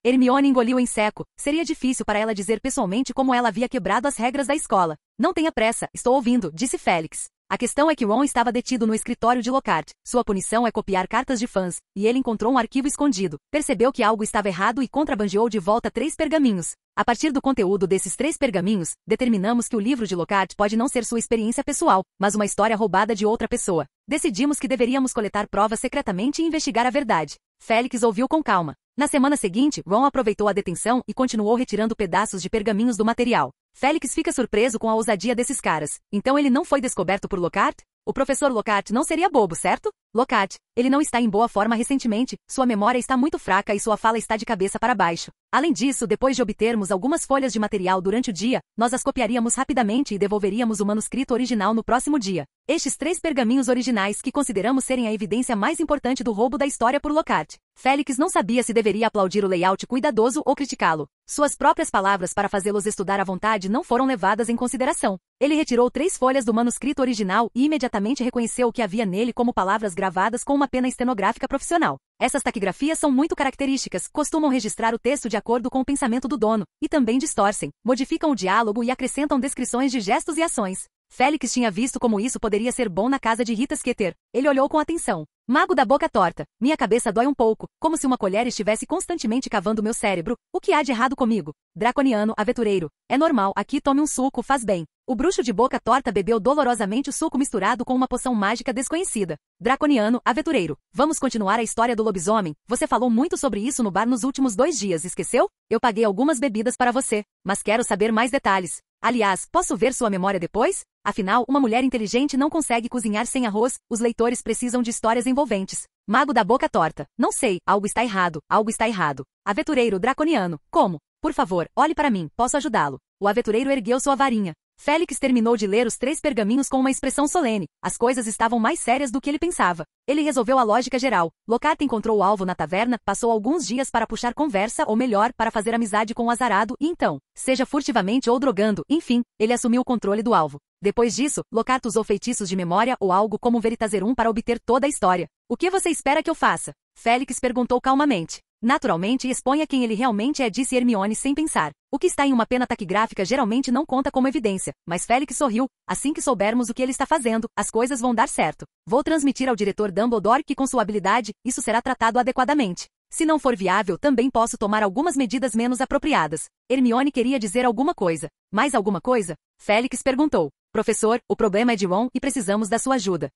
Hermione engoliu em seco. Seria difícil para ela dizer pessoalmente como ela havia quebrado as regras da escola. Não tenha pressa, estou ouvindo, disse Félix. A questão é que Ron estava detido no escritório de Lockhart. Sua punição é copiar cartas de fãs, e ele encontrou um arquivo escondido. Percebeu que algo estava errado e contrabandeou de volta 3 pergaminhos. A partir do conteúdo desses 3 pergaminhos, determinamos que o livro de Lockhart pode não ser sua experiência pessoal, mas uma história roubada de outra pessoa. Decidimos que deveríamos coletar provas secretamente e investigar a verdade. Félix ouviu com calma. Na semana seguinte, Ron aproveitou a detenção e continuou retirando pedaços de pergaminhos do material. Félix fica surpreso com a ousadia desses caras. Então ele não foi descoberto por Lockhart? O professor Lockhart não seria bobo, certo? Lockhart, ele não está em boa forma recentemente, sua memória está muito fraca e sua fala está de cabeça para baixo. Além disso, depois de obtermos algumas folhas de material durante o dia, nós as copiaríamos rapidamente e devolveríamos o manuscrito original no próximo dia. Estes 3 pergaminhos originais que consideramos serem a evidência mais importante do roubo da história por Lockhart. Félix não sabia se deveria aplaudir o layout cuidadoso ou criticá-lo. Suas próprias palavras para fazê-los estudar à vontade não foram levadas em consideração. Ele retirou 3 folhas do manuscrito original e imediatamente reconheceu o que havia nele como palavras gravadas com uma pena estenográfica profissional. Essas taquigrafias são muito características, costumam registrar o texto de acordo com o pensamento do dono, e também distorcem, modificam o diálogo e acrescentam descrições de gestos e ações. Félix tinha visto como isso poderia ser bom na casa de Rita Skeeter. Ele olhou com atenção. Mago da boca torta. Minha cabeça dói um pouco, como se uma colher estivesse constantemente cavando meu cérebro. O que há de errado comigo? Draconiano, aventureiro. É normal, aqui tome um suco, faz bem. O bruxo de boca torta bebeu dolorosamente o suco misturado com uma poção mágica desconhecida. Draconiano, aventureiro. Vamos continuar a história do lobisomem. Você falou muito sobre isso no bar nos últimos 2 dias, esqueceu? Eu paguei algumas bebidas para você, mas quero saber mais detalhes. Aliás, posso ver sua memória depois? Afinal, uma mulher inteligente não consegue cozinhar sem arroz, os leitores precisam de histórias envolventes. Mago da boca torta. Não sei, algo está errado, algo está errado. Aventureiro draconiano. Como? Por favor, olhe para mim, posso ajudá-lo. O aventureiro ergueu sua varinha. Félix terminou de ler os 3 pergaminhos com uma expressão solene. As coisas estavam mais sérias do que ele pensava. Ele resolveu a lógica geral. Lockhart encontrou o alvo na taverna, passou alguns dias para puxar conversa ou melhor, para fazer amizade com o azarado e então, seja furtivamente ou drogando, enfim, ele assumiu o controle do alvo. Depois disso, Lockhart usou feitiços de memória ou algo como Veritaserum para obter toda a história. O que você espera que eu faça? Félix perguntou calmamente. Naturalmente exponha quem ele realmente é, disse Hermione sem pensar. O que está em uma pena taquigráfica geralmente não conta como evidência, mas Félix sorriu. Assim que soubermos o que ele está fazendo, as coisas vão dar certo. Vou transmitir ao diretor Dumbledore que com sua habilidade, isso será tratado adequadamente. Se não for viável, também posso tomar algumas medidas menos apropriadas. Hermione queria dizer alguma coisa. Mais alguma coisa? Félix perguntou. Professor, o problema é de Ron e precisamos da sua ajuda.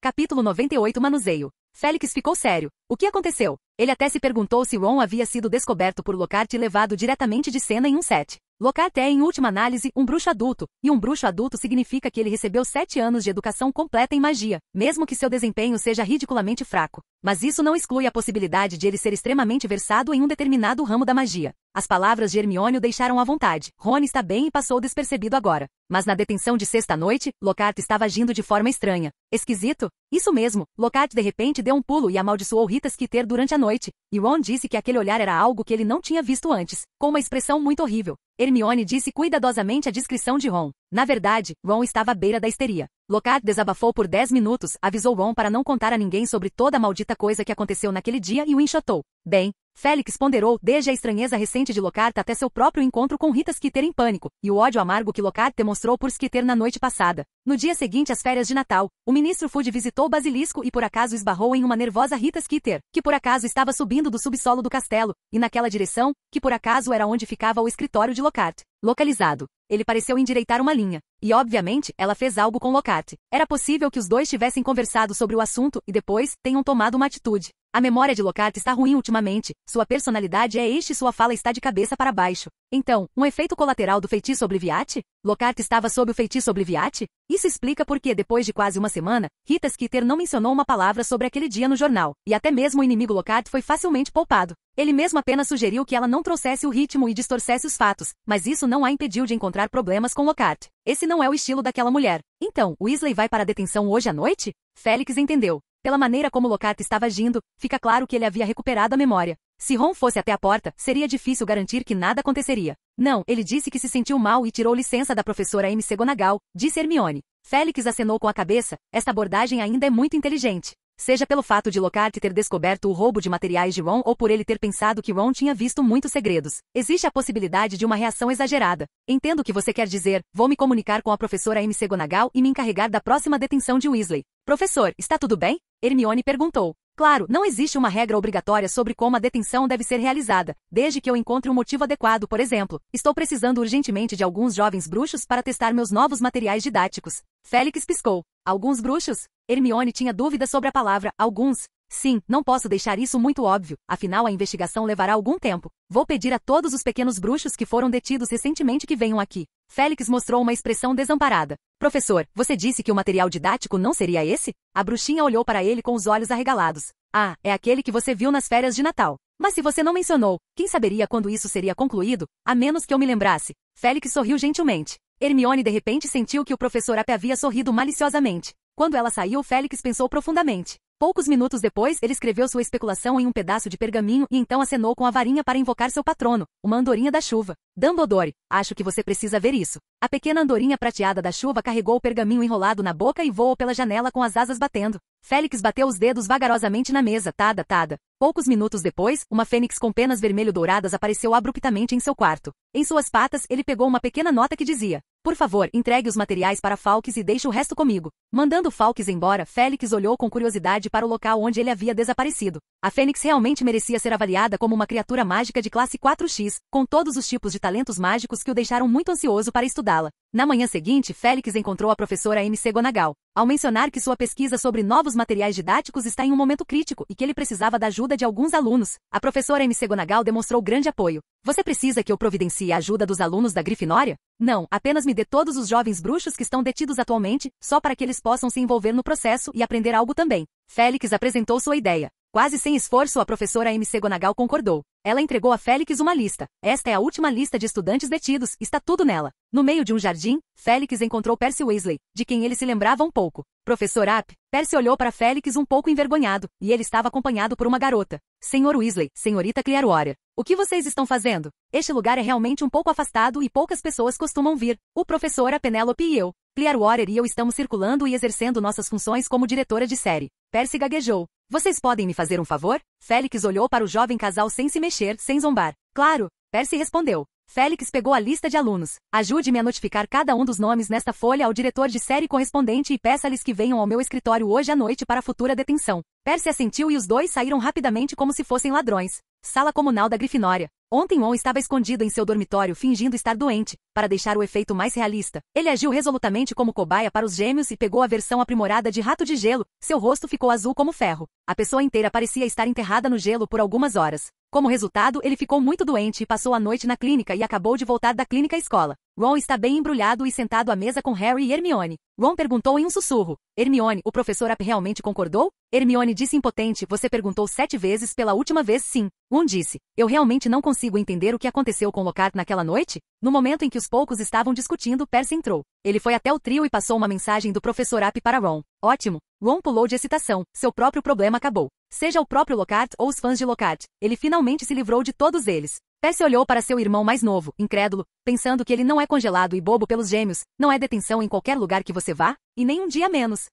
Capítulo 98 Manuseio. Félix ficou sério. O que aconteceu? Ele até se perguntou se Ron havia sido descoberto por Lockhart e levado diretamente de cena em um set. Lockhart é, em última análise, um bruxo adulto, e um bruxo adulto significa que ele recebeu 7 anos de educação completa em magia, mesmo que seu desempenho seja ridiculamente fraco. Mas isso não exclui a possibilidade de ele ser extremamente versado em um determinado ramo da magia. As palavras de Hermione o deixaram à vontade. Ron está bem e passou despercebido agora. Mas na detenção de sexta-noite, Lockhart estava agindo de forma estranha. Esquisito? Isso mesmo. Lockhart de repente deu um pulo e amaldiçoou Rita Skeeter durante a noite. E Ron disse que aquele olhar era algo que ele não tinha visto antes, com uma expressão muito horrível. Hermione disse cuidadosamente a descrição de Ron. Na verdade, Ron estava à beira da histeria. Lockhart desabafou por 10 minutos, avisou Ron para não contar a ninguém sobre toda a maldita coisa que aconteceu naquele dia e o enxotou. Bem, Félix ponderou desde a estranheza recente de Lockhart até seu próprio encontro com Rita Skeeter em pânico, e o ódio amargo que Lockhart demonstrou por Skeeter na noite passada. No dia seguinte às férias de Natal, o ministro Fudge visitou o basilisco e por acaso esbarrou em uma nervosa Rita Skeeter, que por acaso estava subindo do subsolo do castelo, e naquela direção, que por acaso era onde ficava o escritório de Lockhart. Localizado. Ele pareceu endireitar uma linha. E obviamente, ela fez algo com Lockhart. Era possível que os dois tivessem conversado sobre o assunto e depois, tenham tomado uma atitude. A memória de Lockhart está ruim ultimamente. Sua personalidade é este e sua fala está de cabeça para baixo. Então, um efeito colateral do feitiço Obliviate? Lockhart estava sob o feitiço Obliviate? Isso explica porque, depois de quase uma semana, Rita Skeeter não mencionou uma palavra sobre aquele dia no jornal. E até mesmo o inimigo Lockhart foi facilmente poupado. Ele mesmo apenas sugeriu que ela não trouxesse o ritmo e distorcesse os fatos, mas isso não a impediu de encontrar problemas com Lockhart. Esse não é o estilo daquela mulher. Então, Weasley vai para a detenção hoje à noite? Félix entendeu. Pela maneira como Lockhart estava agindo, fica claro que ele havia recuperado a memória. Se Ron fosse até a porta, seria difícil garantir que nada aconteceria. Não, ele disse que se sentiu mal e tirou licença da professora McGonagall, disse Hermione. Félix acenou com a cabeça, esta abordagem ainda é muito inteligente. Seja pelo fato de Lockhart ter descoberto o roubo de materiais de Ron ou por ele ter pensado que Ron tinha visto muitos segredos. Existe a possibilidade de uma reação exagerada. Entendo o que você quer dizer, vou me comunicar com a professora McGonagall e me encarregar da próxima detenção de Weasley. Professor, está tudo bem? Hermione perguntou. Claro, não existe uma regra obrigatória sobre como a detenção deve ser realizada, desde que eu encontre um motivo adequado, por exemplo. Estou precisando urgentemente de alguns jovens bruxos para testar meus novos materiais didáticos. Félix piscou. Alguns bruxos? Hermione tinha dúvidas sobre a palavra alguns. Sim, não posso deixar isso muito óbvio, afinal a investigação levará algum tempo. Vou pedir a todos os pequenos bruxos que foram detidos recentemente que venham aqui. Félix mostrou uma expressão desamparada. Professor, você disse que o material didático não seria esse? A bruxinha olhou para ele com os olhos arregalados. Ah, é aquele que você viu nas férias de Natal. Mas se você não mencionou, quem saberia quando isso seria concluído? A menos que eu me lembrasse. Félix sorriu gentilmente. Hermione de repente sentiu que o professor Ape havia sorrido maliciosamente. Quando ela saiu, Félix pensou profundamente. Poucos minutos depois, ele escreveu sua especulação em um pedaço de pergaminho e então acenou com a varinha para invocar seu patrono, uma andorinha da chuva. Dumbledore, acho que você precisa ver isso. A pequena andorinha prateada da chuva carregou o pergaminho enrolado na boca e voou pela janela com as asas batendo. Félix bateu os dedos vagarosamente na mesa, tada, tada. Poucos minutos depois, uma fênix com penas vermelho-douradas apareceu abruptamente em seu quarto. Em suas patas, ele pegou uma pequena nota que dizia: Por favor, entregue os materiais para Fawkes e deixe o resto comigo. Mandando Fawkes embora, Félix olhou com curiosidade para o local onde ele havia desaparecido. A Fênix realmente merecia ser avaliada como uma criatura mágica de classe 4X, com todos os tipos de talentos mágicos que o deixaram muito ansioso para estudá-la. Na manhã seguinte, Félix encontrou a professora McGonagall. Ao mencionar que sua pesquisa sobre novos materiais didáticos está em um momento crítico e que ele precisava da ajuda de alguns alunos, a professora McGonagall demonstrou grande apoio. Você precisa que eu providencie a ajuda dos alunos da Grifinória? Não, apenas me dê todos os jovens bruxos que estão detidos atualmente, só para que eles possam se envolver no processo e aprender algo também. Félix apresentou sua ideia. Quase sem esforço, a professora McGonagall concordou. Ela entregou a Félix uma lista. Esta é a última lista de estudantes detidos, está tudo nela. No meio de um jardim, Félix encontrou Percy Weasley, de quem ele se lembrava um pouco. Professor App, Percy olhou para Félix um pouco envergonhado, e ele estava acompanhado por uma garota. Senhor Weasley, senhorita Clearwater, o que vocês estão fazendo? Este lugar é realmente um pouco afastado e poucas pessoas costumam vir. O professor, a Penélope e eu. Clearwater e eu estamos circulando e exercendo nossas funções como diretora de série. Percy gaguejou. Vocês podem me fazer um favor? Félix olhou para o jovem casal sem se mexer, sem zombar. Claro, Percy respondeu. Félix pegou a lista de alunos. Ajude-me a notificar cada um dos nomes nesta folha ao diretor de série correspondente e peça-lhes que venham ao meu escritório hoje à noite para a futura detenção. Percy assentiu e os dois saíram rapidamente como se fossem ladrões. Sala comunal da Grifinória. Ontem Ron estava escondido em seu dormitório fingindo estar doente. Para deixar o efeito mais realista, ele agiu resolutamente como cobaia para os gêmeos e pegou a versão aprimorada de Rato de Gelo. Seu rosto ficou azul como ferro. A pessoa inteira parecia estar enterrada no gelo por algumas horas. Como resultado, ele ficou muito doente e passou a noite na clínica e acabou de voltar da clínica à escola. Ron está bem embrulhado e sentado à mesa com Harry e Hermione. Ron perguntou em um sussurro. Hermione, o professor App realmente concordou? Hermione disse impotente, você perguntou 7 vezes, pela última vez sim. Ron disse, eu realmente não consigo entender o que aconteceu com Lockhart naquela noite? No momento em que os poucos estavam discutindo, Percy entrou. Ele foi até o trio e passou uma mensagem do professor App para Ron. Ótimo. Ron pulou de excitação. Seu próprio problema acabou. Seja o próprio Lockhart ou os fãs de Lockhart, ele finalmente se livrou de todos eles. Percy olhou para seu irmão mais novo, incrédulo, pensando que ele não é congelado e bobo pelos gêmeos, não é detenção em qualquer lugar que você vá, e nem um dia menos.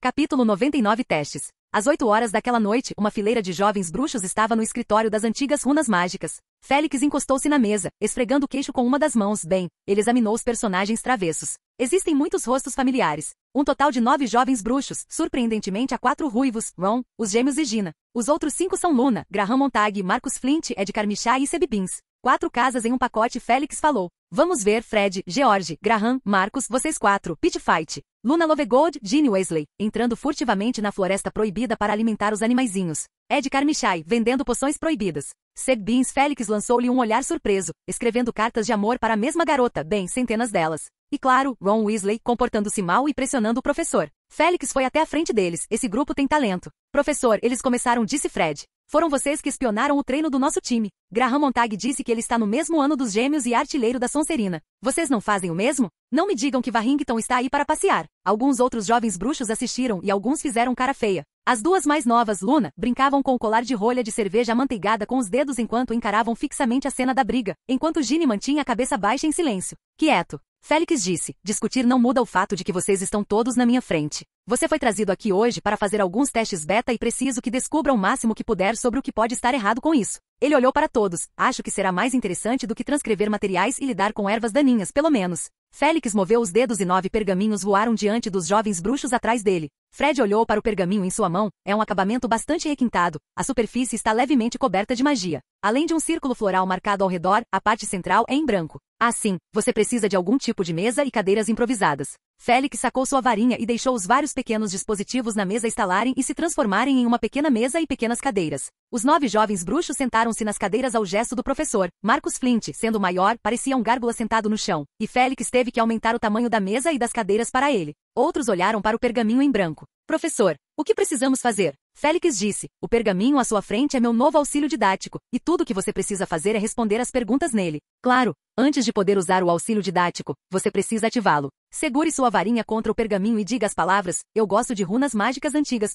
Capítulo 99 Testes. Às 8 horas daquela noite, uma fileira de jovens bruxos estava no escritório das antigas runas mágicas. Félix encostou-se na mesa, esfregando o queixo com uma das mãos. Bem, ele examinou os personagens travessos. Existem muitos rostos familiares. Um total de 9 jovens bruxos, surpreendentemente há 4 ruivos, Ron, os gêmeos e Gina. Os outros 5 são Luna, Graham Montague, Marcus Flint, Ed Carmichael e Seb Beans. 4 casas em um pacote. Félix falou. Vamos ver, Fred, George, Graham, Marcus, vocês 4, Pit Fight. Luna Lovegold, Ginny Weasley, entrando furtivamente na floresta proibida para alimentar os animaizinhos. Ed Carmichael, vendendo poções proibidas. Seb Beans. Félix lançou-lhe um olhar surpreso, escrevendo cartas de amor para a mesma garota, bem, centenas delas. E claro, Ron Weasley, comportando-se mal e pressionando o professor. Félix foi até a frente deles, esse grupo tem talento. Professor, eles começaram, disse Fred. Foram vocês que espionaram o treino do nosso time. Graham Montague disse que ele está no mesmo ano dos gêmeos e artilheiro da Sonserina. Vocês não fazem o mesmo? Não me digam que Warrington está aí para passear. Alguns outros jovens bruxos assistiram e alguns fizeram cara feia. As duas mais novas, Luna, brincavam com o colar de rolha de cerveja amanteigada com os dedos enquanto encaravam fixamente a cena da briga, enquanto Ginny mantinha a cabeça baixa em silêncio. Quieto. Félix disse, discutir não muda o fato de que vocês estão todos na minha frente. Você foi trazido aqui hoje para fazer alguns testes beta e preciso que descubra o máximo que puder sobre o que pode estar errado com isso. Ele olhou para todos. Acho que será mais interessante do que transcrever materiais e lidar com ervas daninhas, pelo menos. Félix moveu os dedos e 9 pergaminhos voaram diante dos jovens bruxos atrás dele. Fred olhou para o pergaminho em sua mão. É um acabamento bastante requintado. A superfície está levemente coberta de magia. Além de um círculo floral marcado ao redor, a parte central é em branco. Ah, sim, você precisa de algum tipo de mesa e cadeiras improvisadas. Félix sacou sua varinha e deixou os vários pequenos dispositivos na mesa estalarem e se transformarem em uma pequena mesa e pequenas cadeiras. Os 9 jovens bruxos sentaram-se nas cadeiras ao gesto do professor. Marcus Flint, sendo maior, parecia um gárgula sentado no chão, e Félix teve que aumentar o tamanho da mesa e das cadeiras para ele. Outros olharam para o pergaminho em branco. Professor, o que precisamos fazer? Félix disse, o pergaminho à sua frente é meu novo auxílio didático, e tudo o que você precisa fazer é responder as perguntas nele. Claro, antes de poder usar o auxílio didático, você precisa ativá-lo. Segure sua varinha contra o pergaminho e diga as palavras, eu gosto de runas mágicas antigas.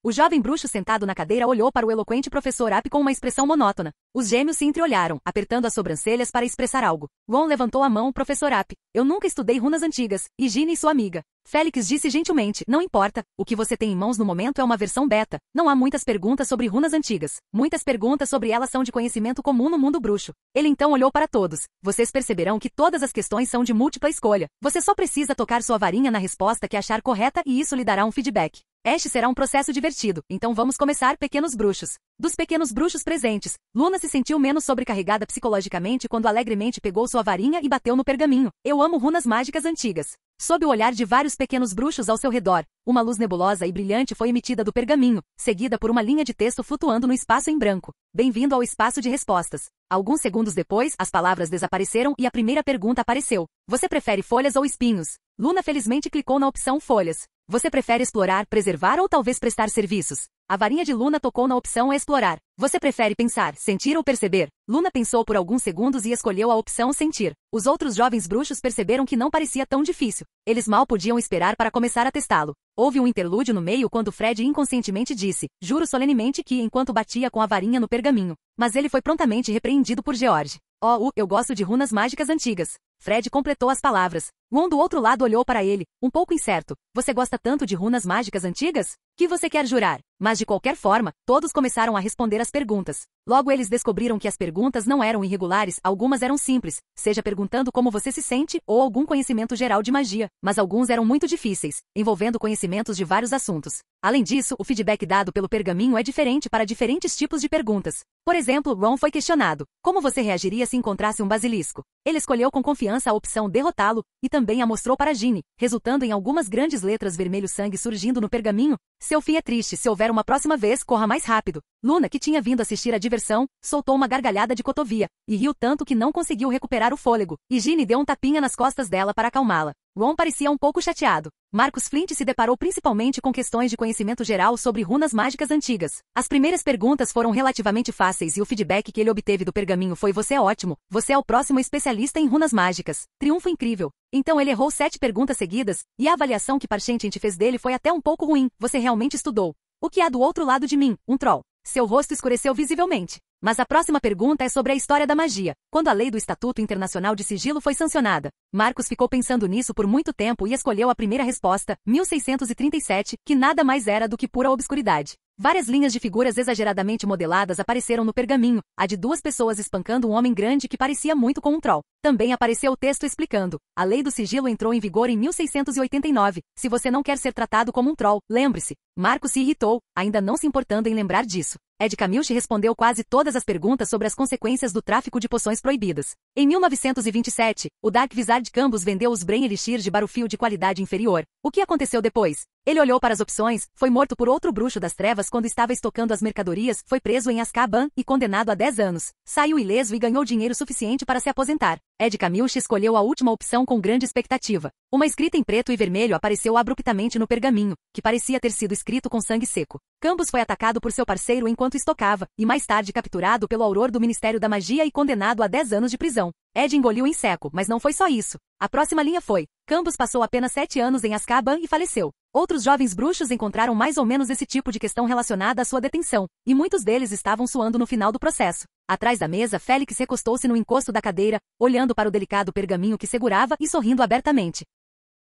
O jovem bruxo sentado na cadeira olhou para o eloquente professor App com uma expressão monótona. Os gêmeos se entreolharam, apertando as sobrancelhas para expressar algo. Ron levantou a mão. Professor App, eu nunca estudei runas antigas, e Ginny, sua amiga. Félix disse gentilmente, não importa, o que você tem em mãos no momento é uma versão beta, Não há muitas perguntas sobre runas antigas. Muitas perguntas sobre elas são de conhecimento comum no mundo bruxo. Ele então olhou para todos. Vocês perceberão que todas as questões são de múltipla escolha. Você só precisa tocar sua varinha na resposta que achar correta e isso lhe dará um feedback. Este será um processo divertido, então vamos começar, pequenos bruxos. Dos pequenos bruxos presentes, Luna se sentiu menos sobrecarregada psicologicamente quando alegremente pegou sua varinha e bateu no pergaminho. Eu amo runas mágicas antigas. Sob o olhar de vários pequenos bruxos ao seu redor, uma luz nebulosa e brilhante foi emitida do pergaminho, seguida por uma linha de texto flutuando no espaço em branco. Bem-vindo ao espaço de respostas. Alguns segundos depois, as palavras desapareceram e a primeira pergunta apareceu. Você prefere folhas ou espinhos? Luna felizmente clicou na opção folhas. Você prefere explorar, preservar ou talvez prestar serviços? A varinha de Luna tocou na opção explorar. Você prefere pensar, sentir ou perceber? Luna pensou por alguns segundos e escolheu a opção sentir. Os outros jovens bruxos perceberam que não parecia tão difícil. Eles mal podiam esperar para começar a testá-lo. Houve um interlúdio no meio quando Fred inconscientemente disse, juro solenemente que enquanto batia com a varinha no pergaminho. Mas ele foi prontamente repreendido por George. Eu gosto de runas mágicas antigas. Fred completou as palavras. Ron do outro lado olhou para ele, um pouco incerto. Você gosta tanto de runas mágicas antigas? Que você quer jurar? Mas de qualquer forma, todos começaram a responder as perguntas. Logo eles descobriram que as perguntas não eram irregulares, algumas eram simples, seja perguntando como você se sente ou algum conhecimento geral de magia, mas alguns eram muito difíceis, envolvendo conhecimentos de vários assuntos. Além disso, o feedback dado pelo pergaminho é diferente para diferentes tipos de perguntas. Por exemplo, Ron foi questionado. Como você reagiria se encontrasse um basilisco? Ele escolheu com confiança a opção derrotá-lo, e também a mostrou para Ginny, resultando em algumas grandes letras vermelho sangue surgindo no pergaminho. Seu fim é triste, se houver uma próxima vez, corra mais rápido. Luna, que tinha vindo assistir a diversão, soltou uma gargalhada de cotovia, e riu tanto que não conseguiu recuperar o fôlego, e Ginny deu um tapinha nas costas dela para acalmá-la. Ron parecia um pouco chateado. Marcus Flint se deparou principalmente com questões de conhecimento geral sobre runas mágicas antigas. As primeiras perguntas foram relativamente fáceis e o feedback que ele obteve do pergaminho foi: você é ótimo, você é o próximo especialista em runas mágicas. Triunfo incrível. Então ele errou 7 perguntas seguidas, e a avaliação que Parchentient fez dele foi até um pouco ruim. Você realmente estudou. O que há do outro lado de mim? Um troll. Seu rosto escureceu visivelmente. Mas a próxima pergunta é sobre a história da magia. Quando a lei do Estatuto Internacional de Sigilo foi sancionada, Marcus ficou pensando nisso por muito tempo e escolheu a primeira resposta, 1637, que nada mais era do que pura obscuridade. Várias linhas de figuras exageradamente modeladas apareceram no pergaminho, a de 2 pessoas espancando um homem grande que parecia muito com um troll. Também apareceu o texto explicando. A lei do sigilo entrou em vigor em 1689. Se você não quer ser tratado como um troll, lembre-se. Marcus se irritou, ainda não se importando em lembrar disso. Ed Camilch respondeu quase todas as perguntas sobre as consequências do tráfico de poções proibidas. Em 1927, o Dark Wizard Cambus vendeu os Brain Elixir de Barufio de qualidade inferior. O que aconteceu depois? Ele olhou para as opções, foi morto por outro bruxo das trevas quando estava estocando as mercadorias, foi preso em Azkaban e condenado a 10 anos. Saiu ileso e ganhou dinheiro suficiente para se aposentar. Ed Camilch escolheu a última opção com grande expectativa. Uma escrita em preto e vermelho apareceu abruptamente no pergaminho, que parecia ter sido escrito com sangue seco. Cambus foi atacado por seu parceiro enquanto estocava, e mais tarde capturado pelo auror do Ministério da Magia e condenado a 10 anos de prisão. Ed engoliu em seco, mas não foi só isso. A próxima linha foi: Cambus passou apenas 7 anos em Azkaban e faleceu. Outros jovens bruxos encontraram mais ou menos esse tipo de questão relacionada à sua detenção, e muitos deles estavam suando no final do processo. Atrás da mesa, Félix recostou-se no encosto da cadeira, olhando para o delicado pergaminho que segurava e sorrindo abertamente.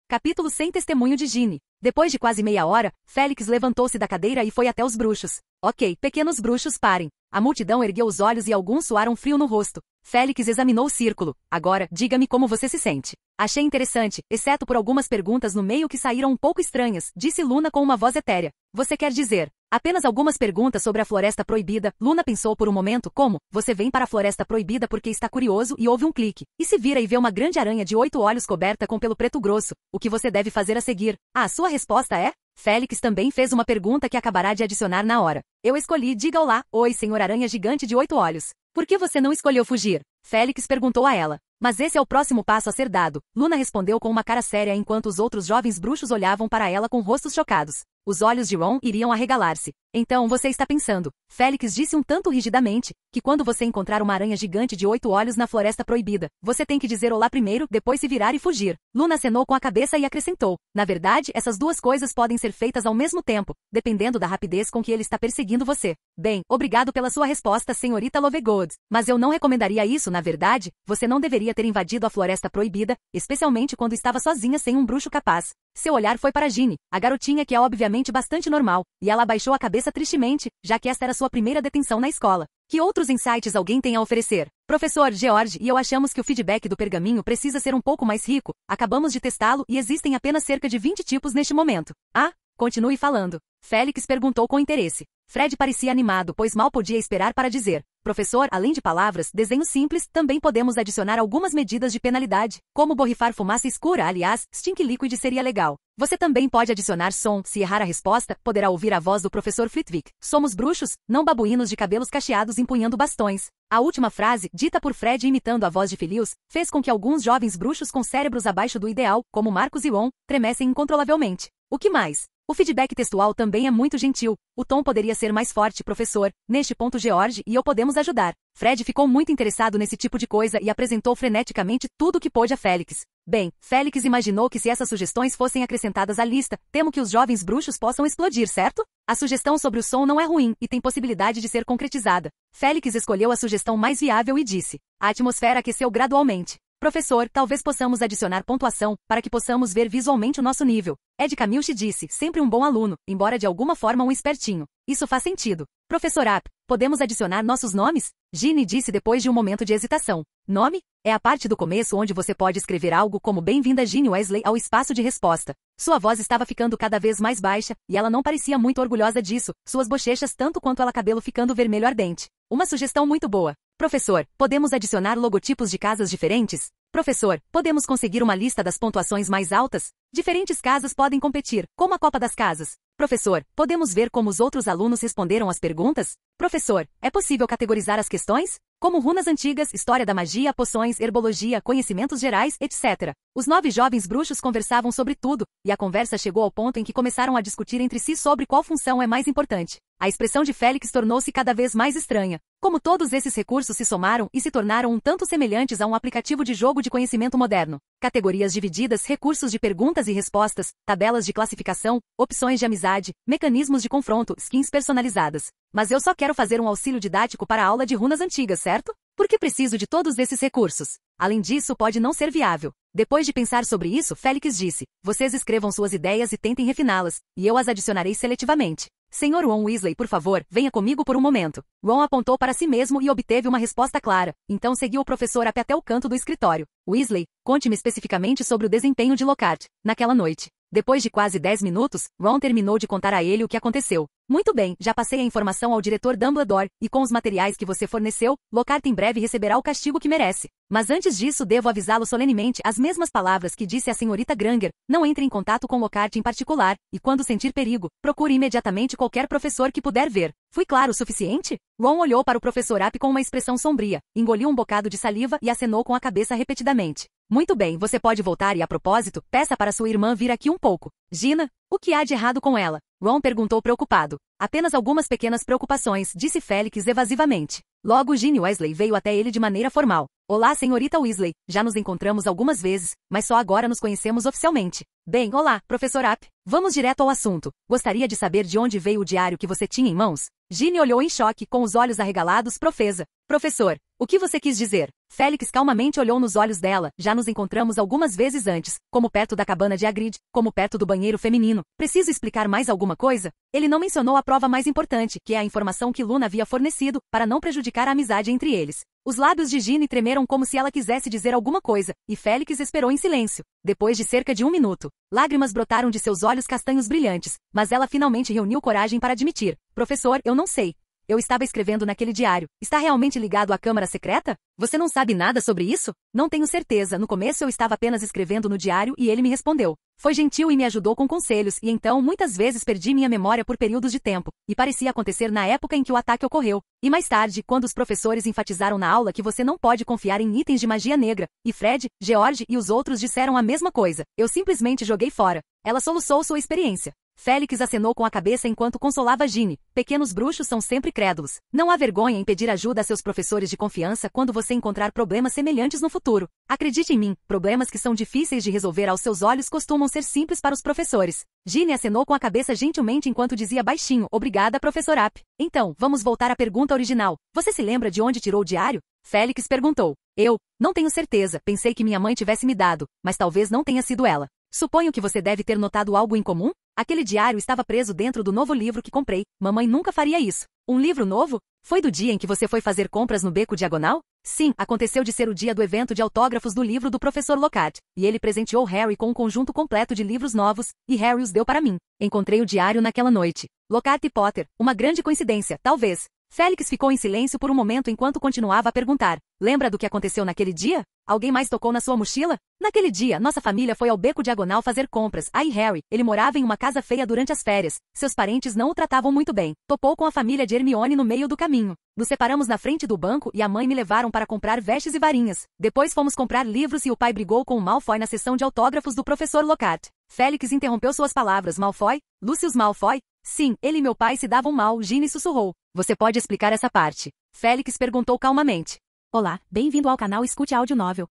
Capítulo 100 Testemunho de Ginny. Depois de quase meia hora, Félix levantou-se da cadeira e foi até os bruxos. Ok, pequenos bruxos, parem. A multidão ergueu os olhos e alguns suaram frio no rosto. Félix examinou o círculo. Agora, diga-me como você se sente. Achei interessante, exceto por algumas perguntas no meio que saíram um pouco estranhas, disse Luna com uma voz etérea. Você quer dizer? Apenas algumas perguntas sobre a Floresta Proibida. Luna pensou por um momento. Como? Você vem para a Floresta Proibida porque está curioso e houve um clique. E se vira e vê uma grande aranha de 8 olhos coberta com pelo preto grosso. O que você deve fazer a seguir? A sua resposta é? Félix também fez uma pergunta que acabará de adicionar na hora. Eu escolhi, diga olá. Oi, senhor aranha gigante de 8 olhos. Por que você não escolheu fugir? Félix perguntou a ela. Mas esse é o próximo passo a ser dado. Luna respondeu com uma cara séria enquanto os outros jovens bruxos olhavam para ela com rostos chocados. Os olhos de Ron iriam arregalar-se. Então você está pensando, Félix disse um tanto rigidamente, que quando você encontrar uma aranha gigante de 8 olhos na Floresta Proibida, você tem que dizer olá primeiro, depois se virar e fugir. Luna acenou com a cabeça e acrescentou. Na verdade, essas duas coisas podem ser feitas ao mesmo tempo, dependendo da rapidez com que ele está perseguindo você. Bem, obrigado pela sua resposta, senhorita Lovegood. Mas eu não recomendaria isso, na verdade, você não deveria ter invadido a Floresta Proibida, especialmente quando estava sozinha sem um bruxo capaz. Seu olhar foi para Ginny, a garotinha que é obviamente bastante normal, e ela abaixou a cabeça cabeça tristemente, já que esta era sua primeira detenção na escola. Que outros insights alguém tem a oferecer? Professor, George e eu achamos que o feedback do pergaminho precisa ser um pouco mais rico. Acabamos de testá-lo e existem apenas cerca de 20 tipos neste momento. Ah, continue falando. Félix perguntou com interesse. Fred parecia animado, pois mal podia esperar para dizer. Professor, além de palavras, desenhos simples, também podemos adicionar algumas medidas de penalidade, como borrifar fumaça escura, aliás, stink liquid seria legal. Você também pode adicionar som, se errar a resposta, poderá ouvir a voz do professor Flitwick. Somos bruxos, não babuínos de cabelos cacheados empunhando bastões. A última frase, dita por Fred imitando a voz de Philius, fez com que alguns jovens bruxos com cérebros abaixo do ideal, como Marcus e Ron, tremessem incontrolavelmente. O que mais? O feedback textual também é muito gentil. O tom poderia ser mais forte, professor. Neste ponto, George e eu podemos ajudar. Fred ficou muito interessado nesse tipo de coisa e apresentou freneticamente tudo o que pôde a Félix. Bem, Félix imaginou que se essas sugestões fossem acrescentadas à lista, temo que os jovens bruxos possam explodir, certo? A sugestão sobre o som não é ruim e tem possibilidade de ser concretizada. Félix escolheu a sugestão mais viável e disse. A atmosfera aqueceu gradualmente. Professor, talvez possamos adicionar pontuação, para que possamos ver visualmente o nosso nível. Ed Camilche disse, sempre um bom aluno, embora de alguma forma um espertinho. Isso faz sentido. Professor App, podemos adicionar nossos nomes? Ginny disse depois de um momento de hesitação. Nome? É a parte do começo onde você pode escrever algo como Bem-vinda Ginny Weasley ao espaço de resposta. Sua voz estava ficando cada vez mais baixa, e ela não parecia muito orgulhosa disso, suas bochechas tanto quanto ela cabelo ficando vermelho ardente. Uma sugestão muito boa. Professor, podemos adicionar logotipos de casas diferentes? Professor, podemos conseguir uma lista das pontuações mais altas? Diferentes casas podem competir, como a Copa das Casas. Professor, podemos ver como os outros alunos responderam às perguntas? Professor, é possível categorizar as questões? Como runas antigas, história da magia, poções, herbologia, conhecimentos gerais, etc. Os 9 jovens bruxos conversavam sobre tudo, e a conversa chegou ao ponto em que começaram a discutir entre si sobre qual função é mais importante. A expressão de Félix tornou-se cada vez mais estranha. Como todos esses recursos se somaram e se tornaram um tanto semelhantes a um aplicativo de jogo de conhecimento moderno. Categorias divididas, recursos de perguntas e respostas, tabelas de classificação, opções de amizade, mecanismos de confronto, skins personalizadas. Mas eu só quero fazer um auxílio didático para a aula de runas antigas, certo? Por que preciso de todos esses recursos? Além disso, pode não ser viável. Depois de pensar sobre isso, Félix disse, vocês escrevam suas ideias e tentem refiná-las, e eu as adicionarei seletivamente. Senhor Ron Weasley, por favor, venha comigo por um momento. Ron apontou para si mesmo e obteve uma resposta clara, então seguiu o professor App até o canto do escritório. Weasley, conte-me especificamente sobre o desempenho de Lockhart, naquela noite. Depois de quase 10 minutos, Ron terminou de contar a ele o que aconteceu. Muito bem, já passei a informação ao diretor Dumbledore, e com os materiais que você forneceu, Lockhart em breve receberá o castigo que merece. Mas antes disso devo avisá-lo solenemente as mesmas palavras que disse a senhorita Granger, não entre em contato com Lockhart em particular, e quando sentir perigo, procure imediatamente qualquer professor que puder ver. Fui claro o suficiente? Ron olhou para o professor App com uma expressão sombria, engoliu um bocado de saliva e acenou com a cabeça repetidamente. Muito bem, você pode voltar e a propósito, peça para sua irmã vir aqui um pouco. Gina, o que há de errado com ela? Ron perguntou preocupado. Apenas algumas pequenas preocupações, disse Félix evasivamente. Logo Ginny Weasley veio até ele de maneira formal. Olá, senhorita Weasley, já nos encontramos algumas vezes, mas só agora nos conhecemos oficialmente. Bem, olá, professor App. Vamos direto ao assunto. Gostaria de saber de onde veio o diário que você tinha em mãos? Ginny olhou em choque, com os olhos arregalados, profesa. Professor, o que você quis dizer? Félix calmamente olhou nos olhos dela. Já nos encontramos algumas vezes antes, como perto da cabana de Hagrid, como perto do banheiro feminino. Preciso explicar mais alguma coisa? Ele não mencionou a prova mais importante, que é a informação que Luna havia fornecido, para não prejudicar a amizade entre eles. Os lábios de Ginny tremeram como se ela quisesse dizer alguma coisa, e Félix esperou em silêncio. Depois de cerca de 1 minuto, lágrimas brotaram de seus olhos castanhos brilhantes, mas ela finalmente reuniu coragem para admitir. Professor, eu não sei. Eu estava escrevendo naquele diário. Está realmente ligado à Câmara Secreta? Você não sabe nada sobre isso? Não tenho certeza. No começo eu estava apenas escrevendo no diário e ele me respondeu. Foi gentil e me ajudou com conselhos, e então muitas vezes perdi minha memória por períodos de tempo, e parecia acontecer na época em que o ataque ocorreu. E mais tarde, quando os professores enfatizaram na aula que você não pode confiar em itens de magia negra, e Fred, George e os outros disseram a mesma coisa, eu simplesmente joguei fora. Ela soluçou sua experiência. Félix acenou com a cabeça enquanto consolava Ginny. Pequenos bruxos são sempre crédulos. Não há vergonha em pedir ajuda a seus professores de confiança quando você encontrar problemas semelhantes no futuro. Acredite em mim, problemas que são difíceis de resolver aos seus olhos costumam ser simples para os professores. Ginny acenou com a cabeça gentilmente enquanto dizia baixinho, obrigada, professor App. Então, vamos voltar à pergunta original. Você se lembra de onde tirou o diário? Félix perguntou. Eu não tenho certeza, pensei que minha mãe tivesse me dado, mas talvez não tenha sido ela. Suponho que você deve ter notado algo em comum? Aquele diário estava preso dentro do novo livro que comprei. Mamãe nunca faria isso. Um livro novo? Foi do dia em que você foi fazer compras no Beco Diagonal? Sim, aconteceu de ser o dia do evento de autógrafos do livro do professor Lockhart, e ele presenteou Harry com um conjunto completo de livros novos, e Harry os deu para mim. Encontrei o diário naquela noite. Lockhart e Potter, uma grande coincidência, talvez. Félix ficou em silêncio por um momento enquanto continuava a perguntar. Lembra do que aconteceu naquele dia? Alguém mais tocou na sua mochila? Naquele dia, nossa família foi ao Beco Diagonal fazer compras. Aí Harry, ele morava em uma casa feia durante as férias. Seus parentes não o tratavam muito bem. Topou com a família de Hermione no meio do caminho. Nos separamos na frente do banco e a mãe me levaram para comprar vestes e varinhas. Depois fomos comprar livros e o pai brigou com o Malfoy na sessão de autógrafos do professor Lockhart. Félix interrompeu suas palavras. Malfoy? Lucius Malfoy? Sim, ele e meu pai se davam mal, Ginny sussurrou. Você pode explicar essa parte? Félix perguntou calmamente. Olá, bem-vindo ao canal Escute Áudio Novel.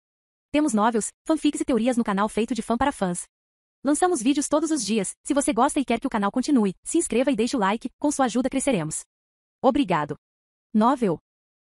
Temos novels, fanfics e teorias no canal feito de fã para fãs. Lançamos vídeos todos os dias. Se você gosta e quer que o canal continue, se inscreva e deixe o like, com sua ajuda cresceremos. Obrigado. Novel.